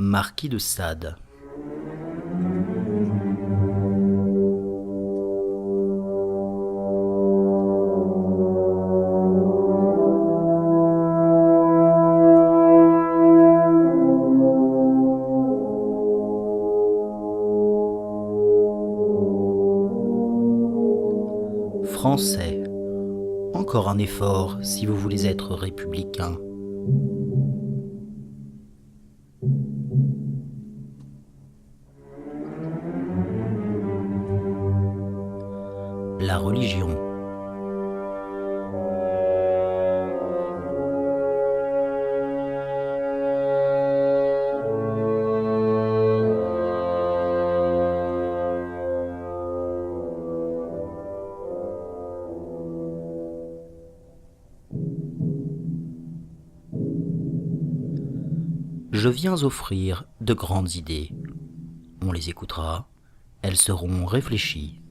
Marquis de Sade. Français. Encore un effort si vous voulez être républicain. La religion. Je viens offrir de grandes idées. On les écoutera, elles seront réfléchies.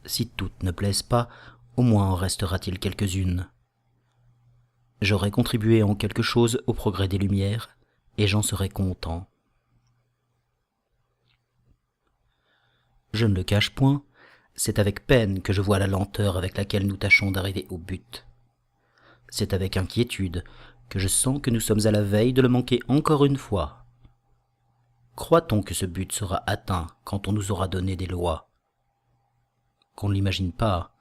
Si toutes ne plaisent pas, au moins en restera-t-il quelques-unes. J'aurai contribué en quelque chose au progrès des Lumières, et j'en serai content. Je ne le cache point, c'est avec peine que je vois la lenteur avec laquelle nous tâchons d'arriver au but. C'est avec inquiétude que je sens que nous sommes à la veille de le manquer encore une fois. Croit-on que ce but sera atteint quand on nous aura donné des lois ? Qu'on ne l'imagine pas.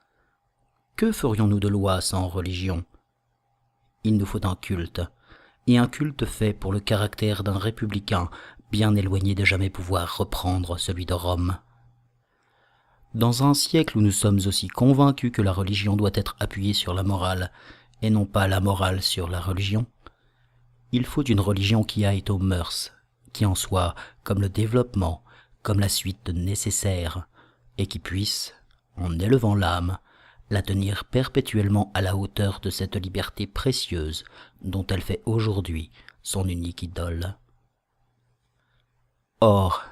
Que ferions-nous de lois sans religion ? Il nous faut un culte, et un culte fait pour le caractère d'un républicain bien éloigné de jamais pouvoir reprendre celui de Rome. Dans un siècle où nous sommes aussi convaincus que la religion doit être appuyée sur la morale, et non pas la morale sur la religion, il faut une religion qui aille aux mœurs, qui en soit comme le développement, comme la suite nécessaire, et qui puisse, en élevant l'âme, la tenir perpétuellement à la hauteur de cette liberté précieuse dont elle fait aujourd'hui son unique idole. Or,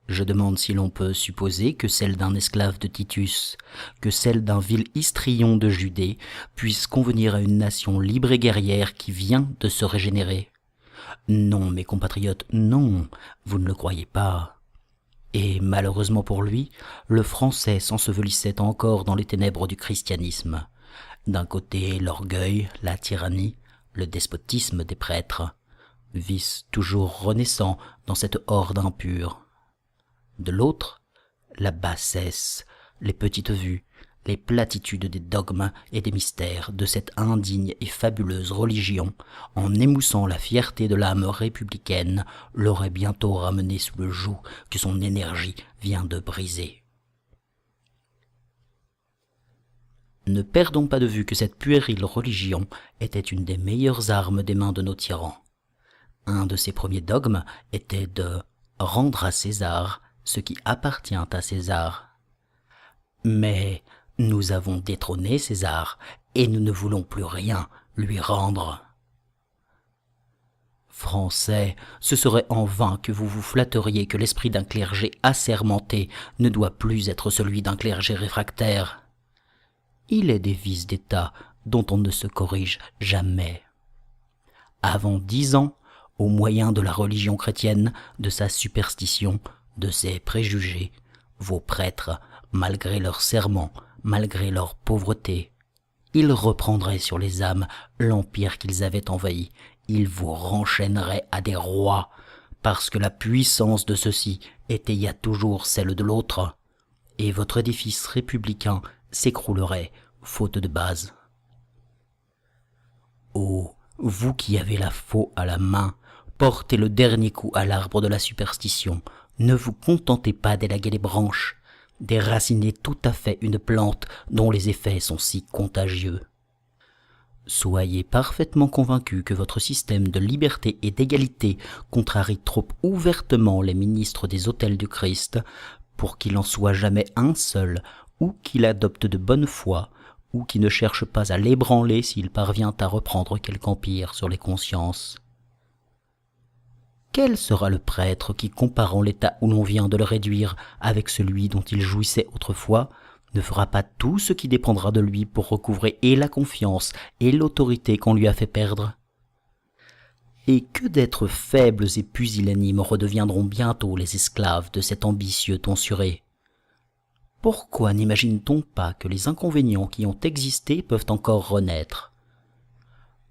je demande si l'on peut supposer que celle d'un esclave de Titus, que celle d'un vil histrion de Judée, puisse convenir à une nation libre et guerrière qui vient de se régénérer. Non, mes compatriotes, non, vous ne le croyez pas. Et malheureusement pour lui, le français s'ensevelissait encore dans les ténèbres du christianisme. D'un côté, l'orgueil, la tyrannie, le despotisme des prêtres, vice toujours renaissant dans cette horde impure. De l'autre, la bassesse, les petites vues, les platitudes des dogmes et des mystères de cette indigne et fabuleuse religion, en émoussant la fierté de l'âme républicaine, l'aurait bientôt ramené sous le joug que son énergie vient de briser. Ne perdons pas de vue que cette puérile religion était une des meilleures armes des mains de nos tyrans. Un de ses premiers dogmes était de rendre à César ce qui appartient à César. Mais nous avons détrôné César, et nous ne voulons plus rien lui rendre. Français, ce serait en vain que vous vous flatteriez que l'esprit d'un clergé assermenté ne doit plus être celui d'un clergé réfractaire. Il est des vices d'État dont on ne se corrige jamais. Avant 10 ans, au moyen de la religion chrétienne, de sa superstition, de ses préjugés, vos prêtres, malgré leurs serments, malgré leur pauvreté, ils reprendraient sur les âmes l'empire qu'ils avaient envahi, ils vous renchaîneraient à des rois, parce que la puissance de ceux-ci étaya toujours celle de l'autre, et votre édifice républicain s'écroulerait, faute de base. Oh, vous qui avez la faux à la main, portez le dernier coup à l'arbre de la superstition, ne vous contentez pas d'élaguer les branches, déracinez tout à fait une plante dont les effets sont si contagieux. Soyez parfaitement convaincus que votre système de liberté et d'égalité contrarie trop ouvertement les ministres des autels du Christ pour qu'il en soit jamais un seul, ou qu'il adopte de bonne foi, ou qui ne cherche pas à l'ébranler s'il parvient à reprendre quelque empire sur les consciences. Quel sera le prêtre qui, comparant l'état où l'on vient de le réduire avec celui dont il jouissait autrefois, ne fera pas tout ce qui dépendra de lui pour recouvrer et la confiance et l'autorité qu'on lui a fait perdre ? Et que d'êtres faibles et pusillanimes redeviendront bientôt les esclaves de cet ambitieux tonsuré. Pourquoi n'imagine-t-on pas que les inconvénients qui ont existé peuvent encore renaître?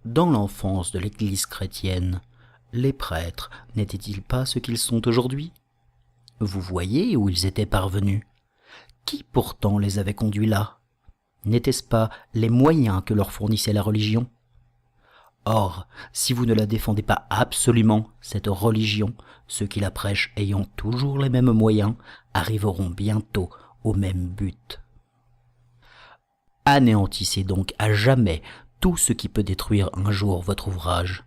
Dans l'enfance de l'Église chrétienne, les prêtres n'étaient-ils pas ce qu'ils sont aujourd'hui? Vous voyez où ils étaient parvenus. Qui pourtant les avait conduits là? N'étaient-ce pas les moyens que leur fournissait la religion? Or, si vous ne la défendez pas absolument, cette religion, ceux qui la prêchent ayant toujours les mêmes moyens, arriveront bientôt au même but. Anéantissez donc à jamais tout ce qui peut détruire un jour votre ouvrage.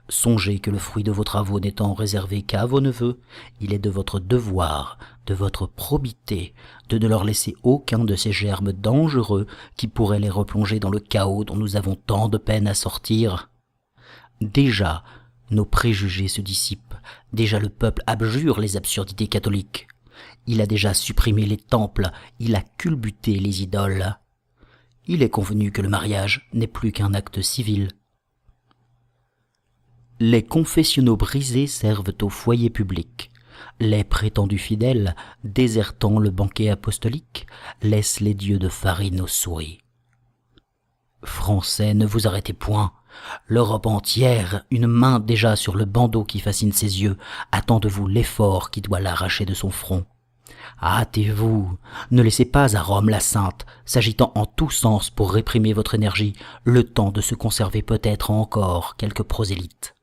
Songez que le fruit de vos travaux n'étant réservé qu'à vos neveux, il est de votre devoir, de votre probité, de ne leur laisser aucun de ces germes dangereux qui pourraient les replonger dans le chaos dont nous avons tant de peine à sortir. Déjà, nos préjugés se dissipent, déjà le peuple abjure les absurdités catholiques. Il a déjà supprimé les temples, il a culbuté les idoles. Il est convenu que le mariage n'est plus qu'un acte civil. Les confessionnaux brisés servent au foyer public. Les prétendus fidèles, désertant le banquet apostolique, laissent les dieux de farine aux souris. Français, ne vous arrêtez point. L'Europe entière, une main déjà sur le bandeau qui fascine ses yeux, attend de vous l'effort qui doit l'arracher de son front. Hâtez-vous, ne laissez pas à Rome la Sainte, s'agitant en tous sens pour réprimer votre énergie, le temps de se conserver peut-être encore quelques prosélytes.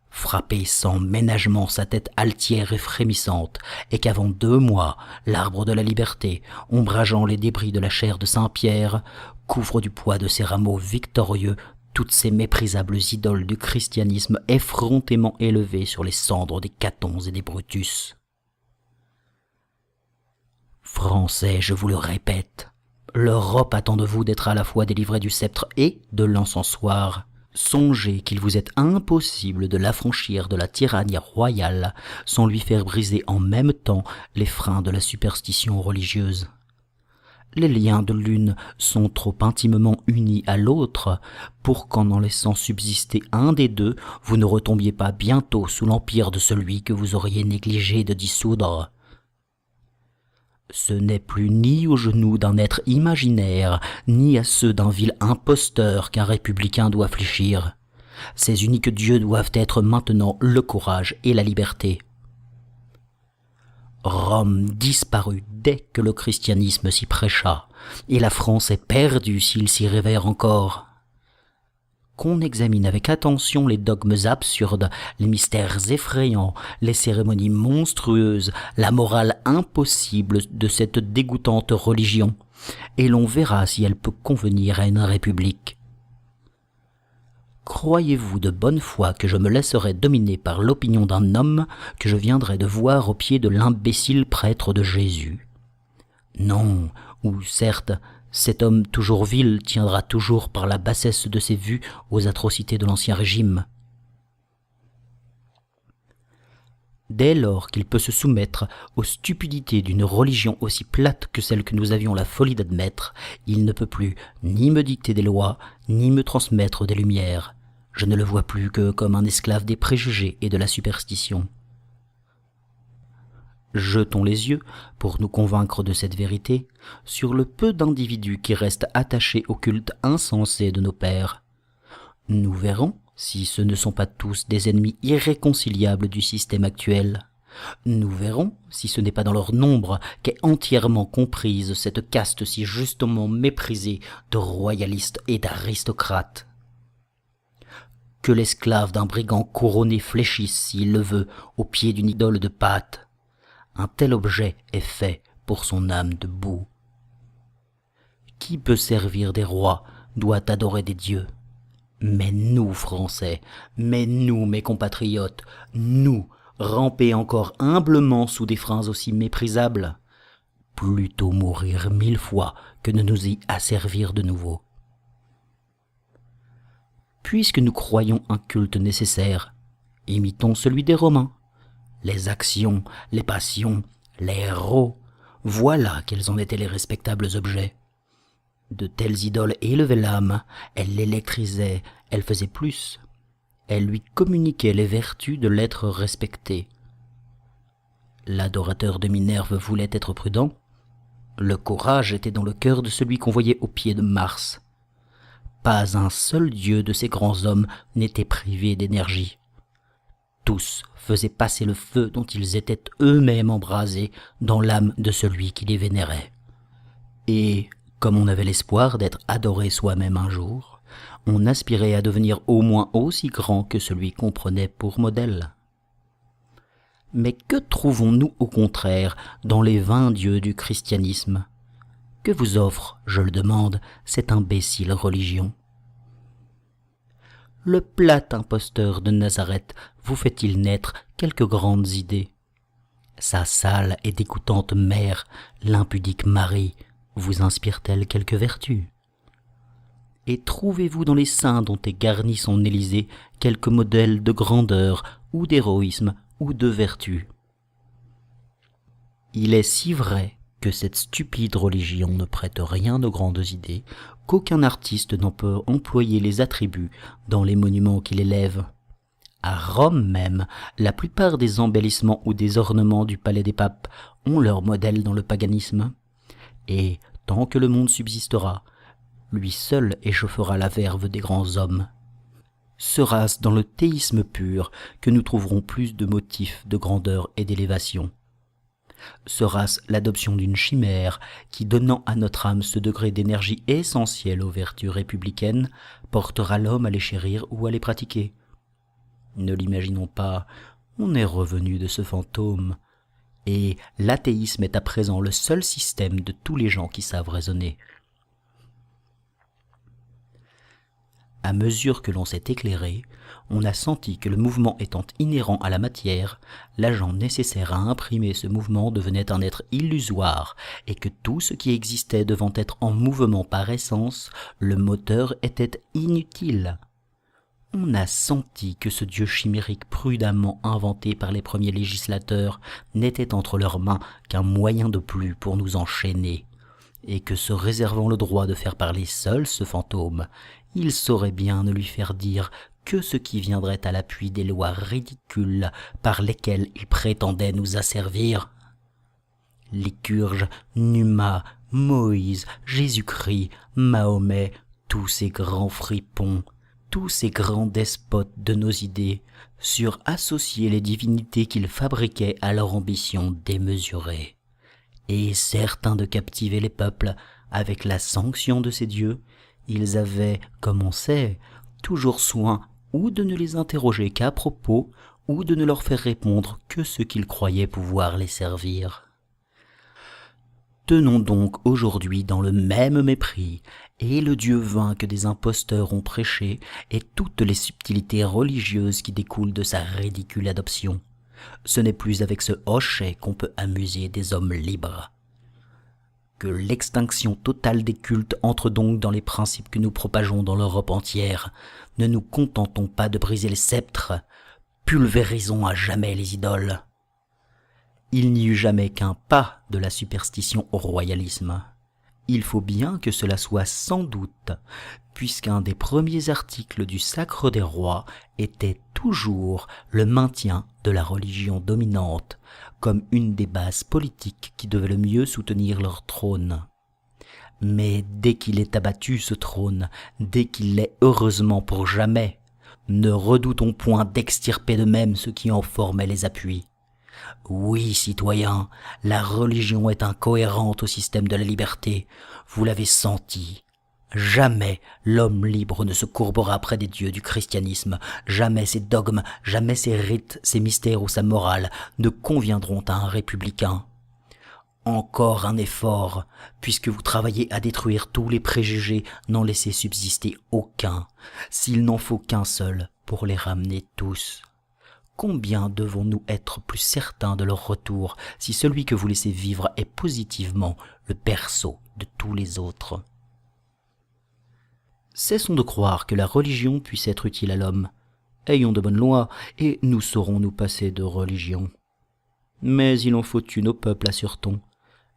Frappez sans ménagement sa tête altière et frémissante, et qu'avant 2 mois, l'arbre de la liberté, ombrageant les débris de la chaire de Saint-Pierre, couvre du poids de ses rameaux victorieux toutes ces méprisables idoles du christianisme effrontément élevées sur les cendres des Catons et des Brutus. Français, je vous le répète, l'Europe attend de vous d'être à la fois délivrée du sceptre et de l'encensoir. Songez qu'il vous est impossible de l'affranchir de la tyrannie royale sans lui faire briser en même temps les freins de la superstition religieuse. Les liens de l'une sont trop intimement unis à l'autre pour qu'en laissant subsister un des deux, vous ne retombiez pas bientôt sous l'empire de celui que vous auriez négligé de dissoudre. Ce n'est plus ni aux genoux d'un être imaginaire, ni à ceux d'un vil imposteur qu'un républicain doit fléchir. Ces uniques dieux doivent être maintenant le courage et la liberté. Rome disparut dès que le christianisme s'y prêcha, et la France est perdue s'il s'y révère encore. Qu'on examine avec attention les dogmes absurdes, les mystères effrayants, les cérémonies monstrueuses, la morale impossible de cette dégoûtante religion, et l'on verra si elle peut convenir à une république. Croyez-vous de bonne foi que je me laisserai dominer par l'opinion d'un homme que je viendrai de voir au pied de l'imbécile prêtre de Jésus? Non, ou certes, cet homme toujours vil tiendra toujours par la bassesse de ses vues aux atrocités de l'Ancien Régime. Dès lors qu'il peut se soumettre aux stupidités d'une religion aussi plate que celle que nous avions la folie d'admettre, il ne peut plus ni me dicter des lois, ni me transmettre des lumières. Je ne le vois plus que comme un esclave des préjugés et de la superstition. Jetons les yeux, pour nous convaincre de cette vérité, sur le peu d'individus qui restent attachés au culte insensé de nos pères. Nous verrons si ce ne sont pas tous des ennemis irréconciliables du système actuel. Nous verrons si ce n'est pas dans leur nombre qu'est entièrement comprise cette caste si justement méprisée de royalistes et d'aristocrates. Que l'esclave d'un brigand couronné fléchisse, s'il le veut, au pied d'une idole de pâte. Un tel objet est fait pour son âme de boue. Qui peut servir des rois doit adorer des dieux. Mais nous, Français, mais nous, mes compatriotes, nous, ramper encore humblement sous des freins aussi méprisables, plutôt mourir 1000 fois que de nous y asservir de nouveau. Puisque nous croyons un culte nécessaire, imitons celui des Romains. Les actions, les passions, les héros, voilà quels en étaient les respectables objets. De telles idoles élevaient l'âme, elles l'électrisaient, elles faisaient plus. elle lui communiquait les vertus de l'être respecté. L'adorateur de Minerve voulait être prudent. Le courage était dans le cœur de celui qu'on voyait au pied de Mars. Pas un seul dieu de ces grands hommes n'était privé d'énergie. Tous faisaient passer le feu dont ils étaient eux-mêmes embrasés dans l'âme de celui qui les vénérait. Et, comme on avait l'espoir d'être adoré soi-même un jour, on aspirait à devenir au moins aussi grand que celui qu'on prenait pour modèle. Mais que trouvons-nous au contraire dans les vains dieux du christianisme? Que vous offre, je le demande, cette imbécile religion? Le plat imposteur de Nazareth vous fait-il naître quelques grandes idées? Sa sale et dégoûtante mère, l'impudique Marie, vous inspire-t-elle quelques vertus? Et trouvez-vous dans les saints dont est garni son Élysée quelques modèles de grandeur ou d'héroïsme ou de vertu? Il est si vrai que cette stupide religion ne prête rien aux grandes idées qu'aucun artiste n'en peut employer les attributs dans les monuments qu'il élève. À Rome même, la plupart des embellissements ou des ornements du palais des papes ont leur modèle dans le paganisme. Et, tant que le monde subsistera, lui seul échauffera la verve des grands hommes. Sera-ce dans le théisme pur que nous trouverons plus de motifs de grandeur et d'élévation? Sera-ce l'adoption d'une chimère qui, donnant à notre âme ce degré d'énergie essentiel aux vertus républicaines, portera l'homme à les chérir ou à les pratiquer? Ne l'imaginons pas, on est revenu de ce fantôme, et l'athéisme est à présent le seul système de tous les gens qui savent raisonner. À mesure que l'on s'est éclairé, on a senti que le mouvement étant inhérent à la matière, l'agent nécessaire à imprimer ce mouvement devenait un être illusoire, et que tout ce qui existait devant être en mouvement par essence, le moteur était inutile. On a senti que ce dieu chimérique prudemment inventé par les premiers législateurs n'était entre leurs mains qu'un moyen de plus pour nous enchaîner, et que se réservant le droit de faire parler seul ce fantôme, il saurait bien ne lui faire dire que ce qui viendrait à l'appui des lois ridicules par lesquelles il prétendait nous asservir. Lycurgue, Numa, Moïse, Jésus-Christ, Mahomet, tous ces grands fripons, tous ces grands despotes de nos idées, surent associer les divinités qu'ils fabriquaient à leur ambition démesurée. Et certains de captiver les peuples avec la sanction de ces dieux, ils avaient, comme on sait, toujours soin ou de ne les interroger qu'à propos, ou de ne leur faire répondre que ce qu'ils croyaient pouvoir les servir. Tenons donc aujourd'hui dans le même mépris, et le Dieu vain que des imposteurs ont prêché, et toutes les subtilités religieuses qui découlent de sa ridicule adoption. Ce n'est plus avec ce hochet qu'on peut amuser des hommes libres. Que l'extinction totale des cultes entre donc dans les principes que nous propageons dans l'Europe entière. Ne nous contentons pas de briser les sceptres, pulvérisons à jamais les idoles. Il n'y eut jamais qu'un pas de la superstition au royalisme. Il faut bien que cela soit sans doute, puisqu'un des premiers articles du Sacre des rois était toujours le maintien de la religion dominante, comme une des bases politiques qui devait le mieux soutenir leur trône. Mais dès qu'il est abattu ce trône, dès qu'il l'est heureusement pour jamais, ne redoutons point d'extirper de même ce qui en formait les appuis. Oui, citoyens, la religion est incohérente au système de la liberté, vous l'avez senti. Jamais l'homme libre ne se courbera près des dieux du christianisme, jamais ses dogmes, jamais ses rites, ses mystères ou sa morale ne conviendront à un républicain. Encore un effort, puisque vous travaillez à détruire tous les préjugés, n'en laissez subsister aucun, s'il n'en faut qu'un seul pour les ramener tous. Combien devons-nous être plus certains de leur retour si celui que vous laissez vivre est positivement le berceau de tous les autres? Cessons de croire que la religion puisse être utile à l'homme. Ayons de bonnes lois, et nous saurons nous passer de religion. Mais il en faut une au peuple, assure-t-on.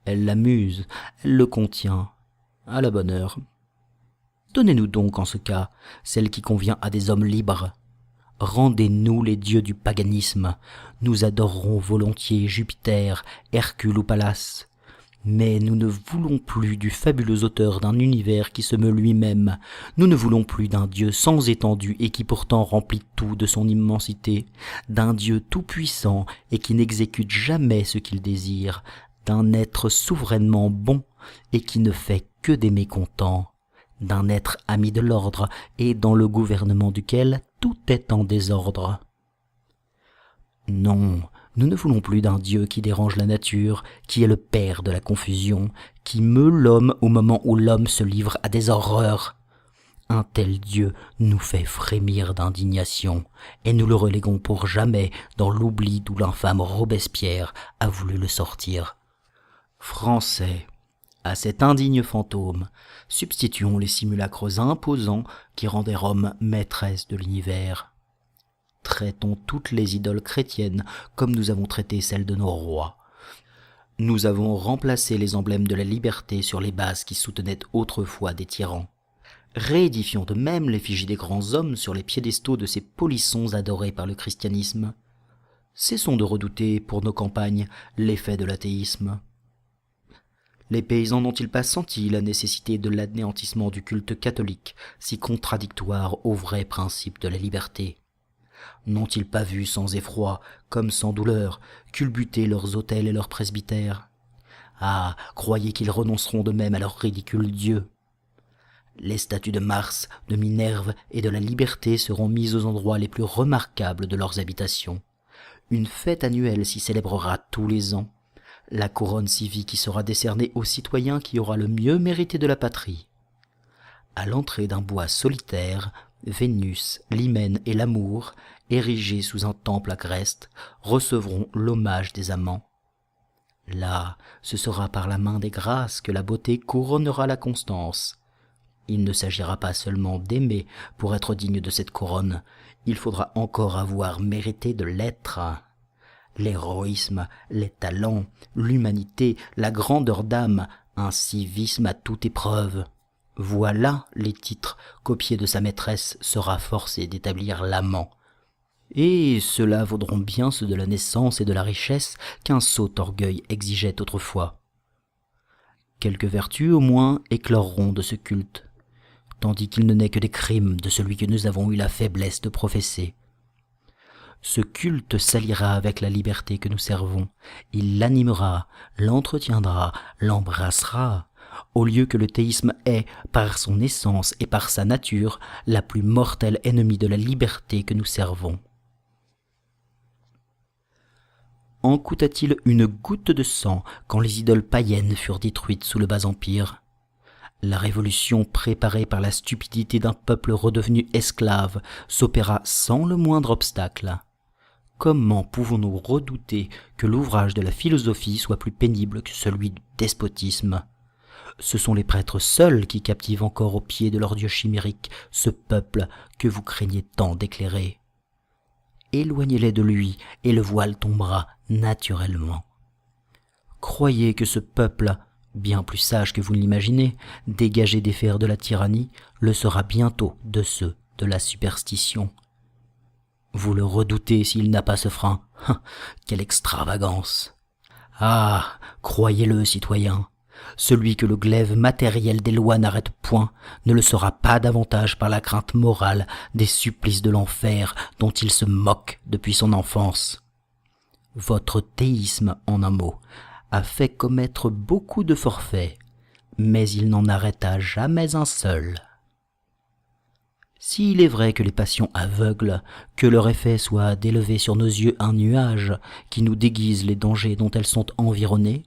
Elle l'amuse, elle le contient. À la bonne heure. Donnez-nous donc, en ce cas, celle qui convient à des hommes libres. Rendez-nous les dieux du paganisme, nous adorerons volontiers Jupiter, Hercule ou Pallas. Mais nous ne voulons plus du fabuleux auteur d'un univers qui se meut lui-même, nous ne voulons plus d'un Dieu sans étendue et qui pourtant remplit tout de son immensité, d'un Dieu tout-puissant et qui n'exécute jamais ce qu'il désire, d'un être souverainement bon et qui ne fait que des mécontents, d'un être ami de l'ordre et dans le gouvernement duquel tout est en désordre. Non, nous ne voulons plus d'un Dieu qui dérange la nature, qui est le père de la confusion, qui meut l'homme au moment où l'homme se livre à des horreurs. Un tel Dieu nous fait frémir d'indignation, et nous le reléguons pour jamais dans l'oubli d'où l'infâme Robespierre a voulu le sortir. Français, à cet indigne fantôme, substituons les simulacres imposants qui rendaient Rome maîtresse de l'univers. Traitons toutes les idoles chrétiennes comme nous avons traité celles de nos rois. Nous avons remplacé les emblèmes de la liberté sur les bases qui soutenaient autrefois des tyrans. Réédifions de même l'effigie des grands hommes sur les piédestaux de ces polissons adorés par le christianisme. Cessons de redouter, pour nos campagnes, l'effet de l'athéisme. Les paysans n'ont-ils pas senti la nécessité de l'anéantissement du culte catholique, si contradictoire aux vrais principes de la liberté ? N'ont-ils pas vu sans effroi, comme sans douleur, culbuter leurs autels et leurs presbytères ? Ah, croyez qu'ils renonceront de même à leur ridicule Dieu. Les statues de Mars, de Minerve et de la liberté seront mises aux endroits les plus remarquables de leurs habitations. Une fête annuelle s'y célébrera tous les ans. La couronne civique y sera décernée au citoyen qui aura le mieux mérité de la patrie. À l'entrée d'un bois solitaire, Vénus, l'hymen et l'amour, érigés sous un temple agreste, recevront l'hommage des amants. Là, ce sera par la main des grâces que la beauté couronnera la constance. Il ne s'agira pas seulement d'aimer pour être digne de cette couronne, il faudra encore avoir mérité de l'être. L'héroïsme, les talents, l'humanité, la grandeur d'âme, un civisme à toute épreuve. Voilà les titres qu'au pied de sa maîtresse sera forcé d'établir l'amant. Et ceux-là vaudront bien ceux de la naissance et de la richesse qu'un sot orgueil exigeait autrefois. Quelques vertus au moins écloreront de ce culte, tandis qu'il ne n'est que des crimes de celui que nous avons eu la faiblesse de professer. Ce culte s'alliera avec la liberté que nous servons, il l'animera, l'entretiendra, l'embrassera, au lieu que le théisme est, par son essence et par sa nature, la plus mortelle ennemie de la liberté que nous servons. En coûta-t-il une goutte de sang quand les idoles païennes furent détruites sous le bas empire ? La révolution préparée par la stupidité d'un peuple redevenu esclave s'opéra sans le moindre obstacle. Comment pouvons-nous redouter que l'ouvrage de la philosophie soit plus pénible que celui du despotisme ? Ce sont les prêtres seuls qui captivent encore au pied de leur dieu chimérique ce peuple que vous craignez tant d'éclairer. Éloignez-les de lui et le voile tombera naturellement. Croyez que ce peuple, bien plus sage que vous ne l'imaginez, dégagé des fers de la tyrannie, le sera bientôt de ceux de la superstition. Vous le redoutez s'il n'a pas ce frein. Quelle extravagance! Ah, croyez-le, citoyens, celui que le glaive matériel des lois n'arrête point ne le sera pas davantage par la crainte morale des supplices de l'enfer dont il se moque depuis son enfance. Votre théisme, en un mot, a fait commettre beaucoup de forfaits, mais il n'en arrêta jamais un seul. S'il est vrai que les passions aveuglent, que leur effet soit d'élever sur nos yeux un nuage qui nous déguise les dangers dont elles sont environnées,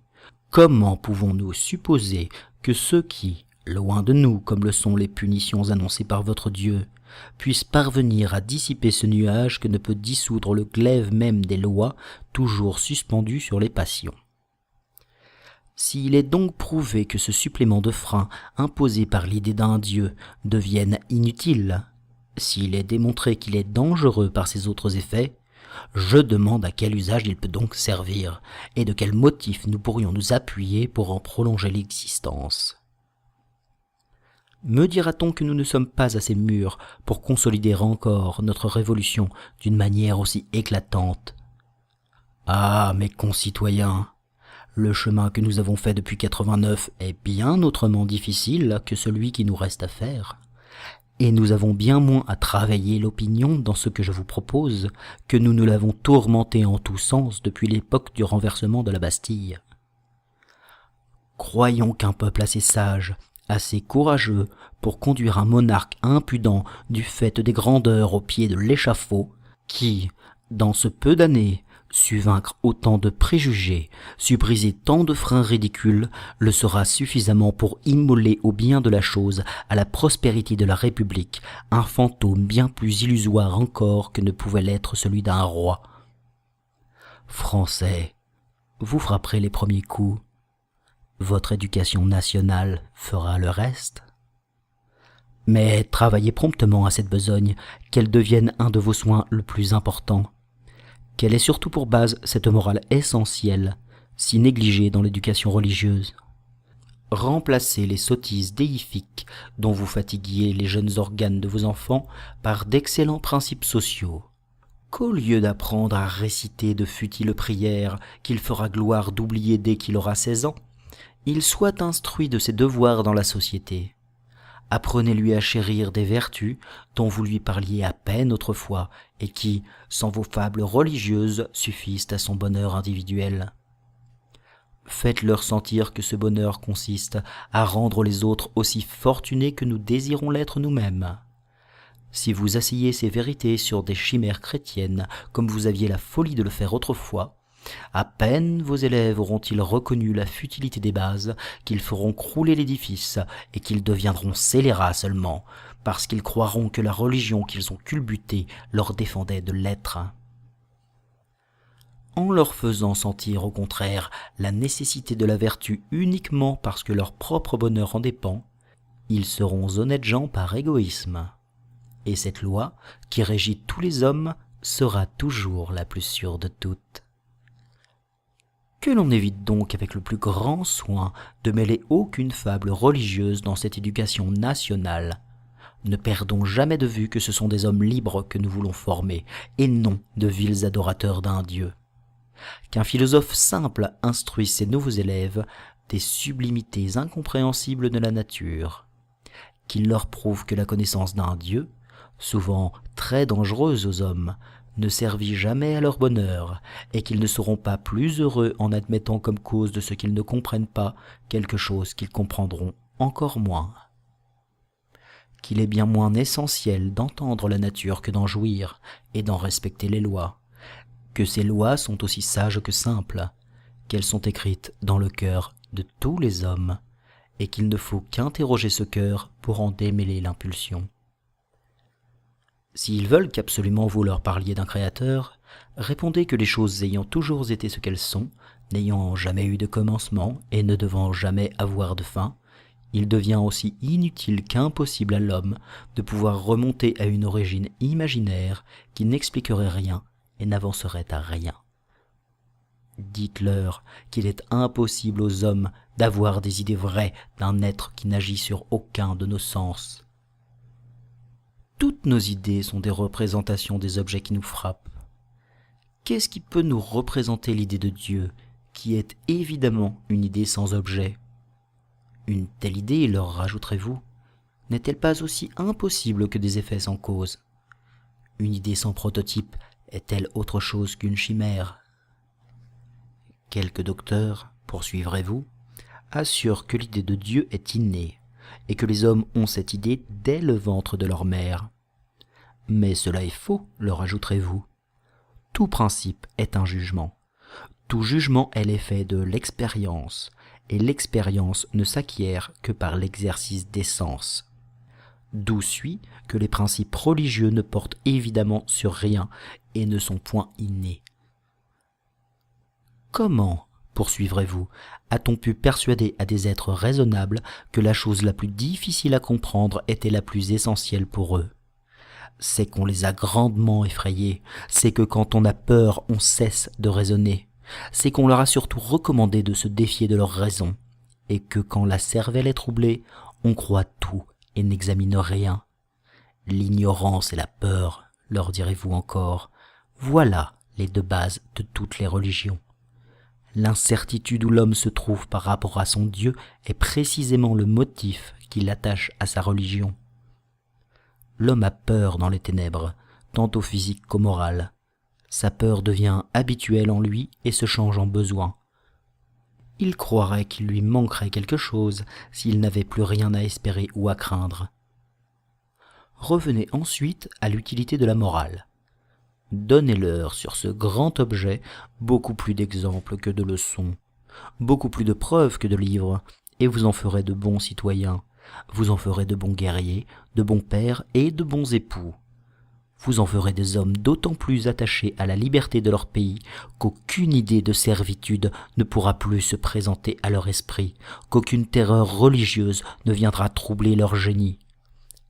comment pouvons-nous supposer que ceux qui, loin de nous comme le sont les punitions annoncées par votre Dieu, puissent parvenir à dissiper ce nuage que ne peut dissoudre le glaive même des lois toujours suspendues sur les passions? S'il est donc prouvé que ce supplément de frein imposé par l'idée d'un Dieu devienne inutile, s'il est démontré qu'il est dangereux par ses autres effets, je demande à quel usage il peut donc servir, et de quel motif nous pourrions nous appuyer pour en prolonger l'existence. Me dira-t-on que nous ne sommes pas assez mûrs pour consolider encore notre révolution d'une manière aussi éclatante? Ah, mes concitoyens, le chemin que nous avons fait depuis 89 est bien autrement difficile que celui qui nous reste à faire. Et nous avons bien moins à travailler l'opinion dans ce que je vous propose que nous ne l'avons tourmenté en tous sens depuis l'époque du renversement de la Bastille. Croyons qu'un peuple assez sage, assez courageux pour conduire un monarque impudent du fait des grandeurs au pied de l'échafaud, qui, dans ce peu d'années, sut vaincre autant de préjugés, sut briser tant de freins ridicules, le sera suffisamment pour immoler au bien de la chose, à la prospérité de la République, un fantôme bien plus illusoire encore que ne pouvait l'être celui d'un roi. Français, vous frapperez les premiers coups. Votre éducation nationale fera le reste. Mais travaillez promptement à cette besogne, qu'elle devienne un de vos soins le plus important. Qu'elle ait surtout pour base cette morale essentielle, si négligée dans l'éducation religieuse. Remplacez les sottises déifiques dont vous fatiguiez les jeunes organes de vos enfants par d'excellents principes sociaux. Qu'au lieu d'apprendre à réciter de futiles prières qu'il fera gloire d'oublier dès qu'il aura 16 ans, il soit instruit de ses devoirs dans la société. Apprenez-lui à chérir des vertus dont vous lui parliez à peine autrefois et qui, sans vos fables religieuses, suffisent à son bonheur individuel. Faites-leur sentir que ce bonheur consiste à rendre les autres aussi fortunés que nous désirons l'être nous-mêmes. Si vous asseyez ces vérités sur des chimères chrétiennes, comme vous aviez la folie de le faire autrefois, à peine vos élèves auront-ils reconnu la futilité des bases, qu'ils feront crouler l'édifice et qu'ils deviendront scélérats seulement, parce qu'ils croiront que la religion qu'ils ont culbutée leur défendait de l'être. En leur faisant sentir au contraire la nécessité de la vertu uniquement parce que leur propre bonheur en dépend, ils seront honnêtes gens par égoïsme. Et cette loi, qui régit tous les hommes, sera toujours la plus sûre de toutes. Que l'on évite donc avec le plus grand soin de mêler aucune fable religieuse dans cette éducation nationale. Ne perdons jamais de vue que ce sont des hommes libres que nous voulons former, et non de vils adorateurs d'un dieu. Qu'un philosophe simple instruise ses nouveaux élèves des sublimités incompréhensibles de la nature. Qu'il leur prouve que la connaissance d'un dieu, souvent très dangereuse aux hommes, ne servit jamais à leur bonheur, et qu'ils ne seront pas plus heureux en admettant comme cause de ce qu'ils ne comprennent pas quelque chose qu'ils comprendront encore moins. Qu'il est bien moins essentiel d'entendre la nature que d'en jouir, et d'en respecter les lois, que ces lois sont aussi sages que simples, qu'elles sont écrites dans le cœur de tous les hommes, et qu'il ne faut qu'interroger ce cœur pour en démêler l'impulsion. S'ils veulent qu'absolument vous leur parliez d'un créateur, répondez que les choses ayant toujours été ce qu'elles sont, n'ayant jamais eu de commencement et ne devant jamais avoir de fin, il devient aussi inutile qu'impossible à l'homme de pouvoir remonter à une origine imaginaire qui n'expliquerait rien et n'avancerait à rien. Dites-leur qu'il est impossible aux hommes d'avoir des idées vraies d'un être qui n'agit sur aucun de nos sens. Toutes nos idées sont des représentations des objets qui nous frappent. Qu'est-ce qui peut nous représenter l'idée de Dieu, qui est évidemment une idée sans objet? Une telle idée, leur rajouterez-vous, n'est-elle pas aussi impossible que des effets sans cause? Une idée sans prototype est-elle autre chose qu'une chimère? Quelques docteurs, poursuivrez-vous, assurent que l'idée de Dieu est innée, et que les hommes ont cette idée dès le ventre de leur mère. Mais cela est faux, leur ajouterez-vous. Tout principe est un jugement. Tout jugement est l'effet de l'expérience, et l'expérience ne s'acquiert que par l'exercice des sens. D'où suit que les principes religieux ne portent évidemment sur rien et ne sont point innés. Comment, poursuivrez-vous, a-t-on pu persuader à des êtres raisonnables que la chose la plus difficile à comprendre était la plus essentielle pour eux? C'est qu'on les a grandement effrayés, c'est que quand on a peur, on cesse de raisonner, c'est qu'on leur a surtout recommandé de se défier de leur raison, et que quand la cervelle est troublée, on croit tout et n'examinent rien. L'ignorance et la peur, leur direz-vous encore, voilà les deux bases de toutes les religions. L'incertitude où l'homme se trouve par rapport à son Dieu est précisément le motif qui l'attache à sa religion. L'homme a peur dans les ténèbres, tant au physique qu'au moral. Sa peur devient habituelle en lui et se change en besoin. Il croirait qu'il lui manquerait quelque chose s'il n'avait plus rien à espérer ou à craindre. Revenez ensuite à l'utilité de la morale. Donnez-leur sur ce grand objet beaucoup plus d'exemples que de leçons, beaucoup plus de preuves que de livres, et vous en ferez de bons citoyens, vous en ferez de bons guerriers, de bons pères et de bons époux. Vous en ferez des hommes d'autant plus attachés à la liberté de leur pays qu'aucune idée de servitude ne pourra plus se présenter à leur esprit, qu'aucune terreur religieuse ne viendra troubler leur génie.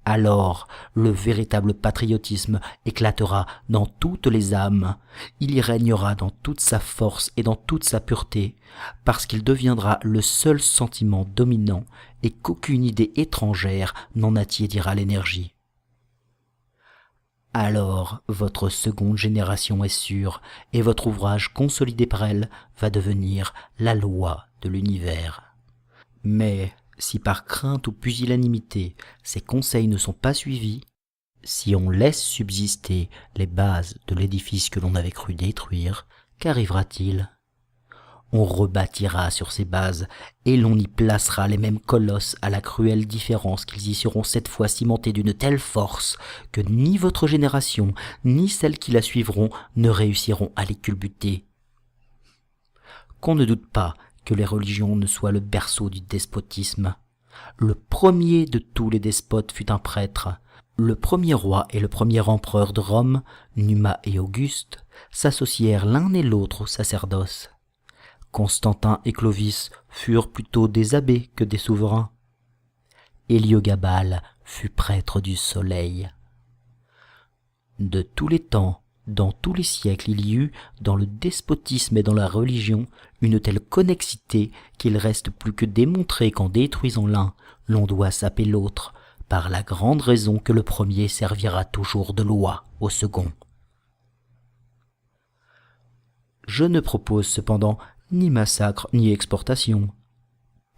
Alors, le véritable patriotisme éclatera dans toutes les âmes, il y régnera dans toute sa force et dans toute sa pureté, parce qu'il deviendra le seul sentiment dominant et qu'aucune idée étrangère n'en attiédira l'énergie. Alors, votre seconde génération est sûre, et votre ouvrage consolidé par elle va devenir la loi de l'univers. Mais, si par crainte ou pusillanimité ces conseils ne sont pas suivis, si on laisse subsister les bases de l'édifice que l'on avait cru détruire, qu'arrivera-t-il ? On rebâtira sur ces bases, et l'on y placera les mêmes colosses à la cruelle différence qu'ils y seront cette fois cimentés d'une telle force que ni votre génération, ni celles qui la suivront ne réussiront à les culbuter. Qu'on ne doute pas que les religions ne soient le berceau du despotisme. Le premier de tous les despotes fut un prêtre. Le premier roi et le premier empereur de Rome, Numa et Auguste, s'associèrent l'un et l'autre au sacerdoce. Constantin et Clovis furent plutôt des abbés que des souverains. Héliogabale fut prêtre du soleil. De tous les temps, dans tous les siècles, il y eut, dans le despotisme et dans la religion, une telle connexité qu'il reste plus que démontré qu'en détruisant l'un, l'on doit saper l'autre, par la grande raison que le premier servira toujours de loi au second. Je ne propose cependant ni massacre ni exportation.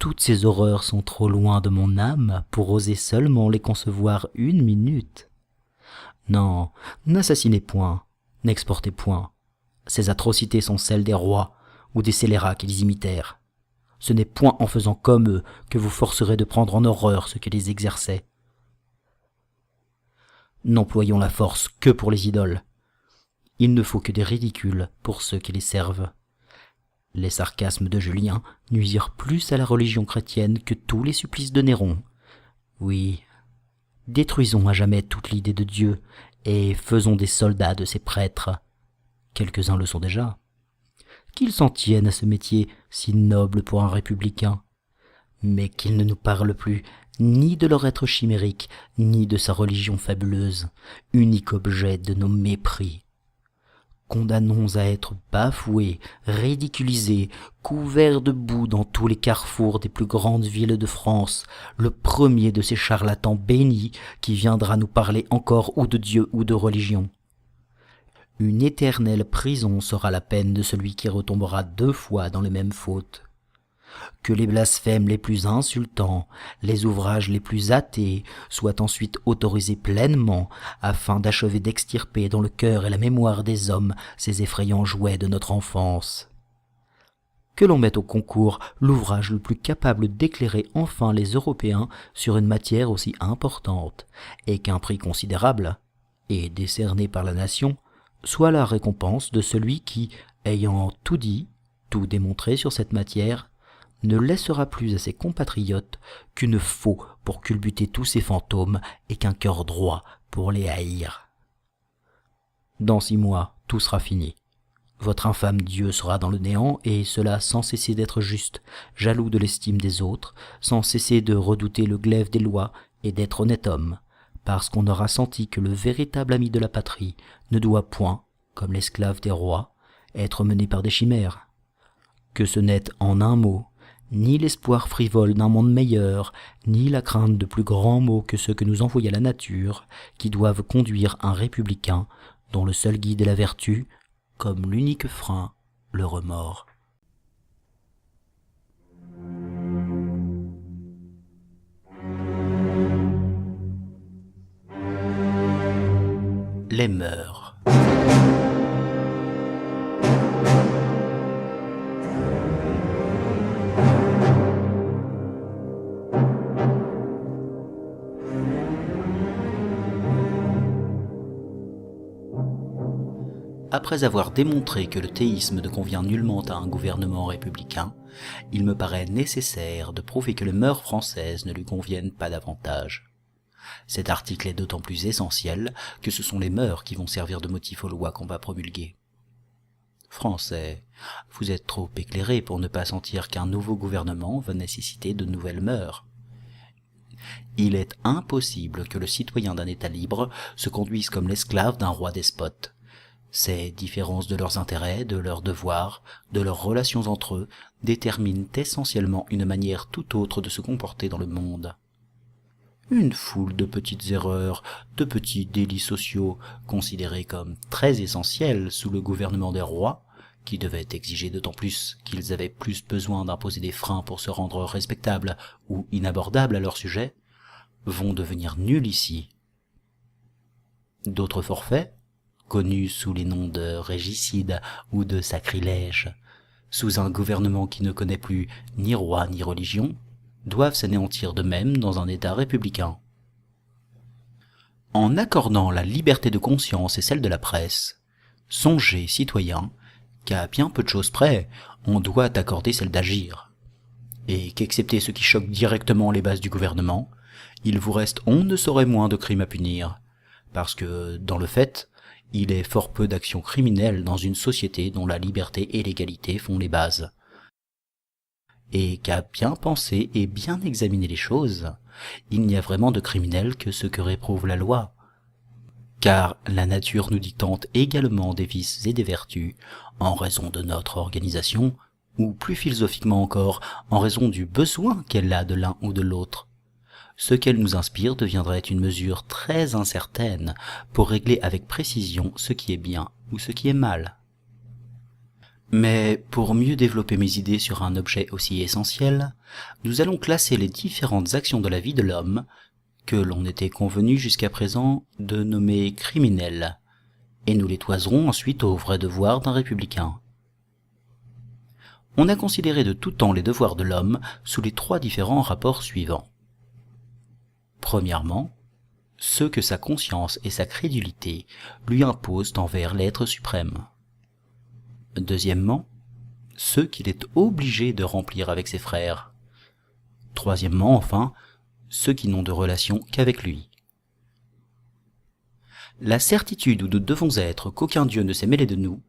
Toutes ces horreurs sont trop loin de mon âme pour oser seulement les concevoir une minute. Non, n'assassinez point, n'exportez point. Ces atrocités sont celles des rois ou des scélérats qu'ils imitèrent. Ce n'est point en faisant comme eux que vous forcerez de prendre en horreur ceux qui les exerçaient. N'employons la force que pour les idoles. Il ne faut que des ridicules pour ceux qui les servent. Les sarcasmes de Julien nuisirent plus à la religion chrétienne que tous les supplices de Néron. Oui, détruisons à jamais toute l'idée de Dieu et faisons des soldats de ces prêtres. Quelques-uns le sont déjà. Qu'ils s'en tiennent à ce métier si noble pour un républicain, mais qu'ils ne nous parlent plus ni de leur être chimérique, ni de sa religion fabuleuse, unique objet de nos mépris. Condamnons à être bafoués, ridiculisés, couverts de boue dans tous les carrefours des plus grandes villes de France, le premier de ces charlatans bénis qui viendra nous parler encore ou de Dieu ou de religion. Une éternelle prison sera la peine de celui qui retombera 2 fois dans les mêmes fautes. Que les blasphèmes les plus insultants, les ouvrages les plus athées soient ensuite autorisés pleinement afin d'achever d'extirper dans le cœur et la mémoire des hommes ces effrayants jouets de notre enfance. Que l'on mette au concours l'ouvrage le plus capable d'éclairer enfin les Européens sur une matière aussi importante, et qu'un prix considérable, et décerné par la nation, soit la récompense de celui qui, ayant tout dit, tout démontré sur cette matière, ne laissera plus à ses compatriotes qu'une faux pour culbuter tous ces fantômes et qu'un cœur droit pour les haïr. Dans 6 mois, tout sera fini. Votre infâme Dieu sera dans le néant, et cela sans cesser d'être juste, jaloux de l'estime des autres, sans cesser de redouter le glaive des lois et d'être honnête homme, parce qu'on aura senti que le véritable ami de la patrie ne doit point, comme l'esclave des rois, être mené par des chimères, que ce n'est en un mot ni l'espoir frivole d'un monde meilleur, ni la crainte de plus grands maux que ceux que nous envoya la nature, qui doivent conduire un républicain, dont le seul guide est la vertu, comme l'unique frein, le remords. Les mœurs. Après avoir démontré que le théisme ne convient nullement à un gouvernement républicain, il me paraît nécessaire de prouver que les mœurs françaises ne lui conviennent pas davantage. Cet article est d'autant plus essentiel que ce sont les mœurs qui vont servir de motif aux lois qu'on va promulguer. Français, vous êtes trop éclairés pour ne pas sentir qu'un nouveau gouvernement va nécessiter de nouvelles mœurs. Il est impossible que le citoyen d'un État libre se conduise comme l'esclave d'un roi despote. Ces différences de leurs intérêts, de leurs devoirs, de leurs relations entre eux déterminent essentiellement une manière tout autre de se comporter dans le monde. Une foule de petites erreurs, de petits délits sociaux, considérés comme très essentiels sous le gouvernement des rois, qui devaient exiger d'autant plus qu'ils avaient plus besoin d'imposer des freins pour se rendre respectables ou inabordables à leur sujet, vont devenir nuls ici. D'autres forfaits, connus sous les noms de régicide ou de sacrilège, sous un gouvernement qui ne connaît plus ni roi ni religion, doivent s'anéantir de même dans un État républicain. En accordant la liberté de conscience et celle de la presse, songez, citoyens, qu'à bien peu de choses près, on doit accorder celle d'agir, et qu'excepté ce qui choque directement les bases du gouvernement, il vous reste on ne saurait moins de crimes à punir, parce que, dans le fait, il est fort peu d'actions criminelles dans une société dont la liberté et l'égalité font les bases. Et qu'à bien penser et bien examiner les choses, il n'y a vraiment de criminels que ce que réprouve la loi. Car la nature nous dictante également des vices et des vertus, en raison de notre organisation, ou plus philosophiquement encore, en raison du besoin qu'elle a de l'un ou de l'autre. Ce qu'elle nous inspire deviendrait une mesure très incertaine pour régler avec précision ce qui est bien ou ce qui est mal. Mais pour mieux développer mes idées sur un objet aussi essentiel, nous allons classer les différentes actions de la vie de l'homme que l'on était convenu jusqu'à présent de nommer criminels, et nous les toiserons ensuite aux vrais devoirs d'un républicain. On a considéré de tout temps les devoirs de l'homme sous les trois différents rapports suivants. Premièrement, ceux que sa conscience et sa crédulité lui imposent envers l'être suprême. Deuxièmement, ceux qu'il est obligé de remplir avec ses frères. Troisièmement, enfin, ceux qui n'ont de relation qu'avec lui. La certitude où nous devons être qu'aucun Dieu ne s'est mêlé de nous,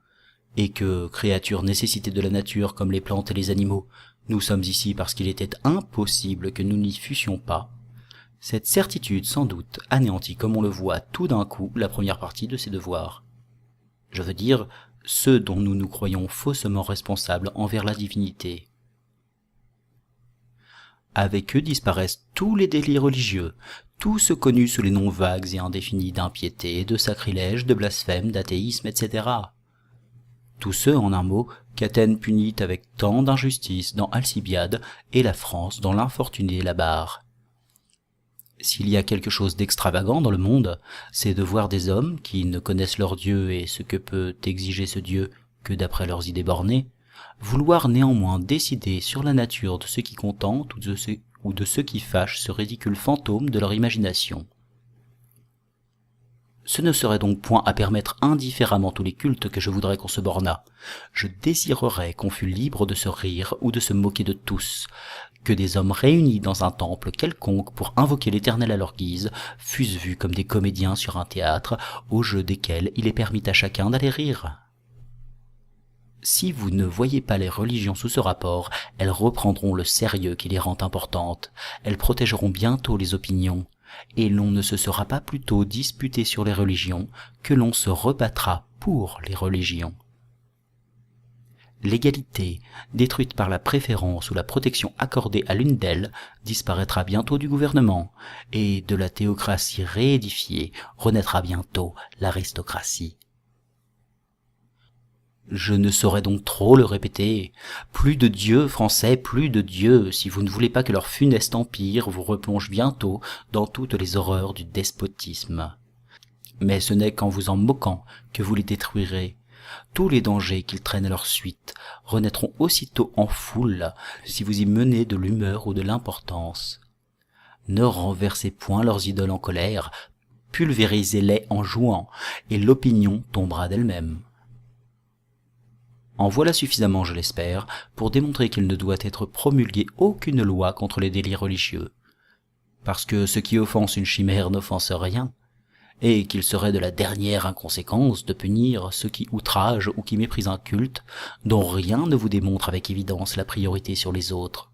et que, créatures nécessitées de la nature comme les plantes et les animaux, nous sommes ici parce qu'il était impossible que nous n'y fussions pas, cette certitude sans doute anéantit comme on le voit tout d'un coup la première partie de ses devoirs. Je veux dire, ceux dont nous nous croyons faussement responsables envers la divinité. Avec eux disparaissent tous les délits religieux, tout ce connu sous les noms vagues et indéfinis d'impiété, de sacrilège, de blasphème, d'athéisme, etc. Tous ceux, en un mot, qu'Athènes punit avec tant d'injustice dans Alcibiade et la France dans l'infortuné Labarre. S'il y a quelque chose d'extravagant dans le monde, c'est de voir des hommes qui ne connaissent leur Dieu et ce que peut exiger ce Dieu que d'après leurs idées bornées, vouloir néanmoins décider sur la nature de ce qui contente ou de ce qui fâche ce ridicule fantôme de leur imagination. Ce ne serait donc point à permettre indifféremment tous les cultes que je voudrais qu'on se bornât. Je désirerais qu'on fût libre de se rire ou de se moquer de tous, que des hommes réunis dans un temple quelconque pour invoquer l'Éternel à leur guise fussent vus comme des comédiens sur un théâtre, au jeu desquels il est permis à chacun d'aller rire. Si vous ne voyez pas les religions sous ce rapport, elles reprendront le sérieux qui les rend importantes, elles protégeront bientôt les opinions, et l'on ne se sera pas plutôt disputé sur les religions que l'on se rebattra pour les religions. L'égalité, détruite par la préférence ou la protection accordée à l'une d'elles, disparaîtra bientôt du gouvernement, et de la théocratie réédifiée renaîtra bientôt l'aristocratie. Je ne saurais donc trop le répéter. Plus de dieux, Français, plus de dieux, si vous ne voulez pas que leur funeste empire vous replonge bientôt dans toutes les horreurs du despotisme. Mais ce n'est qu'en vous en moquant que vous les détruirez. Tous les dangers qu'ils traînent à leur suite renaîtront aussitôt en foule si vous y menez de l'humeur ou de l'importance. Ne renversez point leurs idoles en colère, pulvérisez-les en jouant, et l'opinion tombera d'elle-même. En voilà suffisamment, je l'espère, pour démontrer qu'il ne doit être promulgué aucune loi contre les délits religieux, parce que ce qui offense une chimère n'offense rien, et qu'il serait de la dernière inconséquence de punir ceux qui outragent ou qui méprisent un culte dont rien ne vous démontre avec évidence la priorité sur les autres.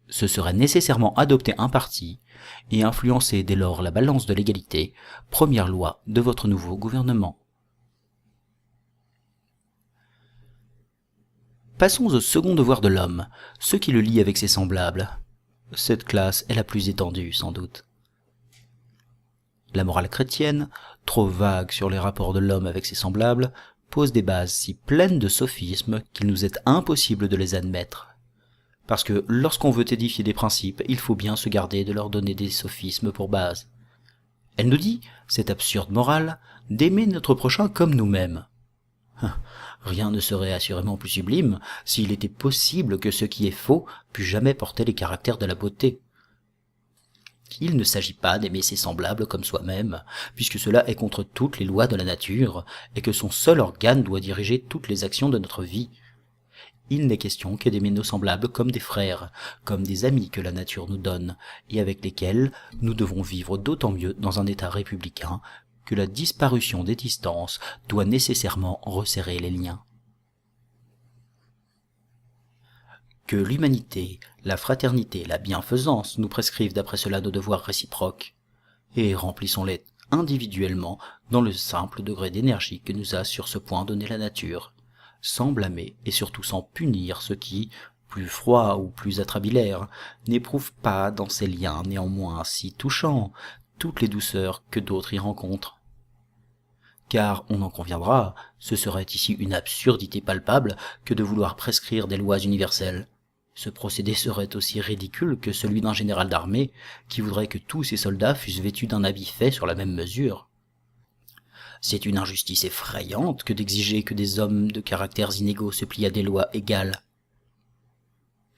Ce serait nécessairement adopter un parti et influencer dès lors la balance de l'égalité, première loi de votre nouveau gouvernement. Passons au second devoir de l'homme, ce qui le lie avec ses semblables. Cette classe est la plus étendue, sans doute. La morale chrétienne, trop vague sur les rapports de l'homme avec ses semblables, pose des bases si pleines de sophismes qu'il nous est impossible de les admettre. Parce que lorsqu'on veut édifier des principes, il faut bien se garder de leur donner des sophismes pour base. Elle nous dit, cette absurde morale, d'aimer notre prochain comme nous-mêmes. Rien ne serait assurément plus sublime s'il était possible que ce qui est faux pût jamais porter les caractères de la beauté. Il ne s'agit pas d'aimer ses semblables comme soi-même, puisque cela est contre toutes les lois de la nature, et que son seul organe doit diriger toutes les actions de notre vie. Il n'est question que d'aimer nos semblables comme des frères, comme des amis que la nature nous donne, et avec lesquels nous devons vivre d'autant mieux dans un État républicain que la disparition des distances doit nécessairement resserrer les liens. Que l'humanité, la fraternité, la bienfaisance nous prescrivent d'après cela nos devoirs réciproques, et remplissons-les individuellement dans le simple degré d'énergie que nous a sur ce point donné la nature, sans blâmer et surtout sans punir ceux qui, plus froids ou plus atrabilaires, n'éprouvent pas dans ces liens néanmoins si touchants toutes les douceurs que d'autres y rencontrent. Car, on en conviendra, ce serait ici une absurdité palpable que de vouloir prescrire des lois universelles. Ce procédé serait aussi ridicule que celui d'un général d'armée qui voudrait que tous ses soldats fussent vêtus d'un habit fait sur la même mesure. C'est une injustice effrayante que d'exiger que des hommes de caractères inégaux se plient à des lois égales.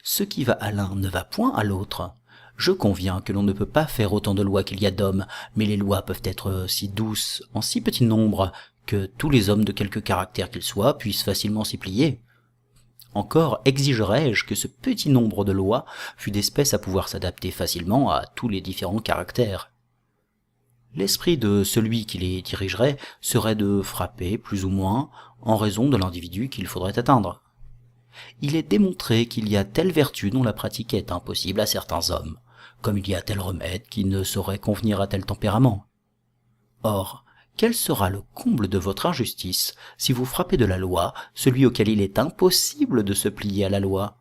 Ce qui va à l'un ne va point à l'autre. Je conviens que l'on ne peut pas faire autant de lois qu'il y a d'hommes, mais les lois peuvent être si douces, en si petit nombre, que tous les hommes de quelque caractère qu'ils soient puissent facilement s'y plier. Encore exigerais-je que ce petit nombre de lois fût d'espèce à pouvoir s'adapter facilement à tous les différents caractères. L'esprit de celui qui les dirigerait serait de frapper, plus ou moins, en raison de l'individu qu'il faudrait atteindre. Il est démontré qu'il y a telle vertu dont la pratique est impossible à certains hommes, comme il y a tel remède qui ne saurait convenir à tel tempérament. Or, quel sera le comble de votre injustice si vous frappez de la loi celui auquel il est impossible de se plier à la loi?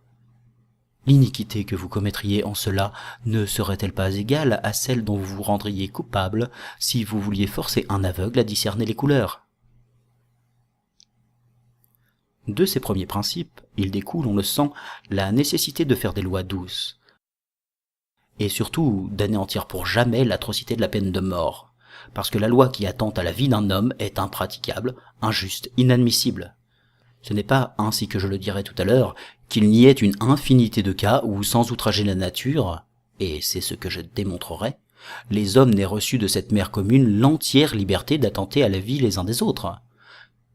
L'iniquité que vous commettriez en cela ne serait-elle pas égale à celle dont vous vous rendriez coupable si vous vouliez forcer un aveugle à discerner les couleurs? De ces premiers principes, il découle, on le sent, la nécessité de faire des lois douces, et surtout d'anéantir pour jamais l'atrocité de la peine de mort, parce que la loi qui attente à la vie d'un homme est impraticable, injuste, inadmissible. Ce n'est pas, ainsi que je le dirai tout à l'heure, qu'il n'y ait une infinité de cas où, sans outrager la nature, et c'est ce que je démontrerai, les hommes n'aient reçu de cette mère commune l'entière liberté d'attenter à la vie les uns des autres.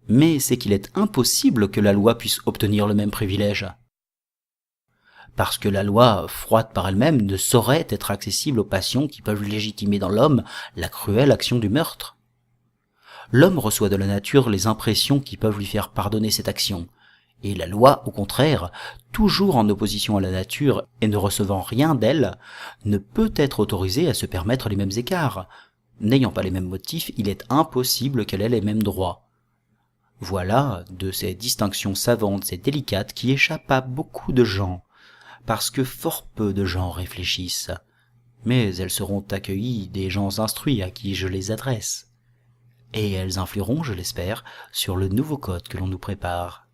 Mais c'est qu'il est impossible que la loi puisse obtenir le même privilège. Parce que la loi, froide par elle-même, ne saurait être accessible aux passions qui peuvent légitimer dans l'homme la cruelle action du meurtre. L'homme reçoit de la nature les impressions qui peuvent lui faire pardonner cette action, et la loi, au contraire, toujours en opposition à la nature et ne recevant rien d'elle, ne peut être autorisée à se permettre les mêmes écarts. N'ayant pas les mêmes motifs, il est impossible qu'elle ait les mêmes droits. Voilà de ces distinctions savantes et délicates qui échappent à beaucoup de gens, parce que fort peu de gens réfléchissent, mais elles seront accueillies des gens instruits à qui je les adresse, et elles influeront, je l'espère, sur le nouveau code que l'on nous prépare.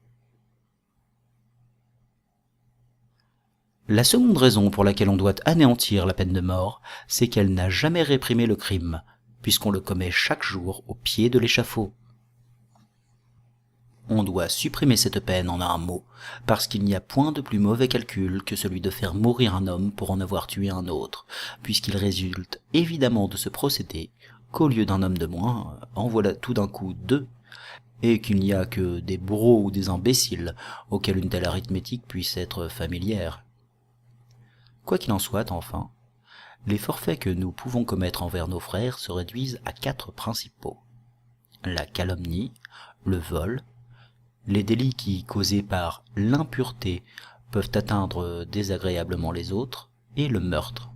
La seconde raison pour laquelle on doit anéantir la peine de mort, c'est qu'elle n'a jamais réprimé le crime, puisqu'on le commet chaque jour au pied de l'échafaud. On doit supprimer cette peine en un mot, parce qu'il n'y a point de plus mauvais calcul que celui de faire mourir un homme pour en avoir tué un autre, puisqu'il résulte évidemment de ce procédé qu'au lieu d'un homme de moins, en voilà tout d'un coup deux, et qu'il n'y a que des bourreaux ou des imbéciles auxquels une telle arithmétique puisse être familière. Quoi qu'il en soit, enfin, les forfaits que nous pouvons commettre envers nos frères se réduisent à 4 principaux. La calomnie, le vol, les délits qui, causés par l'impureté, peuvent atteindre désagréablement les autres, et le meurtre.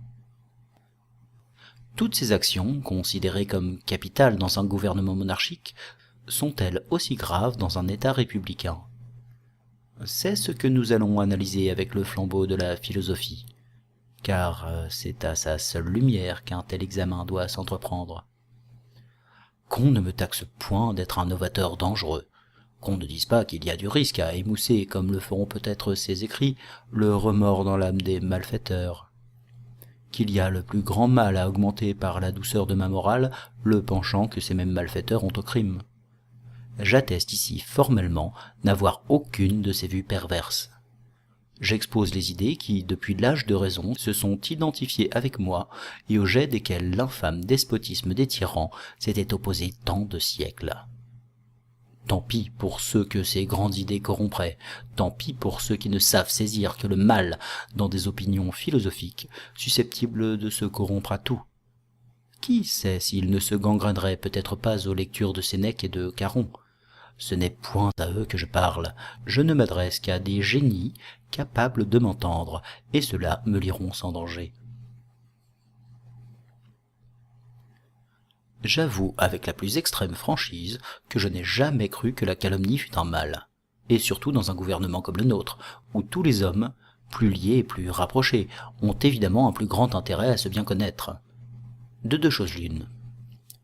Toutes ces actions, considérées comme capitales dans un gouvernement monarchique, sont-elles aussi graves dans un État républicain? C'est ce que nous allons analyser avec le flambeau de la philosophie, car c'est à sa seule lumière qu'un tel examen doit s'entreprendre. Qu'on ne me taxe point d'être un novateur dangereux, qu'on ne dise pas qu'il y a du risque à émousser, comme le feront peut-être ces écrits, le remords dans l'âme des malfaiteurs, qu'il y a le plus grand mal à augmenter par la douceur de ma morale le penchant que ces mêmes malfaiteurs ont au crime. J'atteste ici formellement n'avoir aucune de ces vues perverses. J'expose les idées qui, depuis l'âge de raison, se sont identifiées avec moi et au jet desquelles l'infâme despotisme des tyrans s'était opposé tant de siècles. Tant pis pour ceux que ces grandes idées corrompraient, tant pis pour ceux qui ne savent saisir que le mal dans des opinions philosophiques susceptibles de se corrompre à tout. Qui sait s'ils ne se gangrèneraient peut-être pas aux lectures de Sénèque et de Caron? Ce n'est point à eux que je parle, je ne m'adresse qu'à des génies capables de m'entendre, et ceux-là me liront sans danger. J'avoue avec la plus extrême franchise que je n'ai jamais cru que la calomnie fût un mal, et surtout dans un gouvernement comme le nôtre, où tous les hommes, plus liés et plus rapprochés, ont évidemment un plus grand intérêt à se bien connaître. De deux choses l'une.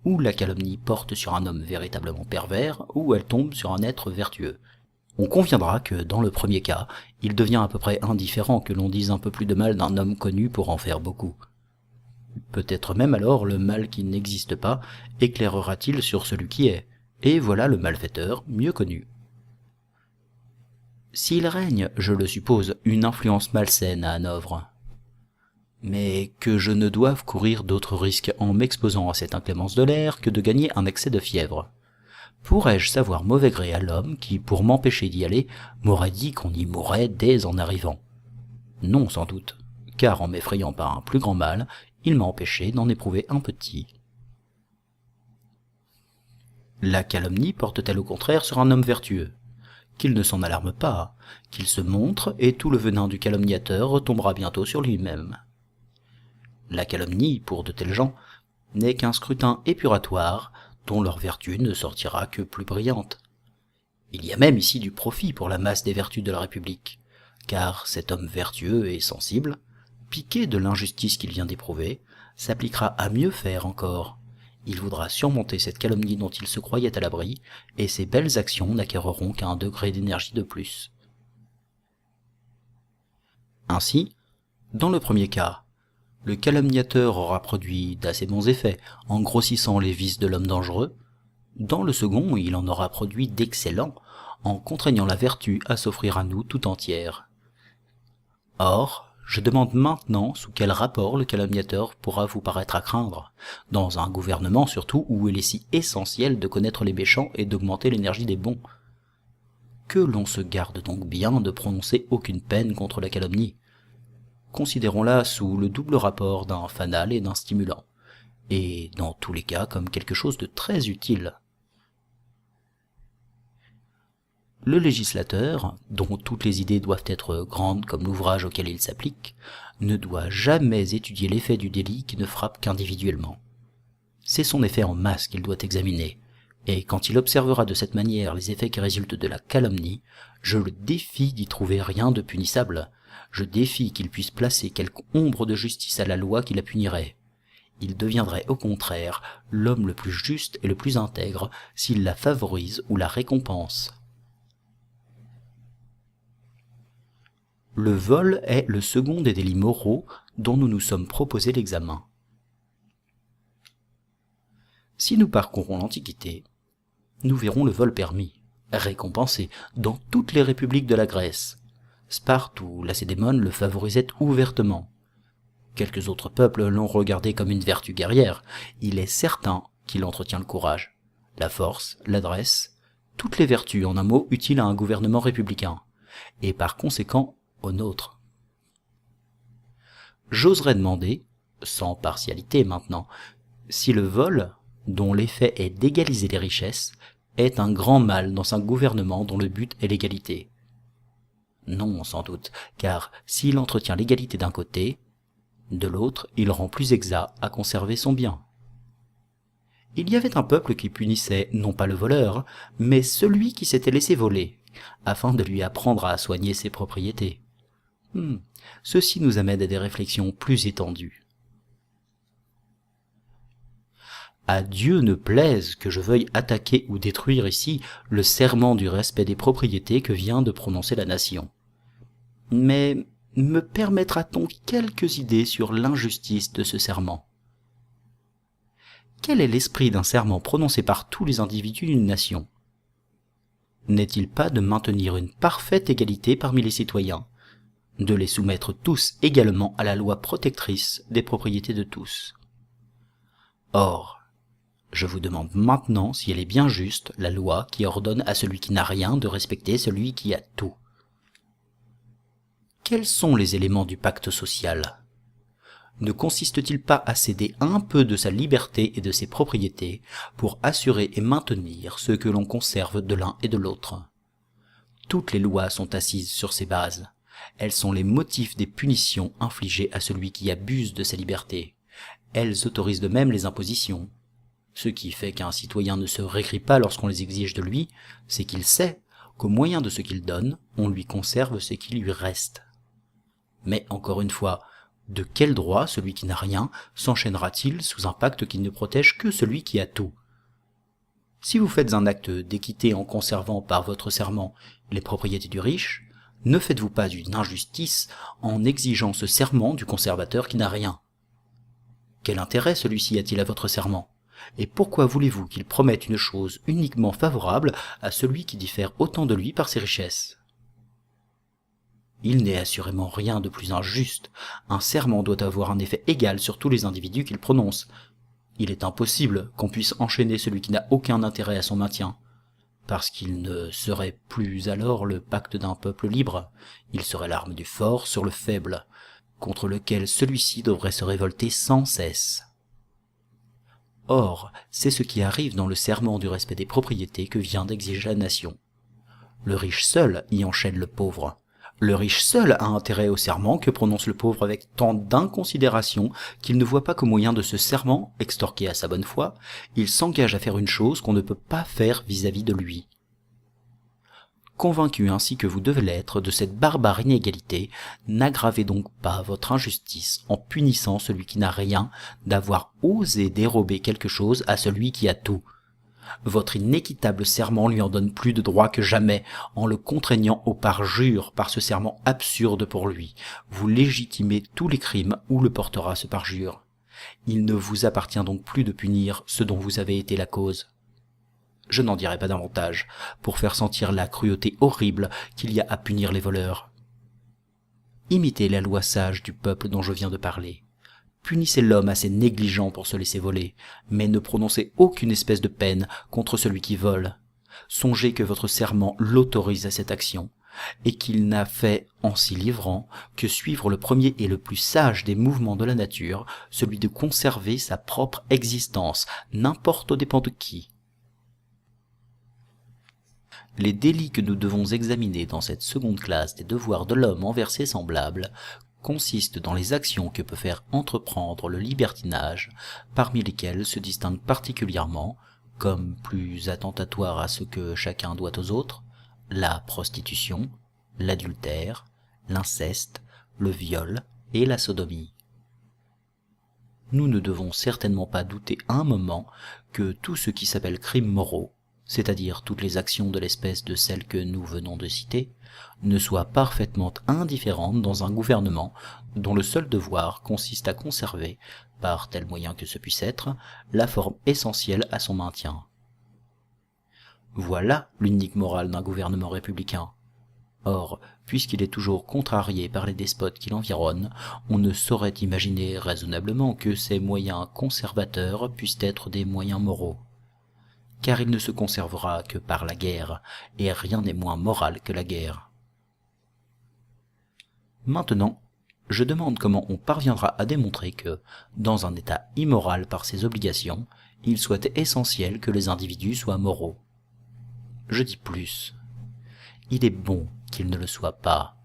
Ou la calomnie porte sur un homme véritablement pervers, ou elle tombe sur un être vertueux. On conviendra que, dans le premier cas, il devient à peu près indifférent que l'on dise un peu plus de mal d'un homme connu pour en faire beaucoup. Peut-être même alors le mal qui n'existe pas éclairera-t-il sur celui qui est, et voilà le malfaiteur mieux connu. S'il règne, je le suppose, une influence malsaine à Hanovre, mais que je ne doive courir d'autres risques en m'exposant à cette inclémence de l'air que de gagner un accès de fièvre. Pourrais-je savoir mauvais gré à l'homme qui, pour m'empêcher d'y aller, m'aurait dit qu'on y mourrait dès en arrivant? Non, sans doute, car en m'effrayant par un plus grand mal, il m'a empêché d'en éprouver un petit. La calomnie porte-t-elle au contraire sur un homme vertueux? Qu'il ne s'en alarme pas, qu'il se montre, et tout le venin du calomniateur retombera bientôt sur lui-même. La calomnie, pour de tels gens, n'est qu'un scrutin épuratoire, dont leur vertu ne sortira que plus brillante. Il y a même ici du profit pour la masse des vertus de la République, car cet homme vertueux et sensible, piqué de l'injustice qu'il vient d'éprouver, s'appliquera à mieux faire encore. Il voudra surmonter cette calomnie dont il se croyait à l'abri, et ses belles actions n'acquerront qu'un degré d'énergie de plus. Ainsi, dans le premier cas, le calomniateur aura produit d'assez bons effets en grossissant les vices de l'homme dangereux. Dans le second, il en aura produit d'excellents en contraignant la vertu à s'offrir à nous tout entière. Or, je demande maintenant sous quel rapport le calomniateur pourra vous paraître à craindre, dans un gouvernement surtout où il est si essentiel de connaître les méchants et d'augmenter l'énergie des bons. Que l'on se garde donc bien de prononcer aucune peine contre la calomnie. Considérons-la sous le double rapport d'un fanal et d'un stimulant, et dans tous les cas comme quelque chose de très utile. Le législateur, dont toutes les idées doivent être grandes comme l'ouvrage auquel il s'applique, ne doit jamais étudier l'effet du délit qui ne frappe qu'individuellement. C'est son effet en masse qu'il doit examiner, Et quand il observera de cette manière les effets qui résultent de la calomnie, je le défie d'y trouver rien de punissable. Je défie qu'il puisse placer quelque ombre de justice à la loi qui la punirait. Il deviendrait au contraire l'homme le plus juste et le plus intègre s'il la favorise ou la récompense. Le vol est le second des délits moraux dont nous nous sommes proposé l'examen. Si nous parcourons l'Antiquité, nous verrons le vol permis, récompensé, dans toutes les républiques de la Grèce. Sparte ou Lacédémone le favorisaient ouvertement. Quelques autres peuples l'ont regardé comme une vertu guerrière. Il est certain qu'il entretient le courage, la force, l'adresse, toutes les vertus en un mot utiles à un gouvernement républicain, et par conséquent au nôtre. J'oserais demander, sans partialité maintenant, si le vol, dont l'effet est d'égaliser les richesses, est un grand mal dans un gouvernement dont le but est l'égalité. Non, sans doute, car s'il entretient l'égalité d'un côté, de l'autre, il rend plus exact à conserver son bien. Il y avait un peuple qui punissait non pas le voleur, mais celui qui s'était laissé voler, afin de lui apprendre à soigner ses propriétés. Ceci nous amène à des réflexions plus étendues. À Dieu ne plaise que je veuille attaquer ou détruire ici le serment du respect des propriétés que vient de prononcer la nation. Mais me permettra-t-on quelques idées sur l'injustice de ce serment? Quel est l'esprit d'un serment prononcé par tous les individus d'une nation? N'est-il pas de maintenir une parfaite égalité parmi les citoyens, de les soumettre tous également à la loi protectrice des propriétés de tous? Or, je vous demande maintenant si elle est bien juste, la loi qui ordonne à celui qui n'a rien de respecter celui qui a tout. Quels sont les éléments du pacte social? Ne consiste-t-il pas à céder un peu de sa liberté et de ses propriétés pour assurer et maintenir ce que l'on conserve de l'un et de l'autre? Toutes les lois sont assises sur ces bases. Elles sont les motifs des punitions infligées à celui qui abuse de sa liberté. Elles autorisent de même les impositions. Ce qui fait qu'un citoyen ne se récrie pas lorsqu'on les exige de lui, c'est qu'il sait qu'au moyen de ce qu'il donne, on lui conserve ce qui lui reste. Mais encore une fois, de quel droit celui qui n'a rien s'enchaînera-t-il sous un pacte qui ne protège que celui qui a tout? Si vous faites un acte d'équité en conservant par votre serment les propriétés du riche, ne faites-vous pas une injustice en exigeant ce serment du conservateur qui n'a rien? Quel intérêt celui-ci a-t-il à votre serment? Et pourquoi voulez-vous qu'il promette une chose uniquement favorable à celui qui diffère autant de lui par ses richesses? Il n'est assurément rien de plus injuste. Un serment doit avoir un effet égal sur tous les individus qu'il prononce. Il est impossible qu'on puisse enchaîner celui qui n'a aucun intérêt à son maintien, parce qu'il ne serait plus alors le pacte d'un peuple libre, il serait l'arme du fort sur le faible, contre lequel celui-ci devrait se révolter sans cesse. Or, c'est ce qui arrive dans le serment du respect des propriétés que vient d'exiger la nation. Le riche seul y enchaîne le pauvre. Le riche seul a intérêt au serment que prononce le pauvre avec tant d'inconsidération qu'il ne voit pas qu'au moyen de ce serment, extorqué à sa bonne foi, il s'engage à faire une chose qu'on ne peut pas faire vis-à-vis de lui. Convaincu ainsi que vous devez l'être de cette barbare inégalité, n'aggravez donc pas votre injustice en punissant celui qui n'a rien d'avoir osé dérober quelque chose à celui qui a tout. Votre inéquitable serment lui en donne plus de droit que jamais, en le contraignant au parjure par ce serment absurde pour lui. Vous légitimez tous les crimes où le portera ce parjure. Il ne vous appartient donc plus de punir ce dont vous avez été la cause. Je n'en dirai pas davantage, pour faire sentir la cruauté horrible qu'il y a à punir les voleurs. Imitez la loi sage du peuple dont je viens de parler. Punissez l'homme assez négligent pour se laisser voler, mais ne prononcez aucune espèce de peine contre celui qui vole. Songez que votre serment l'autorise à cette action, et qu'il n'a fait, en s'y livrant, que suivre le premier et le plus sage des mouvements de la nature, celui de conserver sa propre existence, n'importe aux dépens de qui. Les délits que nous devons examiner dans cette seconde classe des devoirs de l'homme envers ses semblables consistent dans les actions que peut faire entreprendre le libertinage, parmi lesquelles se distingue particulièrement, comme plus attentatoires à ce que chacun doit aux autres, la prostitution, l'adultère, l'inceste, le viol et la sodomie. Nous ne devons certainement pas douter un moment que tout ce qui s'appelle crimes moraux, c'est-à-dire toutes les actions de l'espèce de celles que nous venons de citer, ne soient parfaitement indifférentes dans un gouvernement dont le seul devoir consiste à conserver, par tel moyen que ce puisse être, la forme essentielle à son maintien. Voilà l'unique morale d'un gouvernement républicain. Or, puisqu'il est toujours contrarié par les despotes qui l'environnent, on ne saurait imaginer raisonnablement que ces moyens conservateurs puissent être des moyens moraux. Car il ne se conservera que par la guerre, et rien n'est moins moral que la guerre. Maintenant, je demande comment on parviendra à démontrer que, dans un état immoral par ses obligations, il soit essentiel que les individus soient moraux. Je dis plus. Il est bon qu'il ne le soit pas.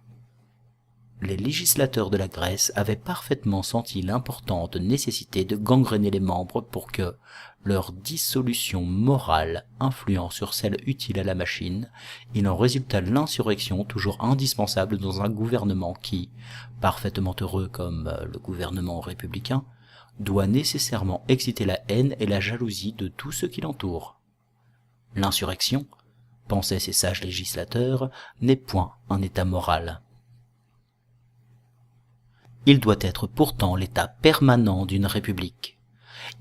Les législateurs de la Grèce avaient parfaitement senti l'importante nécessité de gangréner les membres pour que leur dissolution morale influant sur celle utile à la machine, il en résulta l'insurrection toujours indispensable dans un gouvernement qui, parfaitement heureux comme le gouvernement républicain, doit nécessairement exciter la haine et la jalousie de tous ceux qui l'entourent. L'insurrection, pensaient ces sages législateurs, n'est point un état moral. Il doit être pourtant l'état permanent d'une république.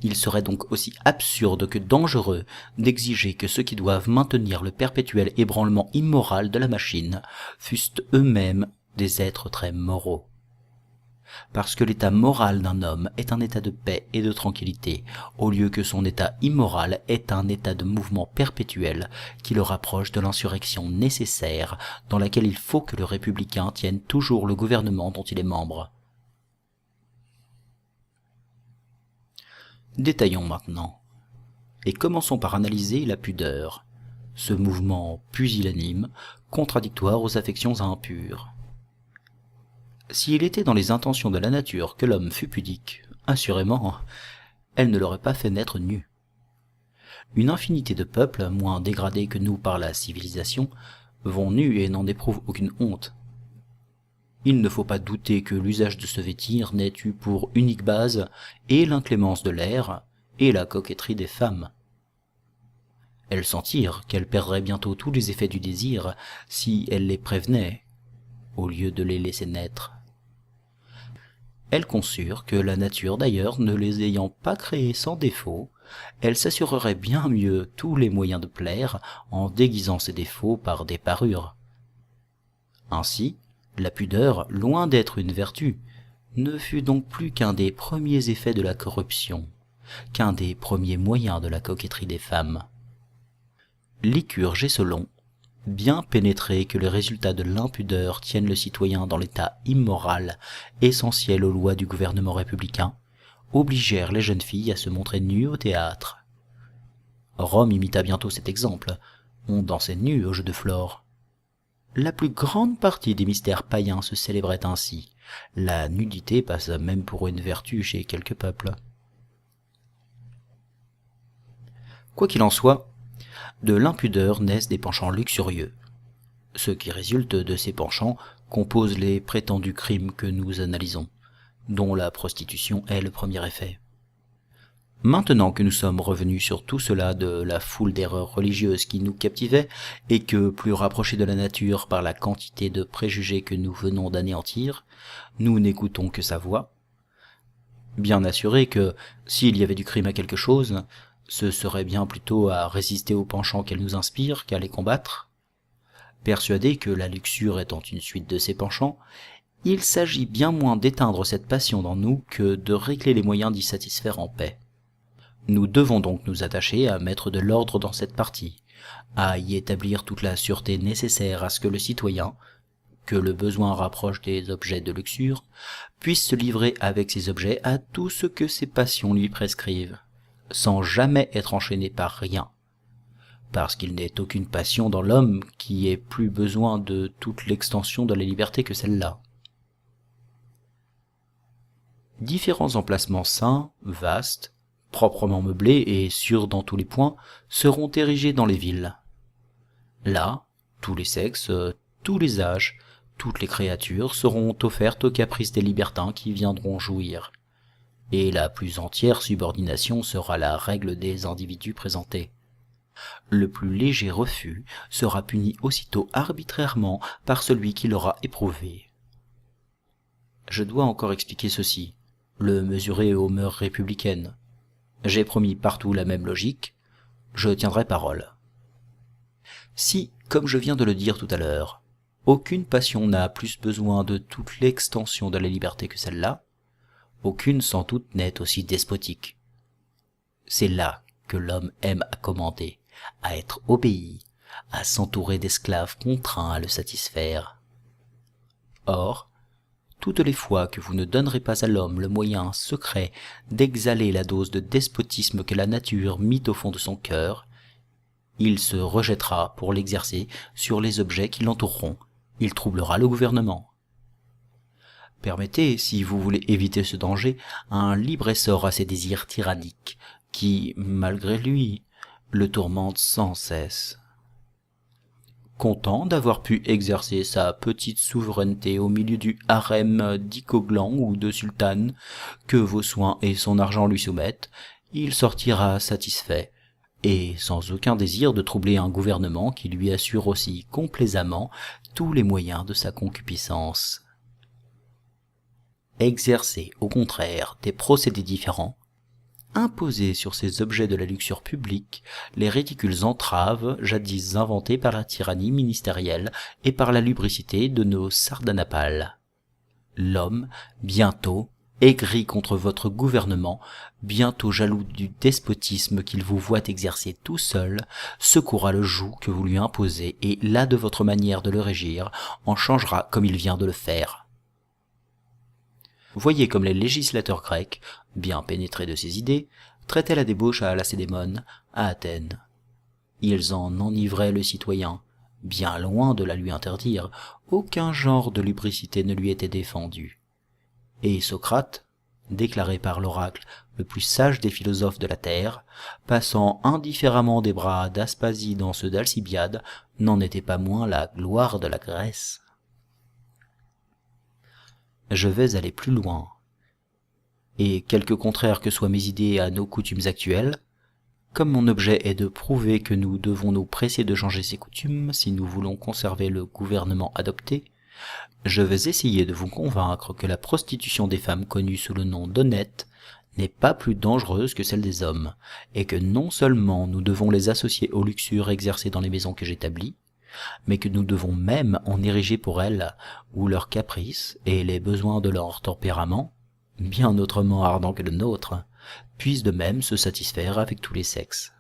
Il serait donc aussi absurde que dangereux d'exiger que ceux qui doivent maintenir le perpétuel ébranlement immoral de la machine fussent eux-mêmes des êtres très moraux. Parce que l'état moral d'un homme est un état de paix et de tranquillité, au lieu que son état immoral est un état de mouvement perpétuel qui le rapproche de l'insurrection nécessaire dans laquelle il faut que le républicain tienne toujours le gouvernement dont il est membre. Détaillons maintenant, et commençons par analyser la pudeur, ce mouvement pusillanime, contradictoire aux affections impures. S'il était dans les intentions de la nature que l'homme fût pudique, assurément, elle ne l'aurait pas fait naître nu. Une infinité de peuples, moins dégradés que nous par la civilisation, vont nus et n'en éprouvent aucune honte. Il ne faut pas douter que l'usage de se vêtir n'ait eu pour unique base et l'inclémence de l'air et la coquetterie des femmes. Elles sentirent qu'elles perdraient bientôt tous les effets du désir si elles les prévenaient, au lieu de les laisser naître. Elles conçurent que la nature d'ailleurs ne les ayant pas créées sans défaut, elle s'assurerait bien mieux tous les moyens de plaire en déguisant ses défauts par des parures. Ainsi, la pudeur, loin d'être une vertu, ne fut donc plus qu'un des premiers effets de la corruption, qu'un des premiers moyens de la coquetterie des femmes. Lycurgue et Solon, bien pénétrés que les résultats de l'impudeur tiennent le citoyen dans l'état immoral essentiel aux lois du gouvernement républicain, obligèrent les jeunes filles à se montrer nues au théâtre. Rome imita bientôt cet exemple, on dansait nu au jeu de Flore. La plus grande partie des mystères païens se célébrait ainsi, la nudité passa même pour une vertu chez quelques peuples. Quoi qu'il en soit, de l'impudeur naissent des penchants luxurieux. Ce qui résulte de ces penchants compose les prétendus crimes que nous analysons, dont la prostitution est le premier effet. Maintenant que nous sommes revenus sur tout cela de la foule d'erreurs religieuses qui nous captivaient, et que, plus rapprochés de la nature par la quantité de préjugés que nous venons d'anéantir, nous n'écoutons que sa voix, bien assurés que, s'il y avait du crime à quelque chose, ce serait bien plutôt à résister aux penchants qu'elle nous inspire qu'à les combattre. Persuadés que la luxure étant une suite de ces penchants, il s'agit bien moins d'éteindre cette passion dans nous que de régler les moyens d'y satisfaire en paix. Nous devons donc nous attacher à mettre de l'ordre dans cette partie, à y établir toute la sûreté nécessaire à ce que le citoyen, que le besoin rapproche des objets de luxure, puisse se livrer avec ces objets à tout ce que ses passions lui prescrivent, sans jamais être enchaîné par rien, parce qu'il n'est aucune passion dans l'homme qui ait plus besoin de toute l'extension de la liberté que celle-là. Différents emplacements saints, vastes, proprement meublés et sûrs dans tous les points, seront érigés dans les villes. Là, tous les sexes, tous les âges, toutes les créatures seront offertes aux caprices des libertins qui viendront jouir, et la plus entière subordination sera la règle des individus présentés. Le plus léger refus sera puni aussitôt arbitrairement par celui qui l'aura éprouvé. Je dois encore expliquer ceci, le mesurer aux mœurs républicaines. J'ai promis partout la même logique, je tiendrai parole. Si, comme je viens de le dire tout à l'heure, aucune passion n'a plus besoin de toute l'extension de la liberté que celle-là, aucune sans doute n'est aussi despotique. C'est là que l'homme aime à commander, à être obéi, à s'entourer d'esclaves contraints à le satisfaire. Or, toutes les fois que vous ne donnerez pas à l'homme le moyen secret d'exhaler la dose de despotisme que la nature mit au fond de son cœur, il se rejettera pour l'exercer sur les objets qui l'entoureront, il troublera le gouvernement. Permettez, si vous voulez éviter ce danger, un libre essor à ses désirs tyranniques, qui, malgré lui, le tourmentent sans cesse. Content d'avoir pu exercer sa petite souveraineté au milieu du harem d'Ikoglan ou de sultane que vos soins et son argent lui soumettent, il sortira satisfait, et sans aucun désir de troubler un gouvernement qui lui assure aussi complaisamment tous les moyens de sa concupiscence. Exercer, au contraire, des procédés différents, imposer sur ces objets de la luxure publique les ridicules entraves jadis inventées par la tyrannie ministérielle et par la lubricité de nos sardanapales. L'homme, bientôt, aigri contre votre gouvernement, bientôt jaloux du despotisme qu'il vous voit exercer tout seul, secourra le joug que vous lui imposez et, là de votre manière de le régir, en changera comme il vient de le faire. Voyez comme les législateurs grecs, bien pénétrés de ces idées, traitaient la débauche à Lacédémone, à Athènes. Ils en enivraient le citoyen, bien loin de la lui interdire, aucun genre de lubricité ne lui était défendu. Et Socrate, déclaré par l'oracle le plus sage des philosophes de la terre, passant indifféremment des bras d'Aspasie dans ceux d'Alcibiade, n'en était pas moins la gloire de la Grèce. Je vais aller plus loin. Et quelque contraire que soient mes idées à nos coutumes actuelles, comme mon objet est de prouver que nous devons nous presser de changer ces coutumes si nous voulons conserver le gouvernement adopté, je vais essayer de vous convaincre que la prostitution des femmes connues sous le nom d'honnêtes n'est pas plus dangereuse que celle des hommes, et que non seulement nous devons les associer aux luxures exercées dans les maisons que j'établis, mais que nous devons même en ériger pour elles, où leurs caprices et les besoins de leur tempérament, bien autrement ardents que le nôtre, puissent de même se satisfaire avec tous les sexes.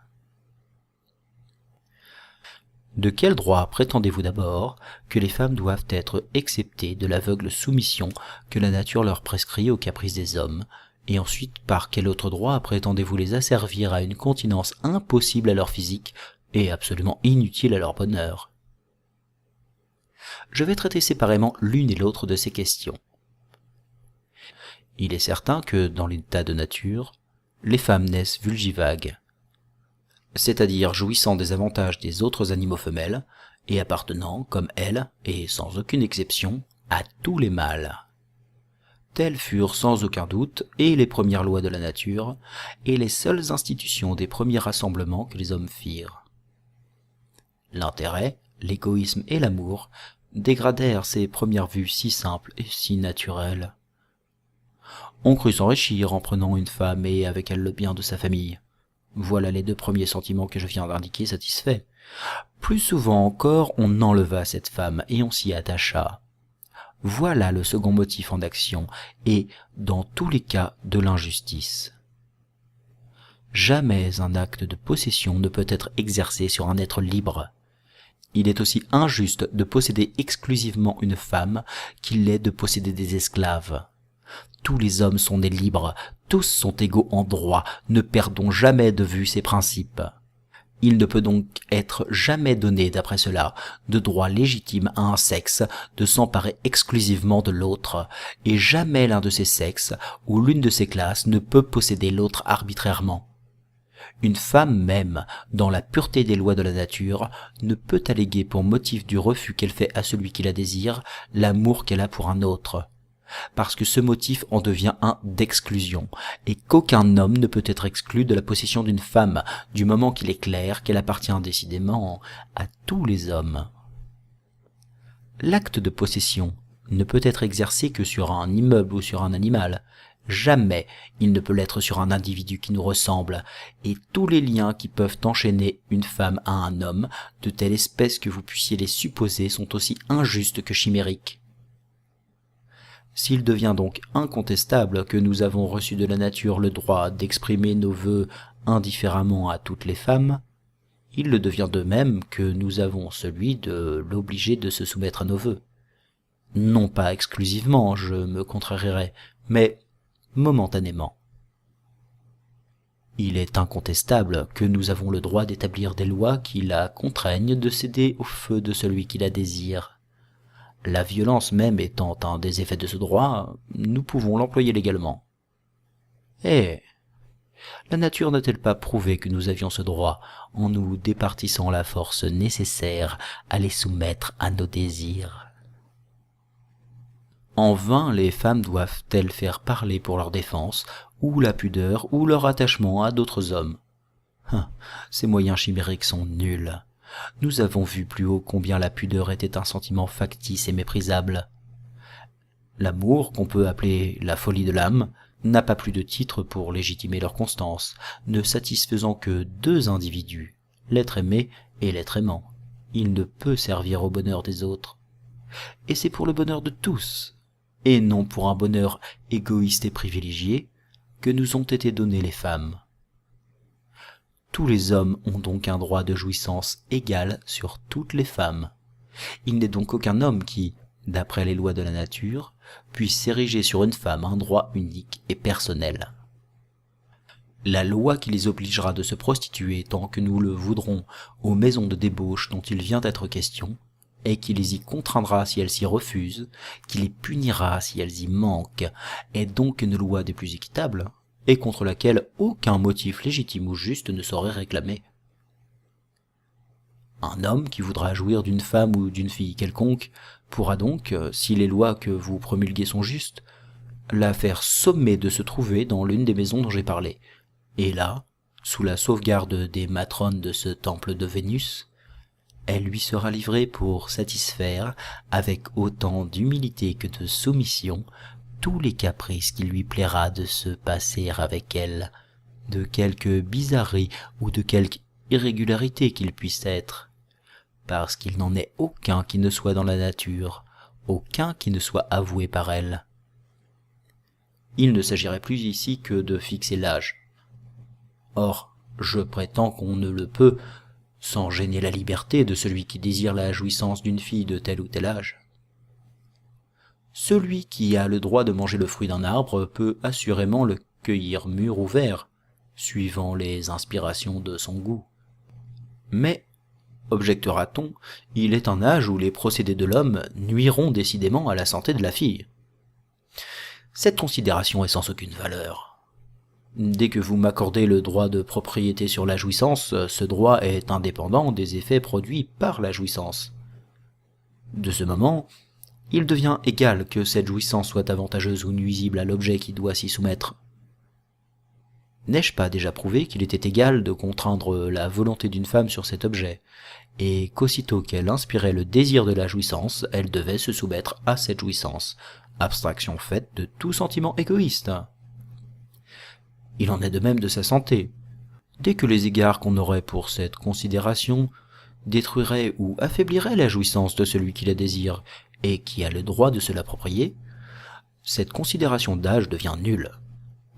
De quel droit prétendez-vous d'abord que les femmes doivent être exceptées de l'aveugle soumission que la nature leur prescrit aux caprices des hommes, et ensuite par quel autre droit prétendez-vous les asservir à une continence impossible à leur physique et absolument inutile à leur bonheur? Je vais traiter séparément l'une et l'autre de ces questions. Il est certain que, dans l'état de nature, les femmes naissent vulgivagues, c'est-à-dire jouissant des avantages des autres animaux femelles, et appartenant, comme elles, et sans aucune exception, à tous les mâles. Telles furent sans aucun doute et les premières lois de la nature, et les seules institutions des premiers rassemblements que les hommes firent. L'intérêt, l'égoïsme et l'amour dégradèrent ces premières vues si simples et si naturelles. On crut s'enrichir en prenant une femme et avec elle le bien de sa famille. Voilà les deux premiers sentiments que je viens d'indiquer satisfaits. Plus souvent encore, on enleva cette femme et on s'y attacha. Voilà le second motif en action, et, dans tous les cas, de l'injustice. Jamais un acte de possession ne peut être exercé sur un être libre. Il est aussi injuste de posséder exclusivement une femme qu'il l'est de posséder des esclaves. Tous les hommes sont nés libres, tous sont égaux en droit, ne perdons jamais de vue ces principes. Il ne peut donc être jamais donné, d'après cela, de droit légitime à un sexe de s'emparer exclusivement de l'autre, et jamais l'un de ces sexes ou l'une de ces classes ne peut posséder l'autre arbitrairement. Une femme même, dans la pureté des lois de la nature, ne peut alléguer pour motif du refus qu'elle fait à celui qui la désire l'amour qu'elle a pour un autre, parce que ce motif en devient un d'exclusion, et qu'aucun homme ne peut être exclu de la possession d'une femme, du moment qu'il est clair qu'elle appartient décidément à tous les hommes. L'acte de possession ne peut être exercé que sur un immeuble ou sur un animal. Jamais il ne peut l'être sur un individu qui nous ressemble, et tous les liens qui peuvent enchaîner une femme à un homme, de telle espèce que vous puissiez les supposer, sont aussi injustes que chimériques. S'il devient donc incontestable que nous avons reçu de la nature le droit d'exprimer nos vœux indifféremment à toutes les femmes, il le devient de même que nous avons celui de l'obliger de se soumettre à nos vœux. Non pas exclusivement, je me contrarierai, mais momentanément. Il est incontestable que nous avons le droit d'établir des lois qui la contraignent de céder au feu de celui qui la désire. La violence même étant un des effets de ce droit, nous pouvons l'employer légalement. Eh, la nature n'a-t-elle pas prouvé que nous avions ce droit en nous départissant la force nécessaire à les soumettre à nos désirs ? En vain les femmes doivent-elles faire parler pour leur défense, ou la pudeur, ou leur attachement à d'autres hommes. Ces moyens chimériques sont nuls. Nous avons vu plus haut combien la pudeur était un sentiment factice et méprisable. L'amour, qu'on peut appeler la folie de l'âme, n'a pas plus de titre pour légitimer leur constance, ne satisfaisant que deux individus, l'être aimé et l'être aimant. Il ne peut servir au bonheur des autres. Et c'est pour le bonheur de tous, et non pour un bonheur égoïste et privilégié, que nous ont été données les femmes. Tous les hommes ont donc un droit de jouissance égal sur toutes les femmes. Il n'est donc aucun homme qui, d'après les lois de la nature, puisse s'ériger sur une femme un droit unique et personnel. La loi qui les obligera de se prostituer tant que nous le voudrons aux maisons de débauche dont il vient d'être question, et qui les y contraindra si elles s'y refusent, qui les punira si elles y manquent, est donc une loi des plus équitables, et contre laquelle aucun motif légitime ou juste ne saurait réclamer. Un homme qui voudra jouir d'une femme ou d'une fille quelconque pourra donc, si les lois que vous promulguez sont justes, la faire sommer de se trouver dans l'une des maisons dont j'ai parlé, et là, sous la sauvegarde des matrones de ce temple de Vénus, elle lui sera livrée pour satisfaire, avec autant d'humilité que de soumission, tous les caprices qu'il lui plaira de se passer avec elle, de quelque bizarrerie ou de quelque irrégularité qu'il puisse être, parce qu'il n'en est aucun qui ne soit dans la nature, aucun qui ne soit avoué par elle. Il ne s'agirait plus ici que de fixer l'âge. Or, je prétends qu'on ne le peut sans gêner la liberté de celui qui désire la jouissance d'une fille de tel ou tel âge. Celui qui a le droit de manger le fruit d'un arbre peut assurément le cueillir mûr ou vert, suivant les inspirations de son goût. Mais, objectera-t-on, il est un âge où les procédés de l'homme nuiront décidément à la santé de la fille. Cette considération est sans aucune valeur. Dès que vous m'accordez le droit de propriété sur la jouissance, ce droit est indépendant des effets produits par la jouissance. De ce moment, il devient égal que cette jouissance soit avantageuse ou nuisible à l'objet qui doit s'y soumettre. N'ai-je pas déjà prouvé qu'il était égal de contraindre la volonté d'une femme sur cet objet, et qu'aussitôt qu'elle inspirait le désir de la jouissance, elle devait se soumettre à cette jouissance, abstraction faite de tout sentiment égoïste. Il en est de même de sa santé. Dès que les égards qu'on aurait pour cette considération détruiraient ou affaibliraient la jouissance de celui qui la désire et qui a le droit de se l'approprier, cette considération d'âge devient nulle,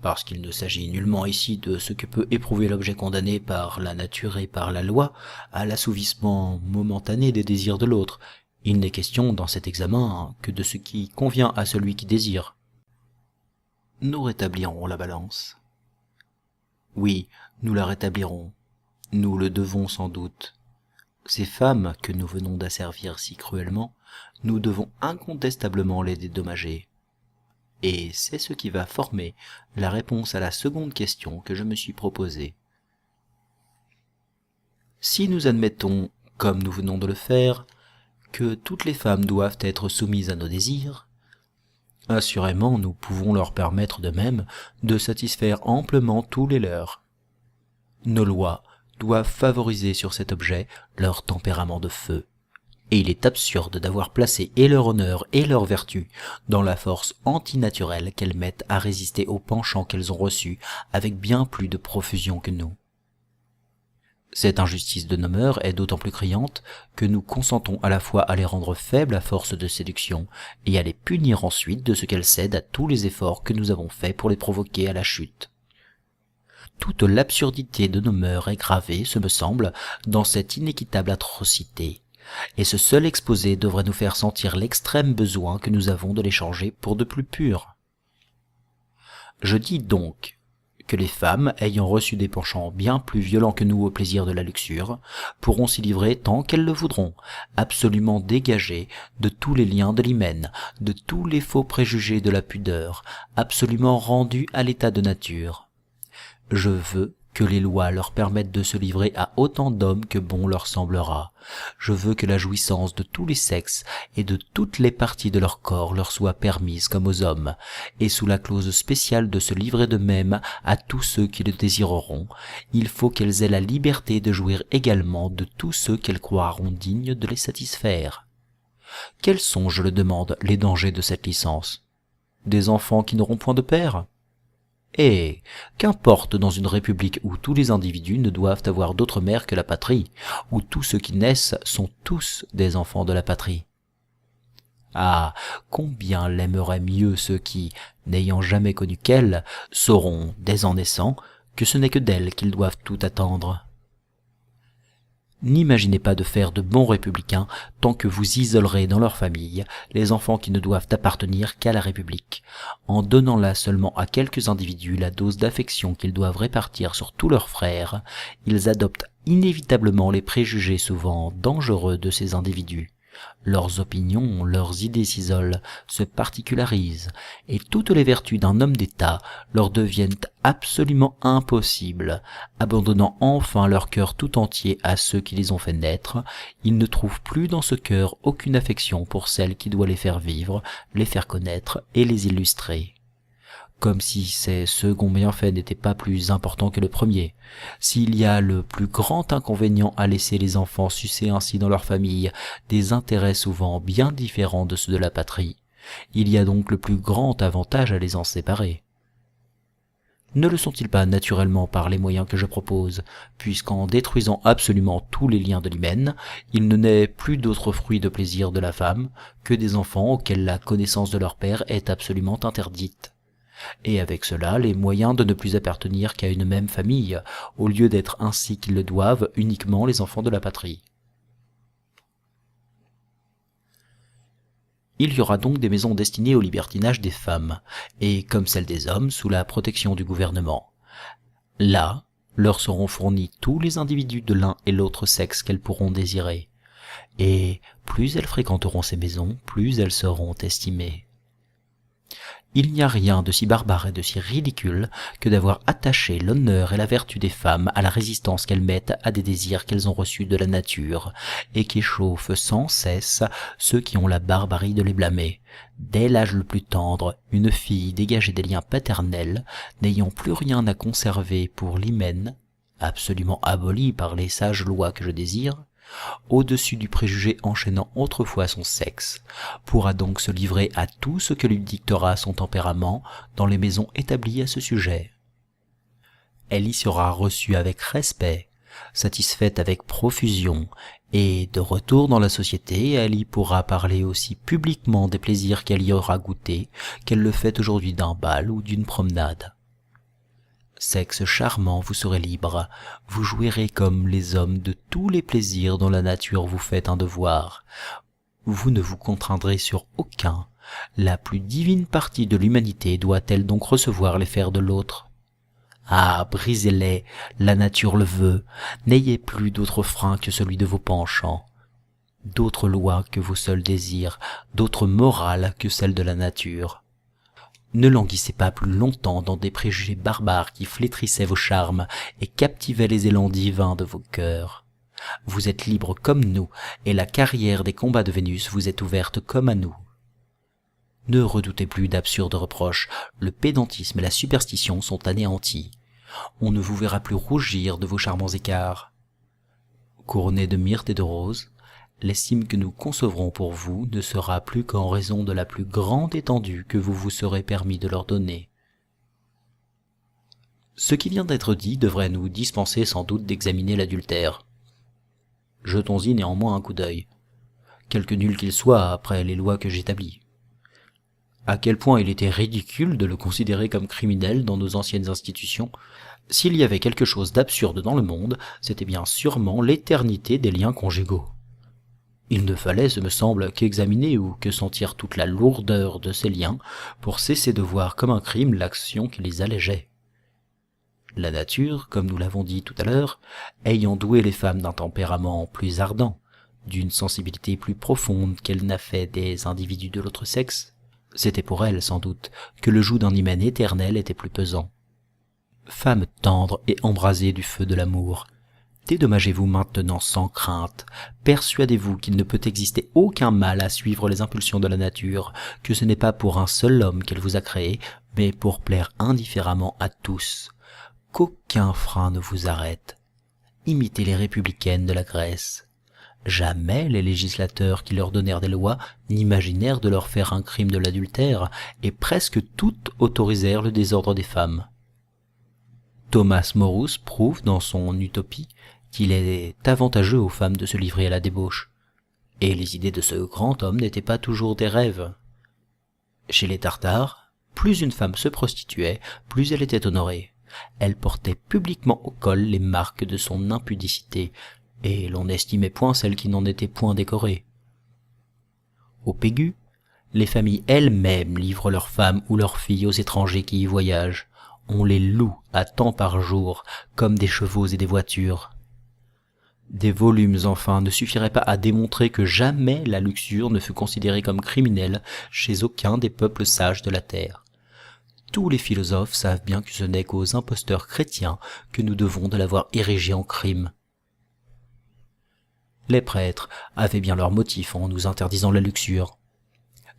parce qu'il ne s'agit nullement ici de ce que peut éprouver l'objet condamné par la nature et par la loi à l'assouvissement momentané des désirs de l'autre. Il n'est question dans cet examen que de ce qui convient à celui qui désire. Nous rétablirons la balance. Oui, nous la rétablirons. Nous le devons sans doute. Ces femmes que nous venons d'asservir si cruellement, nous devons incontestablement les dédommager. Et c'est ce qui va former la réponse à la seconde question que je me suis proposée. Si nous admettons, comme nous venons de le faire, que toutes les femmes doivent être soumises à nos désirs, assurément nous pouvons leur permettre de même de satisfaire amplement tous les leurs. Nos lois doivent favoriser sur cet objet leur tempérament de feu, et il est absurde d'avoir placé et leur honneur et leur vertu dans la force antinaturelle qu'elles mettent à résister aux penchants qu'elles ont reçus avec bien plus de profusion que nous. Cette injustice de nos mœurs est d'autant plus criante que nous consentons à la fois à les rendre faibles à force de séduction et à les punir ensuite de ce qu'elles cèdent à tous les efforts que nous avons faits pour les provoquer à la chute. Toute l'absurdité de nos mœurs est gravée, ce me semble, dans cette inéquitable atrocité, et ce seul exposé devrait nous faire sentir l'extrême besoin que nous avons de les changer pour de plus purs. Je dis donc que les femmes, ayant reçu des penchants bien plus violents que nous au plaisir de la luxure, pourront s'y livrer tant qu'elles le voudront, absolument dégagées de tous les liens de l'hymen, de tous les faux préjugés de la pudeur, absolument rendues à l'état de nature. Je veux que les lois leur permettent de se livrer à autant d'hommes que bon leur semblera. Je veux que la jouissance de tous les sexes et de toutes les parties de leur corps leur soit permise comme aux hommes, et sous la clause spéciale de se livrer de même à tous ceux qui le désireront, il faut qu'elles aient la liberté de jouir également de tous ceux qu'elles croiront dignes de les satisfaire. Quels sont, je le demande, les dangers de cette licence? Des enfants qui n'auront point de père? Et qu'importe dans une république où tous les individus ne doivent avoir d'autre mère que la patrie, où tous ceux qui naissent sont tous des enfants de la patrie. Ah, combien l'aimeraient mieux ceux qui, n'ayant jamais connu qu'elle, sauront, dès en naissant, que ce n'est que d'elle qu'ils doivent tout attendre. N'imaginez pas de faire de bons républicains tant que vous isolerez dans leur famille les enfants qui ne doivent appartenir qu'à la République, en donnant là seulement à quelques individus la dose d'affection qu'ils doivent répartir sur tous leurs frères. Ils adoptent inévitablement les préjugés souvent dangereux de ces individus. Leurs opinions, leurs idées s'isolent, se particularisent, et toutes les vertus d'un homme d'État leur deviennent absolument impossibles. Abandonnant enfin leur cœur tout entier à ceux qui les ont fait naître, ils ne trouvent plus dans ce cœur aucune affection pour celle qui doit les faire vivre, les faire connaître et les illustrer. Comme si ces seconds bienfaits n'étaient pas plus importants que le premier. S'il y a le plus grand inconvénient à laisser les enfants sucer ainsi dans leur famille des intérêts souvent bien différents de ceux de la patrie, il y a donc le plus grand avantage à les en séparer. Ne le sont-ils pas naturellement par les moyens que je propose, puisqu'en détruisant absolument tous les liens de l'hymen, il ne naît plus d'autre fruit de plaisir de la femme que des enfants auxquels la connaissance de leur père est absolument interdite. Et avec cela les moyens de ne plus appartenir qu'à une même famille, au lieu d'être ainsi qu'ils le doivent uniquement les enfants de la patrie. Il y aura donc des maisons destinées au libertinage des femmes, et comme celles des hommes, sous la protection du gouvernement. Là, leur seront fournis tous les individus de l'un et l'autre sexe qu'elles pourront désirer, et plus elles fréquenteront ces maisons, plus elles seront estimées. Il n'y a rien de si barbare et de si ridicule que d'avoir attaché l'honneur et la vertu des femmes à la résistance qu'elles mettent à des désirs qu'elles ont reçus de la nature, et qui échauffent sans cesse ceux qui ont la barbarie de les blâmer. Dès l'âge le plus tendre, une fille dégagée des liens paternels, n'ayant plus rien à conserver pour l'hymen, absolument abolie par les sages lois que je désire, au-dessus du préjugé enchaînant autrefois son sexe, pourra donc se livrer à tout ce que lui dictera son tempérament dans les maisons établies à ce sujet. Elle y sera reçue avec respect, satisfaite avec profusion, et de retour dans la société, elle y pourra parler aussi publiquement des plaisirs qu'elle y aura goûtés qu'elle le fait aujourd'hui d'un bal ou d'une promenade. Sexe charmant, vous serez libre, vous jouirez comme les hommes de tous les plaisirs dont la nature vous fait un devoir. Vous ne vous contraindrez sur aucun. La plus divine partie de l'humanité doit-elle donc recevoir les fers de l'autre? Ah, brisez-les, la nature le veut, n'ayez plus d'autre frein que celui de vos penchants, d'autres lois que vos seuls désirs, d'autres morales que celles de la nature. Ne languissez pas plus longtemps dans des préjugés barbares qui flétrissaient vos charmes et captivaient les élans divins de vos cœurs. Vous êtes libres comme nous, et la carrière des combats de Vénus vous est ouverte comme à nous. Ne redoutez plus d'absurdes reproches, le pédantisme et la superstition sont anéantis. On ne vous verra plus rougir de vos charmants écarts. Couronnés de myrte et de roses, l'estime que nous concevrons pour vous ne sera plus qu'en raison de la plus grande étendue que vous vous serez permis de leur donner. Ce qui vient d'être dit devrait nous dispenser sans doute d'examiner l'adultère. Jetons-y néanmoins un coup d'œil, quelque nul qu'il soit après les lois que j'établis. À quel point il était ridicule de le considérer comme criminel dans nos anciennes institutions. S'il y avait quelque chose d'absurde dans le monde, c'était bien sûrement l'éternité des liens conjugaux. Il ne fallait, ce me semble, qu'examiner ou que sentir toute la lourdeur de ces liens pour cesser de voir comme un crime l'action qui les allégeait. La nature, comme nous l'avons dit tout à l'heure, ayant doué les femmes d'un tempérament plus ardent, d'une sensibilité plus profonde qu'elle n'a fait des individus de l'autre sexe, c'était pour elle, sans doute, que le joug d'un hymen éternel était plus pesant. Femme tendre et embrasée du feu de l'amour, dédommagez-vous maintenant sans crainte, persuadez-vous qu'il ne peut exister aucun mal à suivre les impulsions de la nature, que ce n'est pas pour un seul homme qu'elle vous a créé, mais pour plaire indifféremment à tous, qu'aucun frein ne vous arrête. Imitez les républicaines de la Grèce. Jamais les législateurs qui leur donnèrent des lois n'imaginèrent de leur faire un crime de l'adultère, et presque toutes autorisèrent le désordre des femmes. Thomas Morus prouve dans son Utopie qu'il est avantageux aux femmes de se livrer à la débauche, et les idées de ce grand homme n'étaient pas toujours des rêves. Chez les Tartares, plus une femme se prostituait, plus elle était honorée. Elle portait publiquement au col les marques de son impudicité, et l'on n'estimait point celles qui n'en étaient point décorées. Au Pégu, les familles elles-mêmes livrent leurs femmes ou leurs filles aux étrangers qui y voyagent. On les loue à temps par jour, comme des chevaux et des voitures. Des volumes enfin ne suffiraient pas à démontrer que jamais la luxure ne fut considérée comme criminelle chez aucun des peuples sages de la terre. Tous les philosophes savent bien que ce n'est qu'aux imposteurs chrétiens que nous devons de l'avoir érigée en crime. Les prêtres avaient bien leurs motifs en nous interdisant la luxure.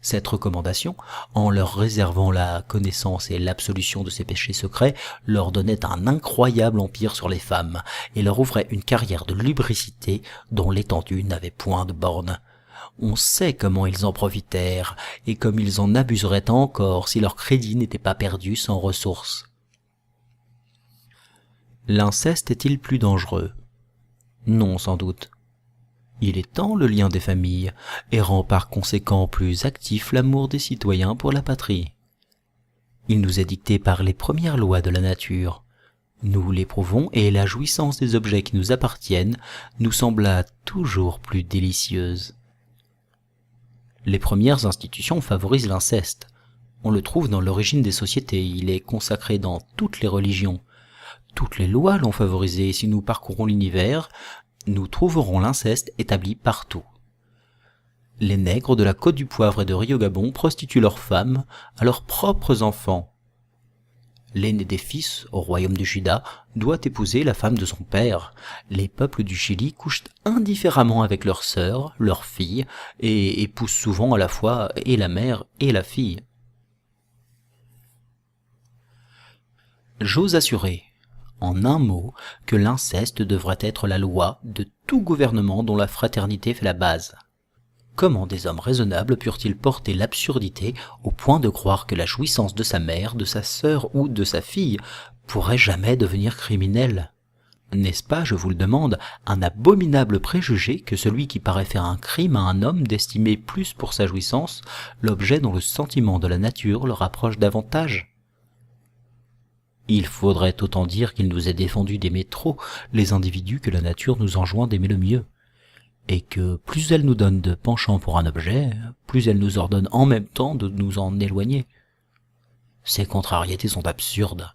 Cette recommandation, en leur réservant la connaissance et l'absolution de ces péchés secrets, leur donnait un incroyable empire sur les femmes, et leur ouvrait une carrière de lubricité dont l'étendue n'avait point de borne. On sait comment ils en profitèrent, et comme ils en abuseraient encore si leur crédit n'était pas perdu sans ressources. L'inceste est-il plus dangereux? Non, sans doute. Il étend le lien des familles et rend par conséquent plus actif l'amour des citoyens pour la patrie. Il nous est dicté par les premières lois de la nature. Nous l'éprouvons et la jouissance des objets qui nous appartiennent nous sembla toujours plus délicieuse. Les premières institutions favorisent l'inceste. On le trouve dans l'origine des sociétés, il est consacré dans toutes les religions. Toutes les lois l'ont favorisé, et si nous parcourons l'univers, nous trouverons l'inceste établi partout. Les nègres de la Côte du Poivre et de Rio-Gabon prostituent leurs femmes à leurs propres enfants. L'aîné des fils, au royaume du Juda, doit épouser la femme de son père. Les peuples du Chili couchent indifféremment avec leurs sœurs, leurs filles, et épousent souvent à la fois et la mère et la fille. J'ose assurer, en un mot, que l'inceste devrait être la loi de tout gouvernement dont la fraternité fait la base. Comment des hommes raisonnables purent-ils porter l'absurdité au point de croire que la jouissance de sa mère, de sa sœur ou de sa fille pourrait jamais devenir criminelle? N'est-ce pas, je vous le demande, un abominable préjugé que celui qui paraît faire un crime à un homme d'estimer plus pour sa jouissance l'objet dont le sentiment de la nature le rapproche davantage? Il faudrait autant dire qu'il nous est défendu d'aimer trop les individus que la nature nous enjoint d'aimer le mieux, et que plus elle nous donne de penchant pour un objet, plus elle nous ordonne en même temps de nous en éloigner. Ces contrariétés sont absurdes.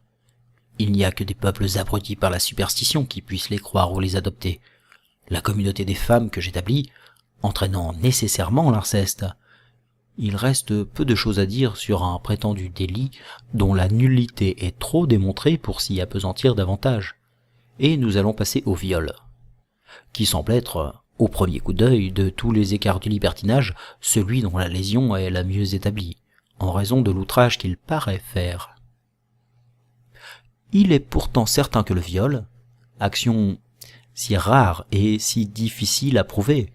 Il n'y a que des peuples abrutis par la superstition qui puissent les croire ou les adopter. La communauté des femmes que j'établis, entraînant nécessairement l'inceste. Il reste peu de choses à dire sur un prétendu délit dont la nullité est trop démontrée pour s'y appesantir davantage. Et nous allons passer au viol, qui semble être, au premier coup d'œil, de tous les écarts du libertinage, celui dont la lésion est la mieux établie, en raison de l'outrage qu'il paraît faire. Il est pourtant certain que le viol, action si rare et si difficile à prouver,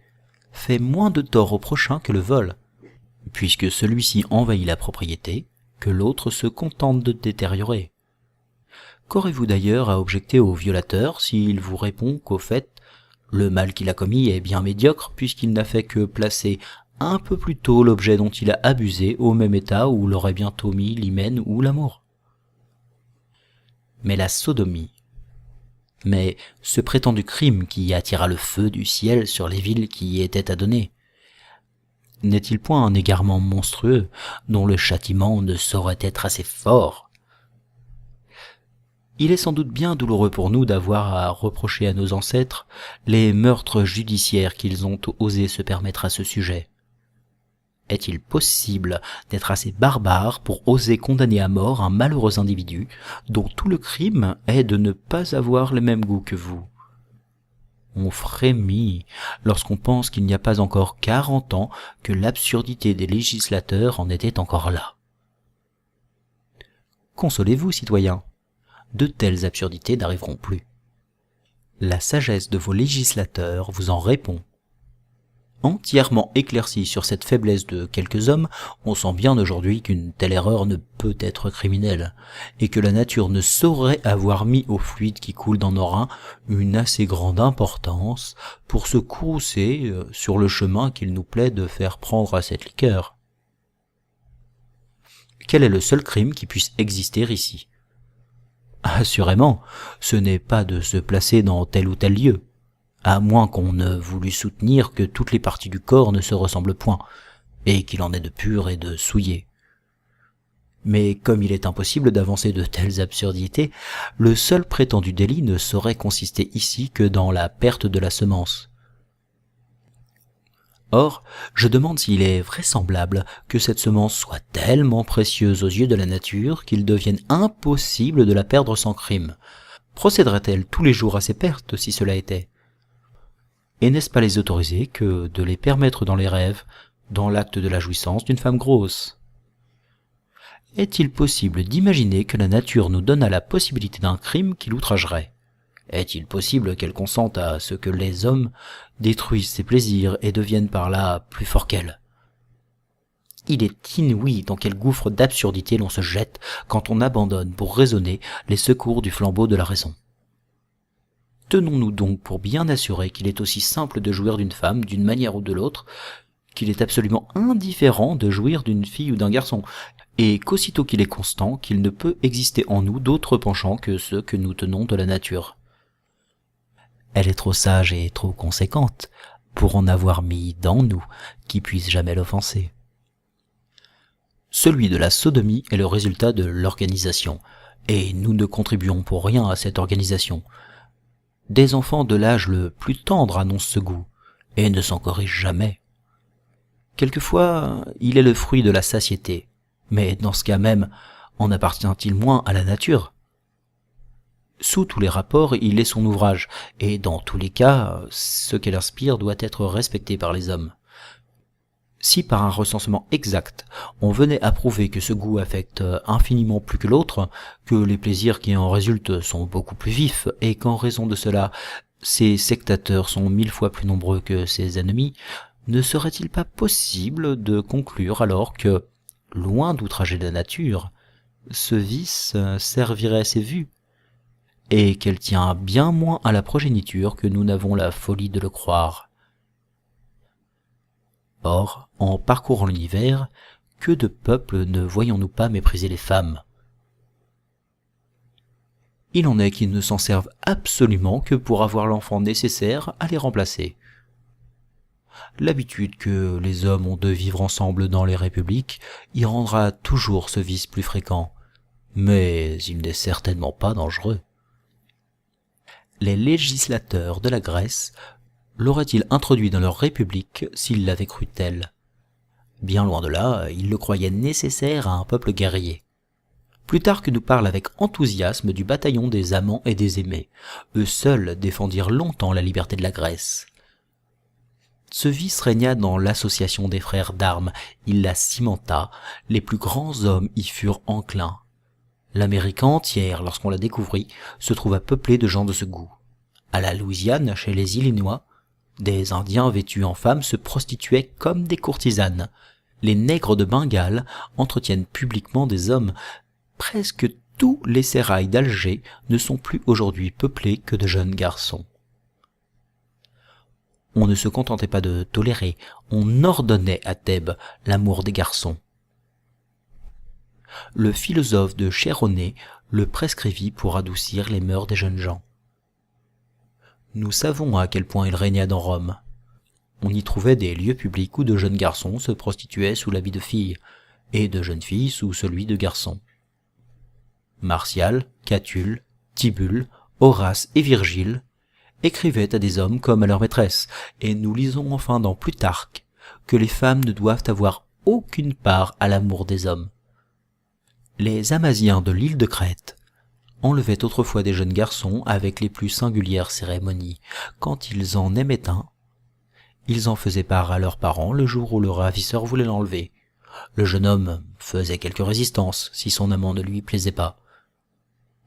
fait moins de tort au prochain que le vol, puisque celui-ci envahit la propriété que l'autre se contente de détériorer. Qu'aurez-vous d'ailleurs à objecter au violateur s'il vous répond qu'au fait, le mal qu'il a commis est bien médiocre puisqu'il n'a fait que placer un peu plus tôt l'objet dont il a abusé au même état où l'aurait bientôt mis l'hymen ou l'amour? Mais la sodomie, mais ce prétendu crime qui attira le feu du ciel sur les villes qui y étaient adonnées, n'est-il point un égarement monstrueux dont le châtiment ne saurait être assez fort? Il est sans doute bien douloureux pour nous d'avoir à reprocher à nos ancêtres les meurtres judiciaires qu'ils ont osé se permettre à ce sujet. Est-il possible d'être assez barbare pour oser condamner à mort un malheureux individu dont tout le crime est de ne pas avoir le même goût que vous? On frémit lorsqu'on pense qu'il n'y a pas encore 40 ans que l'absurdité des législateurs en était encore là. Consolez-vous, citoyens, de telles absurdités n'arriveront plus. La sagesse de vos législateurs vous en répond. Entièrement éclairci sur cette faiblesse de quelques hommes, on sent bien aujourd'hui qu'une telle erreur ne peut être criminelle, et que la nature ne saurait avoir mis au fluide qui coule dans nos reins une assez grande importance pour se courroucer sur le chemin qu'il nous plaît de faire prendre à cette liqueur. Quel est le seul crime qui puisse exister ici? Assurément, ce n'est pas de se placer dans tel ou tel lieu, à moins qu'on ne voulût soutenir que toutes les parties du corps ne se ressemblent point, et qu'il en est de pur et de souillé. Mais comme il est impossible d'avancer de telles absurdités, le seul prétendu délit ne saurait consister ici que dans la perte de la semence. Or, je demande s'il est vraisemblable que cette semence soit tellement précieuse aux yeux de la nature qu'il devienne impossible de la perdre sans crime. Procéderait-elle tous les jours à ces pertes si cela était? Et n'est-ce pas les autoriser que de les permettre dans les rêves, dans l'acte de la jouissance d'une femme grosse? Est-il possible d'imaginer que la nature nous donne à la possibilité d'un crime qui l'outragerait? Est-il possible qu'elle consente à ce que les hommes détruisent ses plaisirs et deviennent par là plus forts qu'elle? Il est inouï dans quel gouffre d'absurdité l'on se jette quand on abandonne pour raisonner les secours du flambeau de la raison. Tenons-nous donc pour bien assurés qu'il est aussi simple de jouir d'une femme d'une manière ou de l'autre, qu'il est absolument indifférent de jouir d'une fille ou d'un garçon, et qu'aussitôt qu'il est constant, qu'il ne peut exister en nous d'autres penchants que ceux que nous tenons de la nature. Elle est trop sage et trop conséquente pour en avoir mis dans nous qui puisse jamais l'offenser. Celui de la sodomie est le résultat de l'organisation, et nous ne contribuons pour rien à cette organisation. Des enfants de l'âge le plus tendre annoncent ce goût, et ne s'en corrigent jamais. Quelquefois, il est le fruit de la satiété, mais dans ce cas même, en appartient-il moins à la nature? Sous tous les rapports, il est son ouvrage, et dans tous les cas, ce qu'elle inspire doit être respecté par les hommes. Si par un recensement exact, on venait à prouver que ce goût affecte infiniment plus que l'autre, que les plaisirs qui en résultent sont beaucoup plus vifs, et qu'en raison de cela, ses sectateurs sont 1000 fois plus nombreux que ses ennemis, ne serait-il pas possible de conclure alors que, loin d'outrager la nature, ce vice servirait ses vues, et qu'elle tient bien moins à la progéniture que nous n'avons la folie de le croire? Or, en parcourant l'univers, que de peuples ne voyons-nous pas mépriser les femmes? Il en est qui ne s'en servent absolument que pour avoir l'enfant nécessaire à les remplacer. L'habitude que les hommes ont de vivre ensemble dans les républiques y rendra toujours ce vice plus fréquent, mais il n'est certainement pas dangereux. Les législateurs de la Grèce l'auraient-ils introduit dans leur république s'ils l'avaient cru tel? Bien loin de là, ils le croyaient nécessaire à un peuple guerrier. Plutarque nous parle avec enthousiasme du bataillon des amants et des aimés. Eux seuls défendirent longtemps la liberté de la Grèce. Ce vice régna dans l'association des frères d'armes, il la cimenta, les plus grands hommes y furent enclins. L'Amérique entière, lorsqu'on la découvrit, se trouva peuplée de gens de ce goût. À la Louisiane, chez les Illinois, des Indiens vêtus en femmes se prostituaient comme des courtisanes. Les nègres de Bengale entretiennent publiquement des hommes. Presque tous les sérails d'Alger ne sont plus aujourd'hui peuplés que de jeunes garçons. On ne se contentait pas de tolérer, on ordonnait à Thèbes l'amour des garçons. Le philosophe de Chéronée le prescrivit pour adoucir les mœurs des jeunes gens. Nous savons à quel point il régna dans Rome. On y trouvait des lieux publics où de jeunes garçons se prostituaient sous l'habit de filles, et de jeunes filles sous celui de garçons. Martial, Catulle, Tibulle, Horace et Virgile écrivaient à des hommes comme à leurs maîtresses, et nous lisons enfin dans Plutarque que les femmes ne doivent avoir aucune part à l'amour des hommes. Les Amaziens de l'île de Crète enlevaient autrefois des jeunes garçons avec les plus singulières cérémonies. Quand ils en aimaient un, ils en faisaient part à leurs parents le jour où le ravisseur voulait l'enlever. Le jeune homme faisait quelque résistance si son amant ne lui plaisait pas.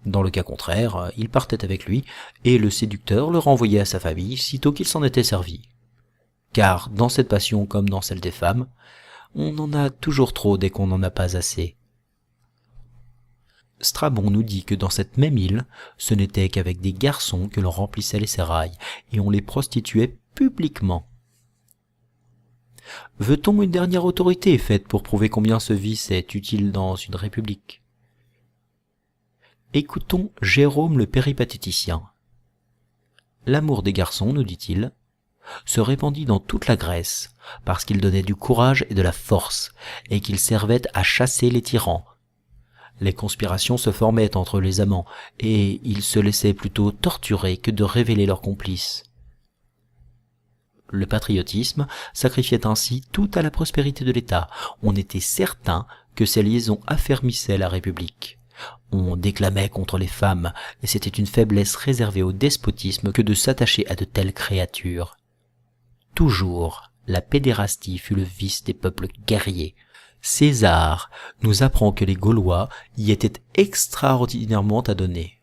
Dans le cas contraire, il partait avec lui, et le séducteur le renvoyait à sa famille sitôt qu'il s'en était servi. Car dans cette passion comme dans celle des femmes, on en a toujours trop dès qu'on n'en a pas assez. Strabon nous dit que dans cette même île, ce n'était qu'avec des garçons que l'on remplissait les sérails, et on les prostituait publiquement. Veut-on une dernière autorité faite pour prouver combien ce vice est utile dans une république? Écoutons Jérôme le péripatéticien. L'amour des garçons, nous dit-il, se répandit dans toute la Grèce, parce qu'il donnait du courage et de la force, et qu'il servait à chasser les tyrans. Les conspirations se formaient entre les amants, et ils se laissaient plutôt torturer que de révéler leurs complices. Le patriotisme sacrifiait ainsi tout à la prospérité de l'État. On était certain que ces liaisons affermissaient la République. On déclamait contre les femmes, et c'était une faiblesse réservée au despotisme que de s'attacher à de telles créatures. Toujours, la pédérastie fut le vice des peuples guerriers. César nous apprend que les Gaulois y étaient extraordinairement adonnés.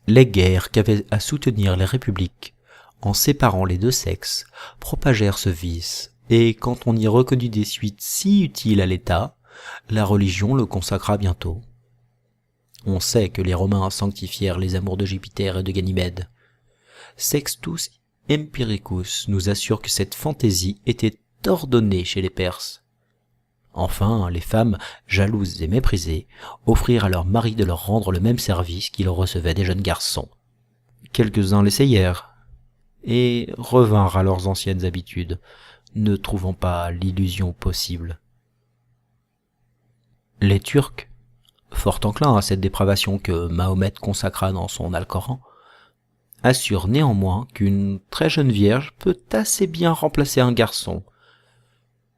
Les guerres qu'avaient à soutenir les républiques, en séparant les deux sexes, propagèrent ce vice, et quand on y reconnut des suites si utiles à l'État, la religion le consacra bientôt. On sait que les Romains sanctifièrent les amours de Jupiter et de Ganymède. Sextus Empiricus nous assure que cette fantaisie était ordonnée chez les Perses. Enfin, les femmes, jalouses et méprisées, offrirent à leurs maris de leur rendre le même service qu'ils recevaient des jeunes garçons. Quelques-uns l'essayèrent, et revinrent à leurs anciennes habitudes, ne trouvant pas l'illusion possible. Les Turcs, fort enclins à cette dépravation que Mahomet consacra dans son Alcoran, assurent néanmoins qu'une très jeune vierge peut assez bien remplacer un garçon,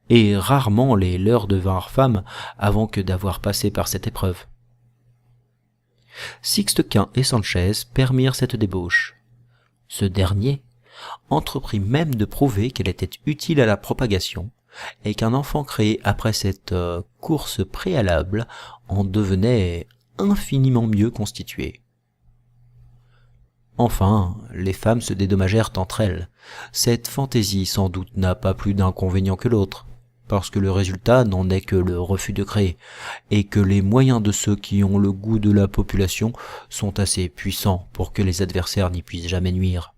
et rarement les leurs devinrent femmes avant que d'avoir passé par cette épreuve. Sixte Quint et Sanchez permirent cette débauche. Ce dernier entreprit même de prouver qu'elle était utile à la propagation, et qu'un enfant créé après cette course préalable en devenait infiniment mieux constitué. Enfin, les femmes se dédommagèrent entre elles. Cette fantaisie sans doute n'a pas plus d'inconvénients que l'autre, parce que le résultat n'en est que le refus de créer, et que les moyens de ceux qui ont le goût de la population sont assez puissants pour que les adversaires n'y puissent jamais nuire.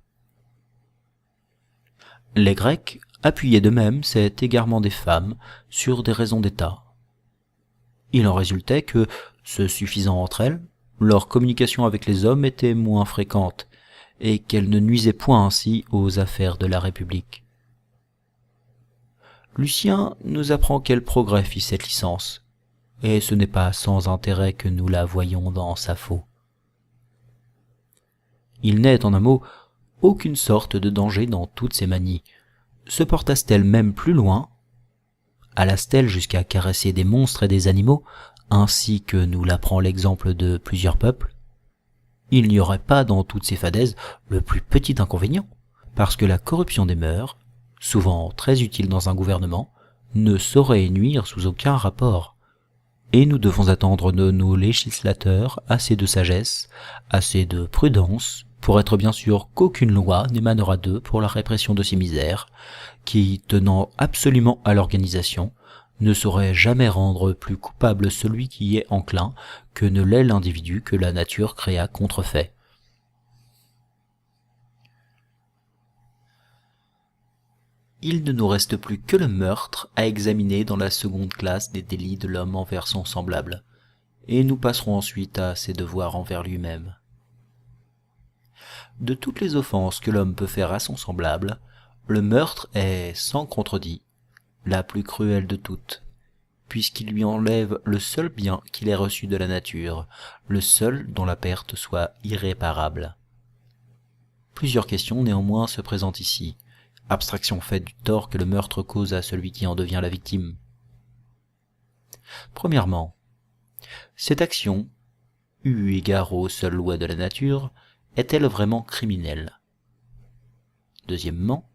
Les Grecs appuyaient de même cet égarement des femmes sur des raisons d'État. Il en résultait que, se suffisant entre elles, leur communication avec les hommes était moins fréquente, et qu'elles ne nuisaient point ainsi aux affaires de la République. Lucien nous apprend quel progrès fit cette licence. et ce n'est pas sans intérêt que nous la voyons dans Sappho. Il n'est, en un mot, aucune sorte de danger dans toutes ces manies. Se portasse-t-elle même plus loin? Allasse-t-elle jusqu'à caresser des monstres et des animaux, ainsi que nous l'apprend l'exemple de plusieurs peuples? Il n'y aurait pas dans toutes ces fadaises le plus petit inconvénient, parce que la corruption des mœurs, souvent très utile dans un gouvernement, ne saurait y nuire sous aucun rapport. Et nous devons attendre de nos législateurs assez de sagesse, assez de prudence, pour être bien sûr qu'aucune loi n'émanera d'eux pour la répression de ces misères, qui, tenant absolument à l'organisation, ne saurait jamais rendre plus coupable celui qui y est enclin que ne l'est l'individu que la nature créa contrefait. Il ne nous reste plus que le meurtre à examiner dans la seconde classe des délits de l'homme envers son semblable, et nous passerons ensuite à ses devoirs envers lui-même. De toutes les offenses que l'homme peut faire à son semblable, le meurtre est, sans contredit, la plus cruelle de toutes, puisqu'il lui enlève le seul bien qu'il ait reçu de la nature, le seul dont la perte soit irréparable. Plusieurs questions néanmoins se présentent ici, abstraction faite du tort que le meurtre cause à celui qui en devient la victime. Premièrement, cette action, eu égard aux seules lois de la nature, est-elle vraiment criminelle? Deuxièmement,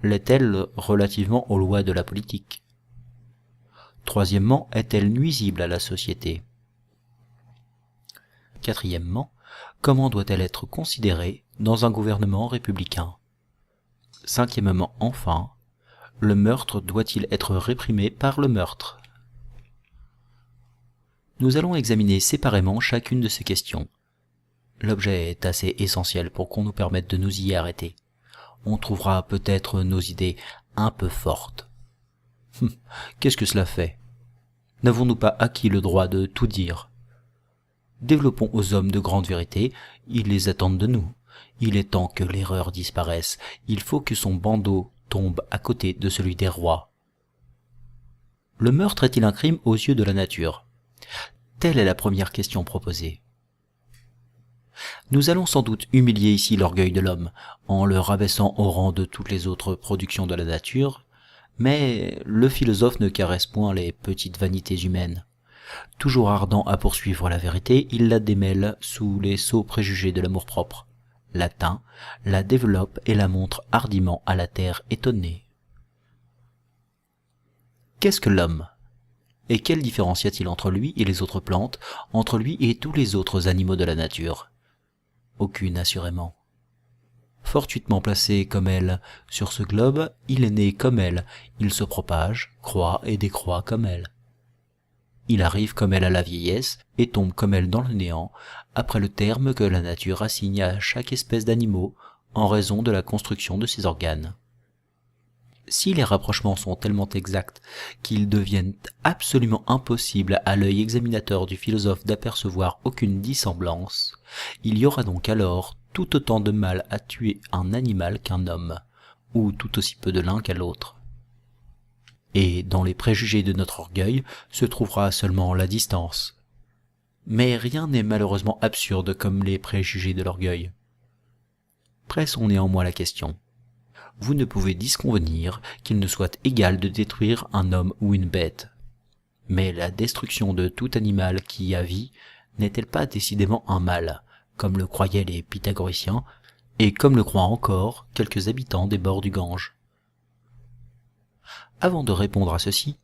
l'est-elle relativement aux lois de la politique? Troisièmement, est-elle nuisible à la société? Quatrièmement, comment doit-elle être considérée dans un gouvernement républicain? Cinquièmement, enfin, le meurtre doit-il être réprimé par le meurtre? Nous allons examiner séparément chacune de ces questions. L'objet est assez essentiel pour qu'on nous permette de nous y arrêter. On trouvera peut-être nos idées un peu fortes. Qu'est-ce que cela fait? N'avons-nous pas acquis le droit de tout dire? Développons aux hommes de grandes vérités, ils les attendent de nous. Il est temps que l'erreur disparaisse, il faut que son bandeau tombe à côté de celui des rois. Le meurtre est-il un crime aux yeux de la nature? Telle est la première question proposée. Nous allons sans doute humilier ici l'orgueil de l'homme, en le rabaissant au rang de toutes les autres productions de la nature, mais le philosophe ne caresse point les petites vanités humaines. Toujours ardent à poursuivre la vérité, il la démêle sous les sots préjugés de l'amour-propre, l'atteint, la développe et la montre hardiment à la terre étonnée. Qu'est-ce que l'homme? Et quelle différence y a-t-il entre lui et les autres plantes, entre lui et tous les autres animaux de la nature? Aucune, assurément. Fortuitement placé comme elle sur ce globe, il est né comme elle, il se propage, croît et décroît comme elle. Il arrive comme elle à la vieillesse et tombe comme elle dans le néant, après le terme que la nature assigne à chaque espèce d'animaux en raison de la construction de ses organes. Si les rapprochements sont tellement exacts qu'ils deviennent absolument impossibles à l'œil examinateur du philosophe d'apercevoir aucune dissemblance, il y aura donc alors tout autant de mal à tuer un animal qu'un homme, ou tout aussi peu de l'un qu'à l'autre. Et dans les préjugés de notre orgueil se trouvera seulement la distance. Mais rien n'est malheureusement absurde comme les préjugés de l'orgueil. Pressons néanmoins la question. Vous ne pouvez disconvenir qu'il ne soit égal de détruire un homme ou une bête. Mais la destruction de tout animal qui a vie n'est-elle pas décidément un mal, comme le croyaient les pythagoriciens, et comme le croient encore quelques habitants des bords du Gange? Avant de répondre à ceci,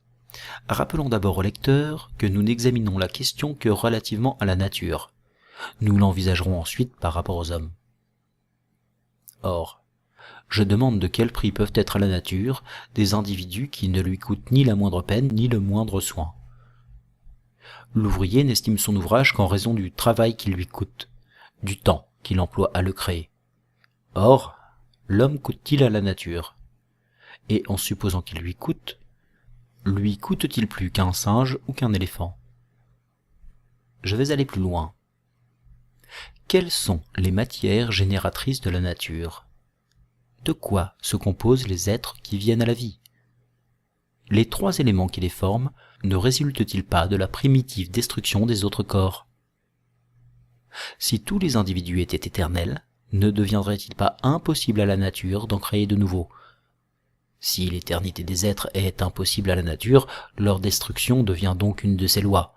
rappelons d'abord au lecteur que nous n'examinons la question que relativement à la nature. Nous l'envisagerons ensuite par rapport aux hommes. Or, je demande de quel prix peuvent être à la nature des individus qui ne lui coûtent ni la moindre peine ni le moindre soin. L'ouvrier n'estime son ouvrage qu'en raison du travail qu'il lui coûte, du temps qu'il emploie à le créer. Or, l'homme coûte-t-il à la nature? Et en supposant qu'il lui coûte-t-il plus qu'un singe ou qu'un éléphant? Je vais aller plus loin. Quelles sont les matières génératrices de la nature? De quoi se composent les êtres qui viennent à la vie? les trois éléments qui les forment ne résultent-ils pas de la primitive destruction des autres corps? Si tous les individus étaient éternels, ne deviendrait-il pas impossible à la nature d'en créer de nouveaux? Si l'éternité des êtres est impossible à la nature, leur destruction devient donc une de ses lois.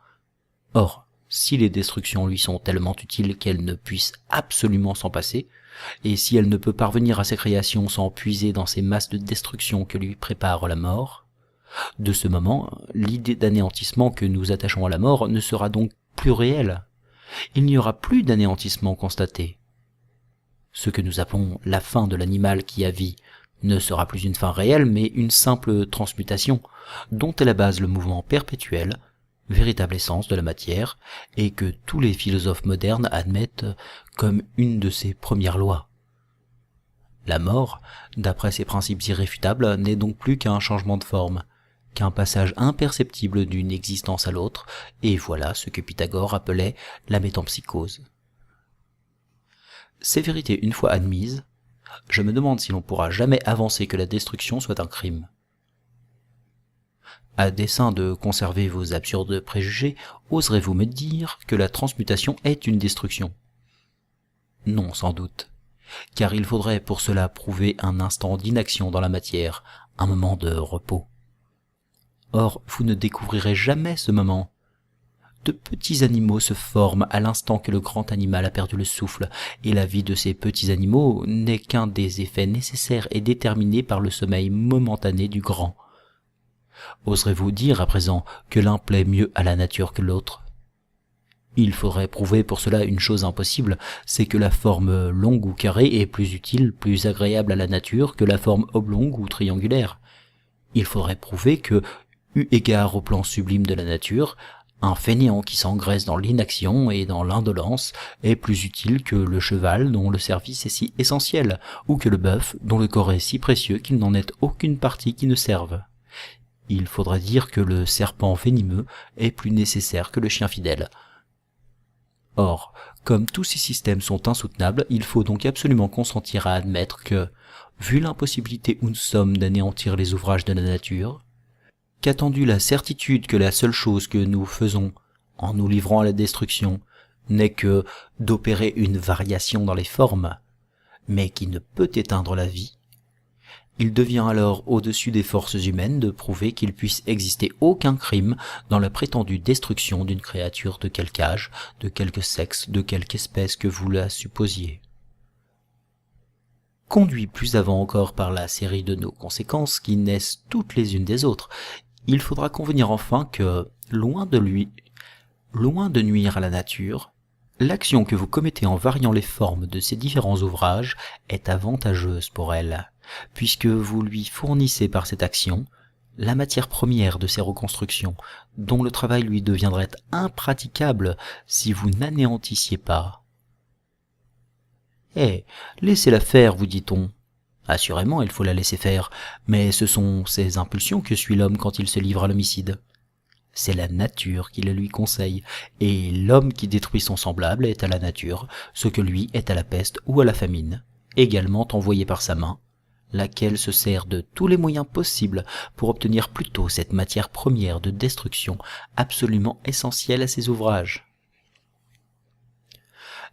Or, si les destructions lui sont tellement utiles qu'elle ne puisse absolument s'en passer, et si elle ne peut parvenir à ses créations sans puiser dans ces masses de destruction que lui prépare la mort, de ce moment, l'idée d'anéantissement que nous attachons à la mort ne sera donc plus réelle. Il n'y aura plus d'anéantissement constaté. Ce que nous appelons la fin de l'animal qui a vie ne sera plus une fin réelle, mais une simple transmutation, dont est la base le mouvement perpétuel, véritable essence de la matière, et que tous les philosophes modernes admettent comme une de ses premières lois. La mort, d'après ses principes irréfutables, n'est donc plus qu'un changement de forme, qu'un passage imperceptible d'une existence à l'autre, et voilà ce que Pythagore appelait la métempsychose. Ces vérités une fois admises, je me demande si l'on pourra jamais avancer que la destruction soit un crime. À dessein de conserver vos absurdes préjugés, oserez-vous me dire que la transmutation est une destruction? Non, sans doute, car il faudrait pour cela prouver un instant d'inaction dans la matière, un moment de repos. Or, vous ne découvrirez jamais ce moment. De petits animaux se forment à l'instant que le grand animal a perdu le souffle, et la vie de ces petits animaux n'est qu'un des effets nécessaires et déterminés par le sommeil momentané du grand. Oserez-vous dire à présent que l'un plaît mieux à la nature que l'autre? Il faudrait prouver pour cela une chose impossible, c'est que la forme longue ou carrée est plus utile, plus agréable à la nature que la forme oblongue ou triangulaire. Il faudrait prouver que, eu égard au plan sublime de la nature, un fainéant qui s'engraisse dans l'inaction et dans l'indolence est plus utile que le cheval dont le service est si essentiel, ou que le bœuf dont le corps est si précieux qu'il n'en est aucune partie qui ne serve. Il faudrait dire que le serpent venimeux est plus nécessaire que le chien fidèle. Or, comme tous ces systèmes sont insoutenables, il faut donc absolument consentir à admettre que, vu l'impossibilité où nous sommes d'anéantir les ouvrages de la nature, qu'attendu la certitude que la seule chose que nous faisons, en nous livrant à la destruction, n'est que d'opérer une variation dans les formes, mais qui ne peut éteindre la vie, il devient alors au-dessus des forces humaines de prouver qu'il puisse exister aucun crime dans la prétendue destruction d'une créature de quelque âge, de quelque sexe, de quelque espèce que vous la supposiez. Conduit plus avant encore par la série de nos conséquences qui naissent toutes les unes des autres, il faudra convenir enfin que, loin de nuire à la nature, l'action que vous commettez en variant les formes de ces différents ouvrages est avantageuse pour elle, puisque vous lui fournissez par cette action la matière première de ces reconstructions, dont le travail lui deviendrait impraticable si vous n'anéantissiez pas. Laissez-la faire, vous dit-on. Assurément, il faut la laisser faire, mais ce sont ces impulsions que suit l'homme quand il se livre à l'homicide. C'est la nature qui le lui conseille, et l'homme qui détruit son semblable est à la nature, ce que lui est à la peste ou à la famine, également envoyé par sa main, laquelle se sert de tous les moyens possibles pour obtenir plutôt cette matière première de destruction absolument essentielle à ses ouvrages.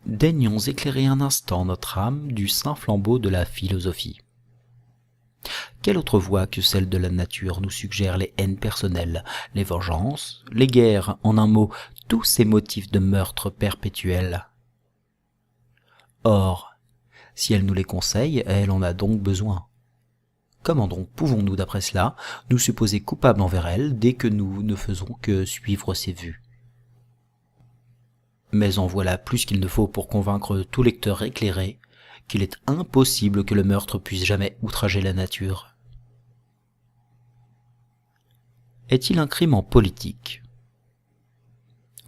Daignons éclairer un instant notre âme du saint flambeau de la philosophie. Quelle autre voie que celle de la nature nous suggère les haines personnelles, les vengeances, les guerres, en un mot, tous ces motifs de meurtre perpétuel? Or, si elle nous les conseille, elle en a donc besoin. Comment donc pouvons-nous, d'après cela, nous supposer coupables envers elle dès que nous ne faisons que suivre ses vues? Mais en voilà plus qu'il ne faut pour convaincre tout lecteur éclairé qu'il est impossible que le meurtre puisse jamais outrager la nature. Est-il un crime en politique?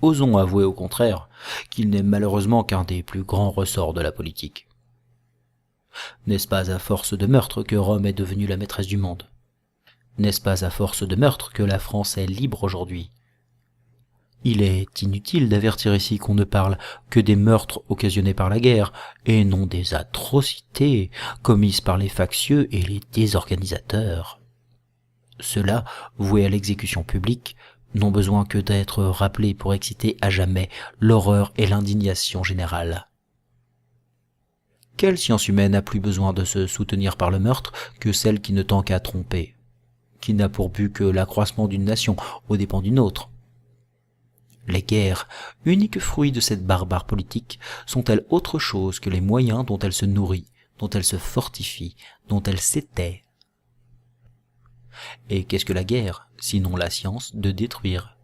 Osons avouer au contraire qu'il n'est malheureusement qu'un des plus grands ressorts de la politique. N'est-ce pas à force de meurtre que Rome est devenue la maîtresse du monde? N'est-ce pas à force de meurtre que la France est libre aujourd'hui? Il est inutile d'avertir ici qu'on ne parle que des meurtres occasionnés par la guerre, et non des atrocités commises par les factieux et les désorganisateurs. Ceux-là, voués à l'exécution publique, n'ont besoin que d'être rappelés pour exciter à jamais l'horreur et l'indignation générale. Quelle science humaine a plus besoin de se soutenir par le meurtre que celle qui ne tend qu'à tromper, qui n'a pour but que l'accroissement d'une nation aux dépens d'une autre? Les guerres, unique fruit de cette barbare politique, sont-elles autre chose que les moyens dont elle se nourrit, dont elle se fortifie, dont elle s'étaie? Et qu'est-ce que la guerre, sinon la science de détruire?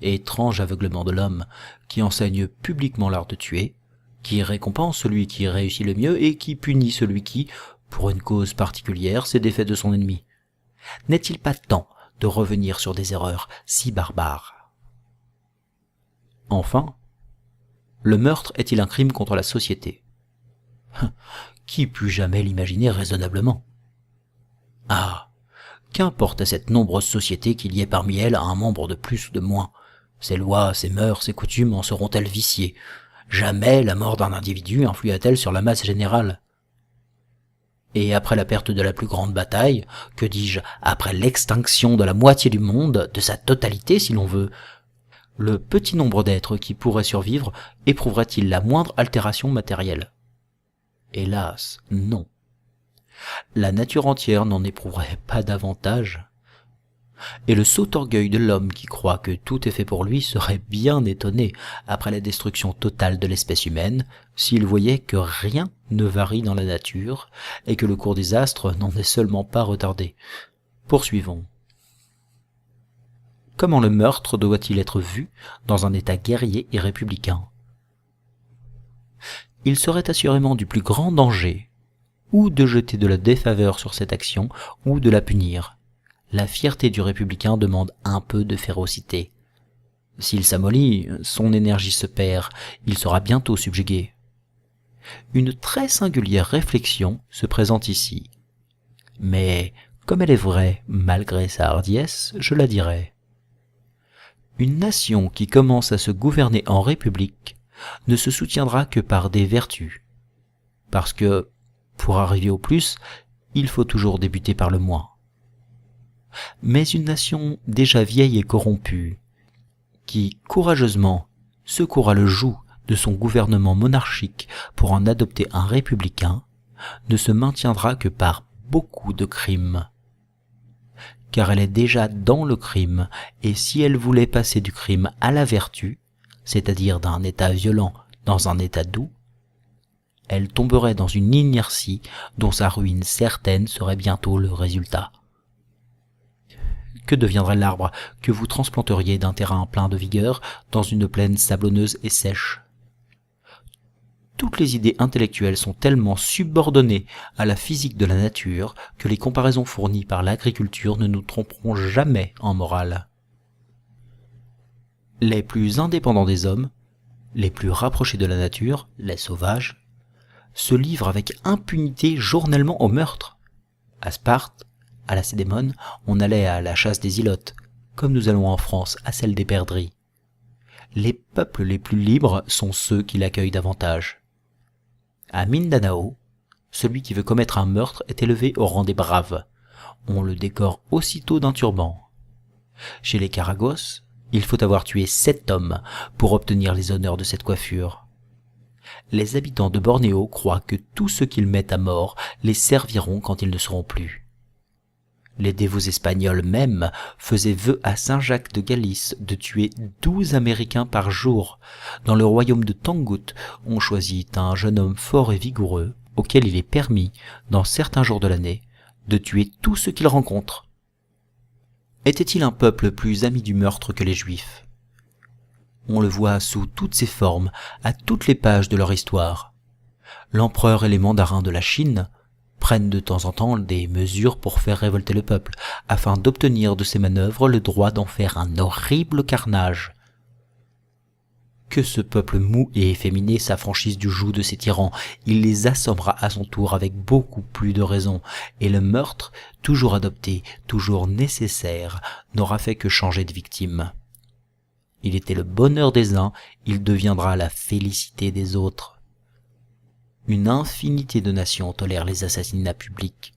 Étrange aveuglement de l'homme, qui enseigne publiquement l'art de tuer, qui récompense celui qui réussit le mieux et qui punit celui qui, pour une cause particulière, s'est défait de son ennemi. N'est-il pas temps de revenir sur des erreurs si barbares? Enfin, le meurtre est-il un crime contre la société? Qui put jamais l'imaginer raisonnablement? Ah, qu'importe à cette nombreuse société qu'il y ait parmi elles un membre de plus ou de moins. Ses lois, ses mœurs, ses coutumes en seront-elles viciées? Jamais la mort d'un individu influa-t-elle sur la masse générale? Et après la perte de la plus grande bataille, que dis-je, après l'extinction de la moitié du monde, de sa totalité si l'on veut, le petit nombre d'êtres qui pourraient survivre éprouverait-il la moindre altération matérielle? Hélas, non. La nature entière n'en éprouverait pas davantage. Et le sot orgueil de l'homme qui croit que tout est fait pour lui serait bien étonné, après la destruction totale de l'espèce humaine, s'il voyait que rien ne varie dans la nature, et que le cours des astres n'en est seulement pas retardé. Poursuivons. Comment le meurtre doit-il être vu dans un état guerrier et républicain? Il serait assurément du plus grand danger, ou de jeter de la défaveur sur cette action, ou de la punir. La fierté du républicain demande un peu de férocité. S'il s'amollit, son énergie se perd, il sera bientôt subjugué. Une très singulière réflexion se présente ici. Mais, comme elle est vraie, malgré sa hardiesse, je la dirai. Une nation qui commence à se gouverner en république ne se soutiendra que par des vertus. Parce que, pour arriver au plus, il faut toujours débuter par le moins. Mais une nation déjà vieille et corrompue, qui, courageusement, secourra le joug de son gouvernement monarchique pour en adopter un républicain, ne se maintiendra que par beaucoup de crimes. Car elle est déjà dans le crime, et si elle voulait passer du crime à la vertu, c'est-à-dire d'un état violent dans un état doux, elle tomberait dans une inertie dont sa ruine certaine serait bientôt le résultat. Que deviendrait l'arbre que vous transplanteriez d'un terrain plein de vigueur dans une plaine sablonneuse et sèche? Toutes les idées intellectuelles sont tellement subordonnées à la physique de la nature que les comparaisons fournies par l'agriculture ne nous tromperont jamais en morale. Les plus indépendants des hommes, les plus rapprochés de la nature, les sauvages, se livrent avec impunité journellement au meurtre. À Sparte, à la Cédémone, on allait à la chasse des ilotes, comme nous allons en France à celle des perdrix. Les peuples les plus libres sont ceux qui l'accueillent davantage. À Mindanao, celui qui veut commettre un meurtre est élevé au rang des braves. On le décore aussitôt d'un turban. Chez les Karagos, il faut avoir tué 7 hommes pour obtenir les honneurs de cette coiffure. Les habitants de Bornéo croient que tous ceux qu'ils mettent à mort les serviront quand ils ne seront plus. Les dévots espagnols même faisaient vœu à Saint Jacques de Galice de tuer 12 Américains par jour. Dans le royaume de Tangut, on choisit un jeune homme fort et vigoureux, auquel il est permis, dans certains jours de l'année, de tuer tous ceux qu'il rencontre. Était-il un peuple plus ami du meurtre que les Juifs? On le voit sous toutes ses formes, à toutes les pages de leur histoire. L'empereur et les mandarins de la Chine prennent de temps en temps des mesures pour faire révolter le peuple, afin d'obtenir de ces manœuvres le droit d'en faire un horrible carnage. Que ce peuple mou et efféminé s'affranchisse du joug de ses tyrans, il les assommera à son tour avec beaucoup plus de raison, et le meurtre, toujours adopté, toujours nécessaire, n'aura fait que changer de victime. Il était le bonheur des uns, il deviendra la félicité des autres. Une infinité de nations tolèrent les assassinats publics.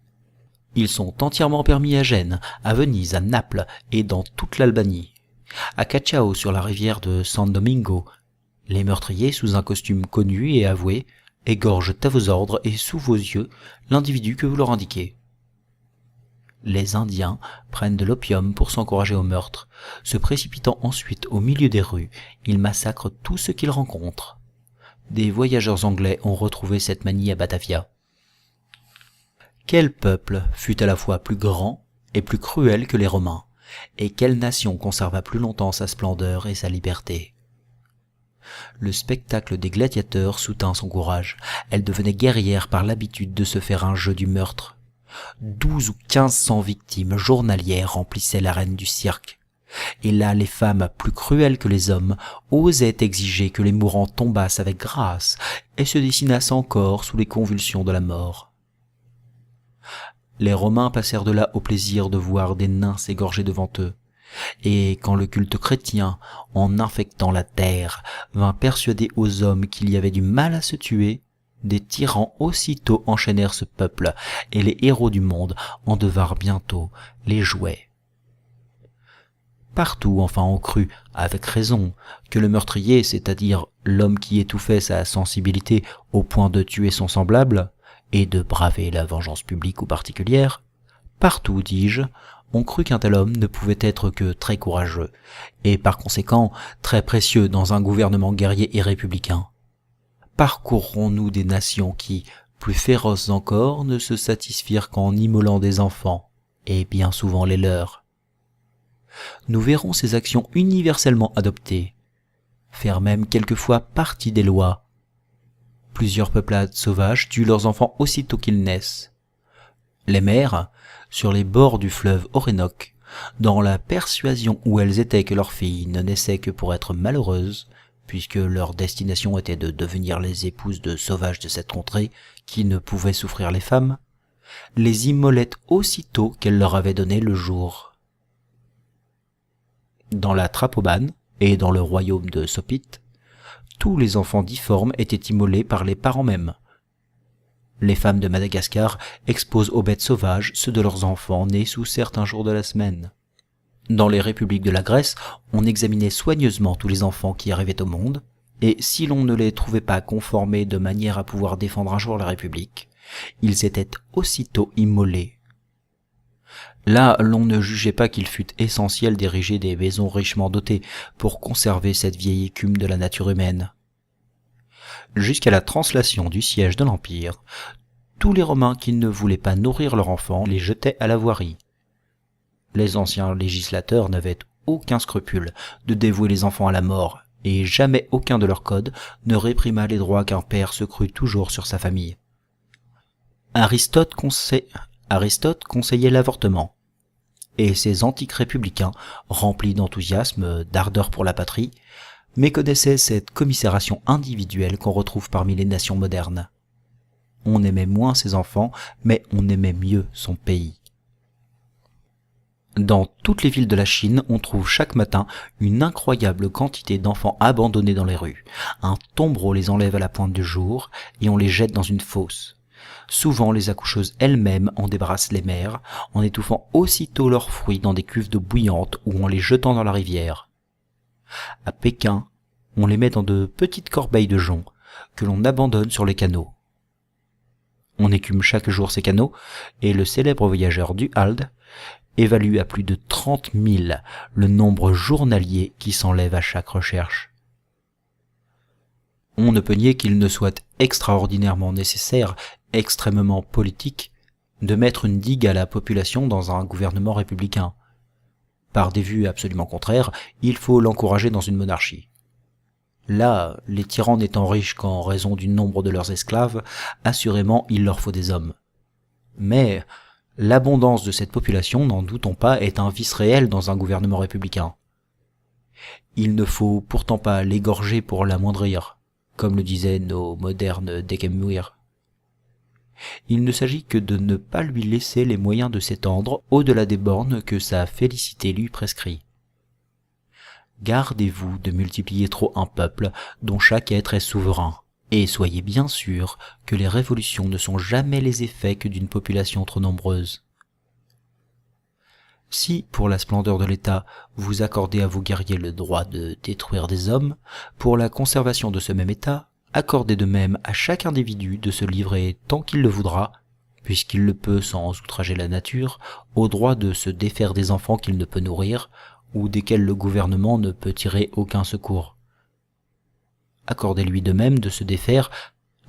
Ils sont entièrement permis à Gênes, à Venise, à Naples et dans toute l'Albanie. À Cacciao, sur la rivière de San Domingo, les meurtriers, sous un costume connu et avoué, égorgent à vos ordres et sous vos yeux l'individu que vous leur indiquez. Les Indiens prennent de l'opium pour s'encourager au meurtre. Se précipitant ensuite au milieu des rues, ils massacrent tout ce qu'ils rencontrent. Des voyageurs anglais ont retrouvé cette manie à Batavia. Quel peuple fut à la fois plus grand et plus cruel que les Romains, et quelle nation conserva plus longtemps sa splendeur et sa liberté? Le spectacle des gladiateurs soutint son courage. Elle devenait guerrière par l'habitude de se faire un jeu du meurtre. 12 ou 1500 victimes journalières remplissaient l'arène du cirque. Et là, les femmes, plus cruelles que les hommes, osaient exiger que les mourants tombassent avec grâce et se dessinassent encore sous les convulsions de la mort. Les Romains passèrent de là au plaisir de voir des nains s'égorger devant eux. Et quand le culte chrétien, en infectant la terre, vint persuader aux hommes qu'il y avait du mal à se tuer, des tyrans aussitôt enchaînèrent ce peuple, et les héros du monde en devinrent bientôt les jouets. Partout, enfin, on crut, avec raison, que le meurtrier, c'est-à-dire l'homme qui étouffait sa sensibilité au point de tuer son semblable, et de braver la vengeance publique ou particulière, partout, dis-je, on crut qu'un tel homme ne pouvait être que très courageux, et par conséquent très précieux dans un gouvernement guerrier et républicain. Parcourrons-nous des nations qui, plus féroces encore, ne se satisfirent qu'en immolant des enfants, et bien souvent les leurs. Nous verrons ces actions universellement adoptées, faire même quelquefois partie des lois. Plusieurs peuplades sauvages tuent leurs enfants aussitôt qu'ils naissent. Les mères, sur les bords du fleuve Orénoque, dans la persuasion où elles étaient que leurs filles ne naissaient que pour être malheureuses, puisque leur destination était de devenir les épouses de sauvages de cette contrée qui ne pouvaient souffrir les femmes, les immolaient aussitôt qu'elles leur avaient donné le jour. Dans la Trapobane et dans le royaume de Sopite, tous les enfants difformes étaient immolés par les parents mêmes. Les femmes de Madagascar exposent aux bêtes sauvages ceux de leurs enfants nés sous certains jours de la semaine. Dans les républiques de la Grèce, on examinait soigneusement tous les enfants qui arrivaient au monde, et si l'on ne les trouvait pas conformés de manière à pouvoir défendre un jour la République, ils étaient aussitôt immolés. Là, l'on ne jugeait pas qu'il fût essentiel d'ériger des maisons richement dotées pour conserver cette vieille écume de la nature humaine. Jusqu'à la translation du siège de l'Empire, tous les Romains qui ne voulaient pas nourrir leurs enfants les jetaient à la voirie. Les anciens législateurs n'avaient aucun scrupule de dévouer les enfants à la mort, et jamais aucun de leurs codes ne réprima les droits qu'un père se crut toujours sur sa famille. Aristote conseillait l'avortement, et ces antiques républicains, remplis d'enthousiasme, d'ardeur pour la patrie, méconnaissaient cette commisération individuelle qu'on retrouve parmi les nations modernes. On aimait moins ses enfants, mais on aimait mieux son pays. Dans toutes les villes de la Chine, on trouve chaque matin une incroyable quantité d'enfants abandonnés dans les rues. Un tombereau les enlève à la pointe du jour et on les jette dans une fosse. Souvent, les accoucheuses elles-mêmes en débarrassent les mères, en étouffant aussitôt leurs fruits dans des cuves d'eau bouillante ou en les jetant dans la rivière. À Pékin, on les met dans de petites corbeilles de jonc que l'on abandonne sur les canaux. On écume chaque jour ces canaux et le célèbre voyageur du Halde évalue à plus de 30 000 le nombre journalier qui s'enlève à chaque recherche. On ne peut nier qu'il ne soit extraordinairement nécessaire, extrêmement politique, de mettre une digue à la population dans un gouvernement républicain. Par des vues absolument contraires, il faut l'encourager dans une monarchie. Là, les tyrans n'étant riches qu'en raison du nombre de leurs esclaves, assurément il leur faut des hommes. Mais l'abondance de cette population, n'en doutons pas, est un vice réel dans un gouvernement républicain. Il ne faut pourtant pas l'égorger pour l'amoindrir, comme le disaient nos modernes Dekemwir. Il ne s'agit que de ne pas lui laisser les moyens de s'étendre au-delà des bornes que sa félicité lui prescrit. Gardez-vous de multiplier trop un peuple dont chaque être est souverain, et soyez bien sûrs que les révolutions ne sont jamais les effets que d'une population trop nombreuse. Si, pour la splendeur de l'État, vous accordez à vos guerriers le droit de détruire des hommes, pour la conservation de ce même État, accordez de même à chaque individu de se livrer tant qu'il le voudra, puisqu'il le peut sans outrager la nature, au droit de se défaire des enfants qu'il ne peut nourrir, ou desquels le gouvernement ne peut tirer aucun secours. Accordez-lui de même de se défaire,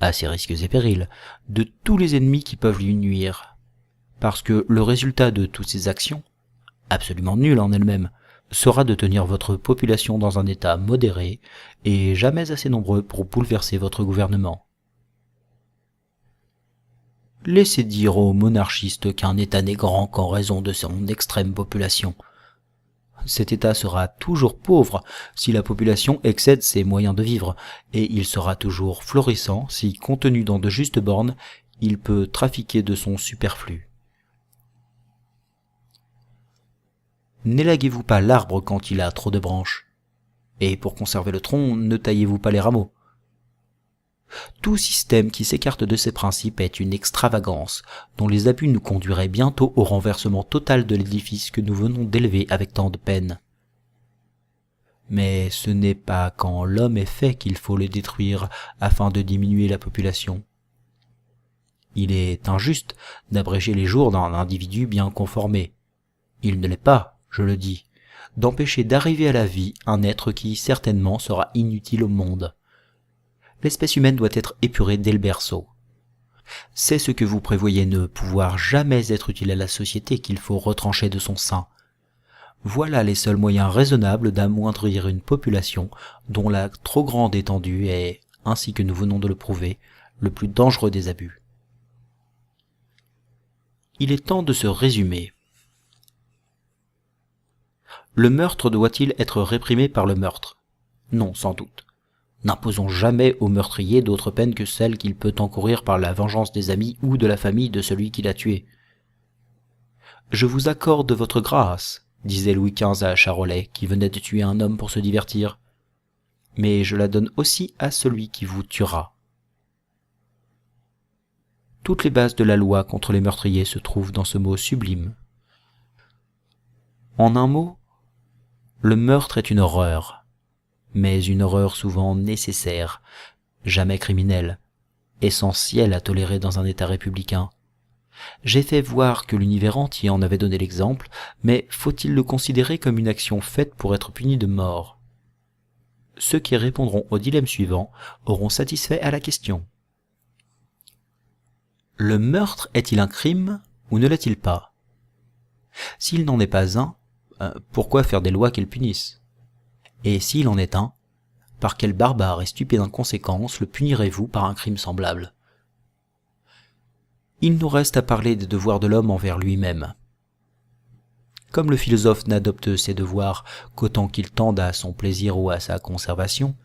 à ses risques et périls, de tous les ennemis qui peuvent lui nuire, parce que le résultat de toutes ces actions, absolument nulle en elle-même, sera de tenir votre population dans un état modéré et jamais assez nombreux pour bouleverser votre gouvernement. Laissez dire aux monarchistes qu'un État n'est grand qu'en raison de son extrême population. Cet État sera toujours pauvre si la population excède ses moyens de vivre, et il sera toujours florissant si, contenu dans de justes bornes, il peut trafiquer de son superflu. N'élaguez-vous pas l'arbre quand il a trop de branches, et pour conserver le tronc, ne taillez-vous pas les rameaux. Tout système qui s'écarte de ces principes est une extravagance, dont les abus nous conduiraient bientôt au renversement total de l'édifice que nous venons d'élever avec tant de peine. Mais ce n'est pas quand l'homme est fait qu'il faut le détruire afin de diminuer la population. Il est injuste d'abréger les jours d'un individu bien conformé. Il ne l'est pas, je le dis, d'empêcher d'arriver à la vie un être qui certainement sera inutile au monde. L'espèce humaine doit être épurée dès le berceau. C'est ce que vous prévoyez ne pouvoir jamais être utile à la société qu'il faut retrancher de son sein. Voilà les seuls moyens raisonnables d'amoindrir une population dont la trop grande étendue est, ainsi que nous venons de le prouver, le plus dangereux des abus. Il est temps de se résumer. Le meurtre doit-il être réprimé par le meurtre? Non, sans doute. N'imposons jamais au meurtrier d'autre peine que celle qu'il peut encourir par la vengeance des amis ou de la famille de celui qui l'a tué. Je vous accorde votre grâce, disait Louis XV à Charolais, qui venait de tuer un homme pour se divertir. Mais je la donne aussi à celui qui vous tuera. Toutes les bases de la loi contre les meurtriers se trouvent dans ce mot sublime. En un mot, le meurtre est une horreur, mais une horreur souvent nécessaire, jamais criminelle, essentielle à tolérer dans un État républicain. J'ai fait voir que l'univers entier en avait donné l'exemple, mais faut-il le considérer comme une action faite pour être puni de mort? Ceux qui répondront au dilemme suivant auront satisfait à la question. Le meurtre est-il un crime ou ne l'est-il pas? S'il n'en est pas un, pourquoi faire des lois qui le punissent? Et s'il en est un, par quelle barbare et stupide inconséquence le punirez-vous par un crime semblable? Il nous reste à parler des devoirs de l'homme envers lui-même. Comme le philosophe n'adopte ses devoirs qu'autant qu'ils tendent à son plaisir ou à sa conservation,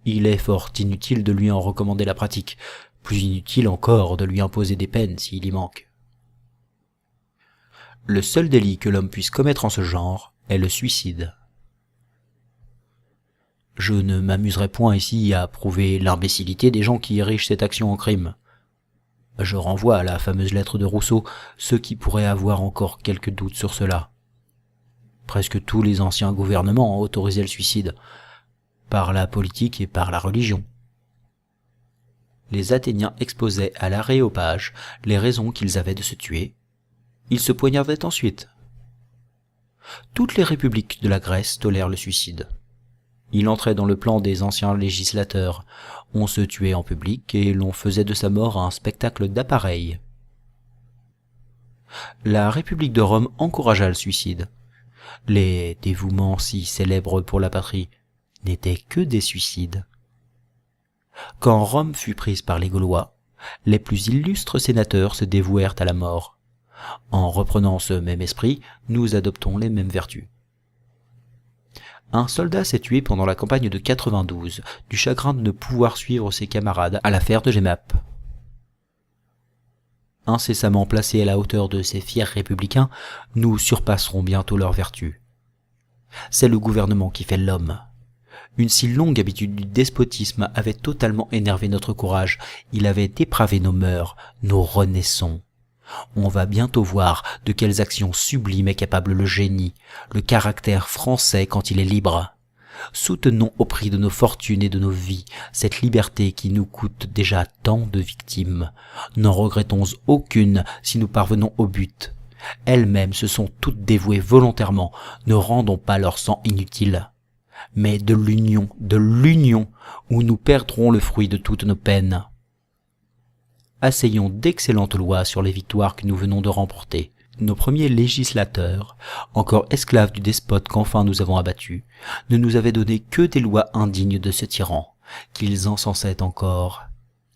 il est fort inutile de lui en recommander la pratique, plus inutile encore de lui imposer des peines s'il y manque. Le seul délit que l'homme puisse commettre en ce genre est le suicide. Je ne m'amuserai point ici à prouver l'imbécilité des gens qui érigent cette action en crime. Je renvoie à la fameuse lettre de Rousseau ceux qui pourraient avoir encore quelques doutes sur cela. Presque tous les anciens gouvernements ont autorisé le suicide, par la politique et par la religion. Les Athéniens exposaient à l'Aréopage les raisons qu'ils avaient de se tuer. Ils se poignardaient ensuite. Toutes les républiques de la Grèce tolèrent le suicide. Il entrait dans le plan des anciens législateurs. On se tuait en public et l'on faisait de sa mort un spectacle d'appareil. La République de Rome encouragea le suicide. Les dévouements si célèbres pour la patrie n'étaient que des suicides. Quand Rome fut prise par les Gaulois, les plus illustres sénateurs se dévouèrent à la mort. En reprenant ce même esprit, nous adoptons les mêmes vertus. Un soldat s'est tué pendant la campagne de 92, du chagrin de ne pouvoir suivre ses camarades à l'affaire de Jemmapes. Incessamment placés à la hauteur de ces fiers républicains, nous surpasserons bientôt leurs vertus. C'est le gouvernement qui fait l'homme. Une si longue habitude du despotisme avait totalement énervé notre courage, il avait dépravé nos mœurs, nous renaissons. On va bientôt voir de quelles actions sublimes est capable le génie, le caractère français quand il est libre. Soutenons au prix de nos fortunes et de nos vies cette liberté qui nous coûte déjà tant de victimes. N'en regrettons aucune si nous parvenons au but. Elles-mêmes se sont toutes dévouées volontairement, ne rendons pas leur sang inutile. Mais de l'union, où nous perdrons le fruit de toutes nos peines. Asseyons d'excellentes lois sur les victoires que nous venons de remporter. Nos premiers législateurs, encore esclaves du despote qu'enfin nous avons abattu, ne nous avaient donné que des lois indignes de ce tyran, qu'ils encensaient encore.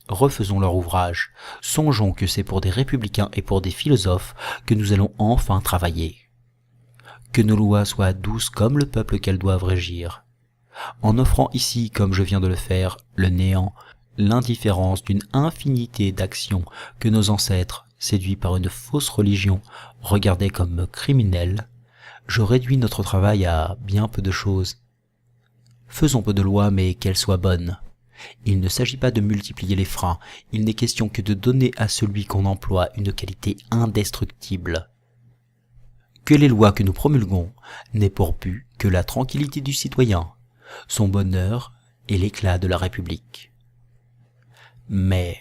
Refaisons leur ouvrage, songeons que c'est pour des républicains et pour des philosophes que nous allons enfin travailler. Que nos lois soient douces comme le peuple qu'elles doivent régir. En offrant ici, comme je viens de le faire, le néant, l'indifférence d'une infinité d'actions que nos ancêtres, séduits par une fausse religion, regardaient comme criminelles, je réduis notre travail à bien peu de choses. Faisons peu de lois, mais qu'elles soient bonnes. Il ne s'agit pas de multiplier les freins, il n'est question que de donner à celui qu'on emploie une qualité indestructible. Que les lois que nous promulguons n'aient pour but que la tranquillité du citoyen, son bonheur et l'éclat de la République. Mais,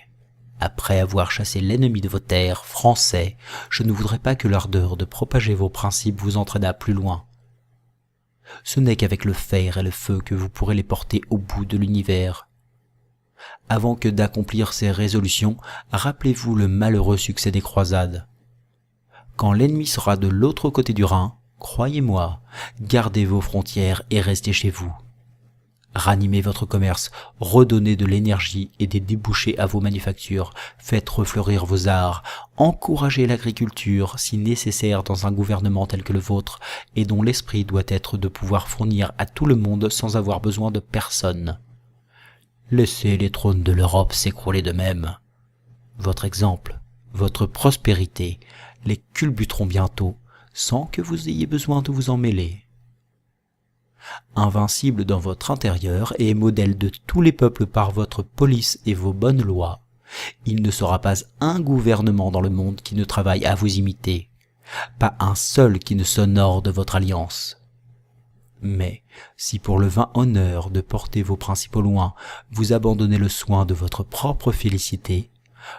après avoir chassé l'ennemi de vos terres, Français, je ne voudrais pas que l'ardeur de propager vos principes vous entraînât plus loin. Ce n'est qu'avec le fer et le feu que vous pourrez les porter au bout de l'univers. Avant que d'accomplir ces résolutions, rappelez-vous le malheureux succès des croisades. Quand l'ennemi sera de l'autre côté du Rhin, croyez-moi, gardez vos frontières et restez chez vous. Ranimez votre commerce, redonnez de l'énergie et des débouchés à vos manufactures, faites refleurir vos arts, encouragez l'agriculture si nécessaire dans un gouvernement tel que le vôtre et dont l'esprit doit être de pouvoir fournir à tout le monde sans avoir besoin de personne. Laissez les trônes de l'Europe s'écrouler d'eux-mêmes. Votre exemple, votre prospérité, les culbuteront bientôt sans que vous ayez besoin de vous en mêler. Invincible dans votre intérieur et modèle de tous les peuples par votre police et vos bonnes lois, il ne sera pas un gouvernement dans le monde qui ne travaille à vous imiter, pas un seul qui ne s'honore de votre alliance. Mais si pour le vain honneur de porter vos principes au loin, vous abandonnez le soin de votre propre félicité,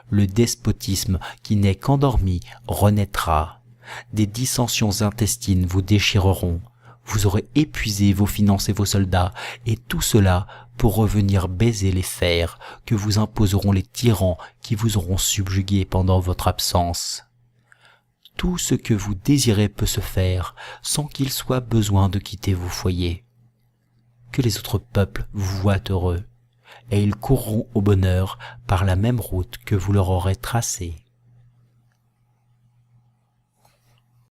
le despotisme qui n'est qu'endormi renaîtra, des dissensions intestines vous déchireront, vous aurez épuisé vos finances et vos soldats, et tout cela pour revenir baiser les fers que vous imposeront les tyrans qui vous auront subjugué pendant votre absence. Tout ce que vous désirez peut se faire sans qu'il soit besoin de quitter vos foyers. Que les autres peuples vous voient heureux, et ils courront au bonheur par la même route que vous leur aurez tracée.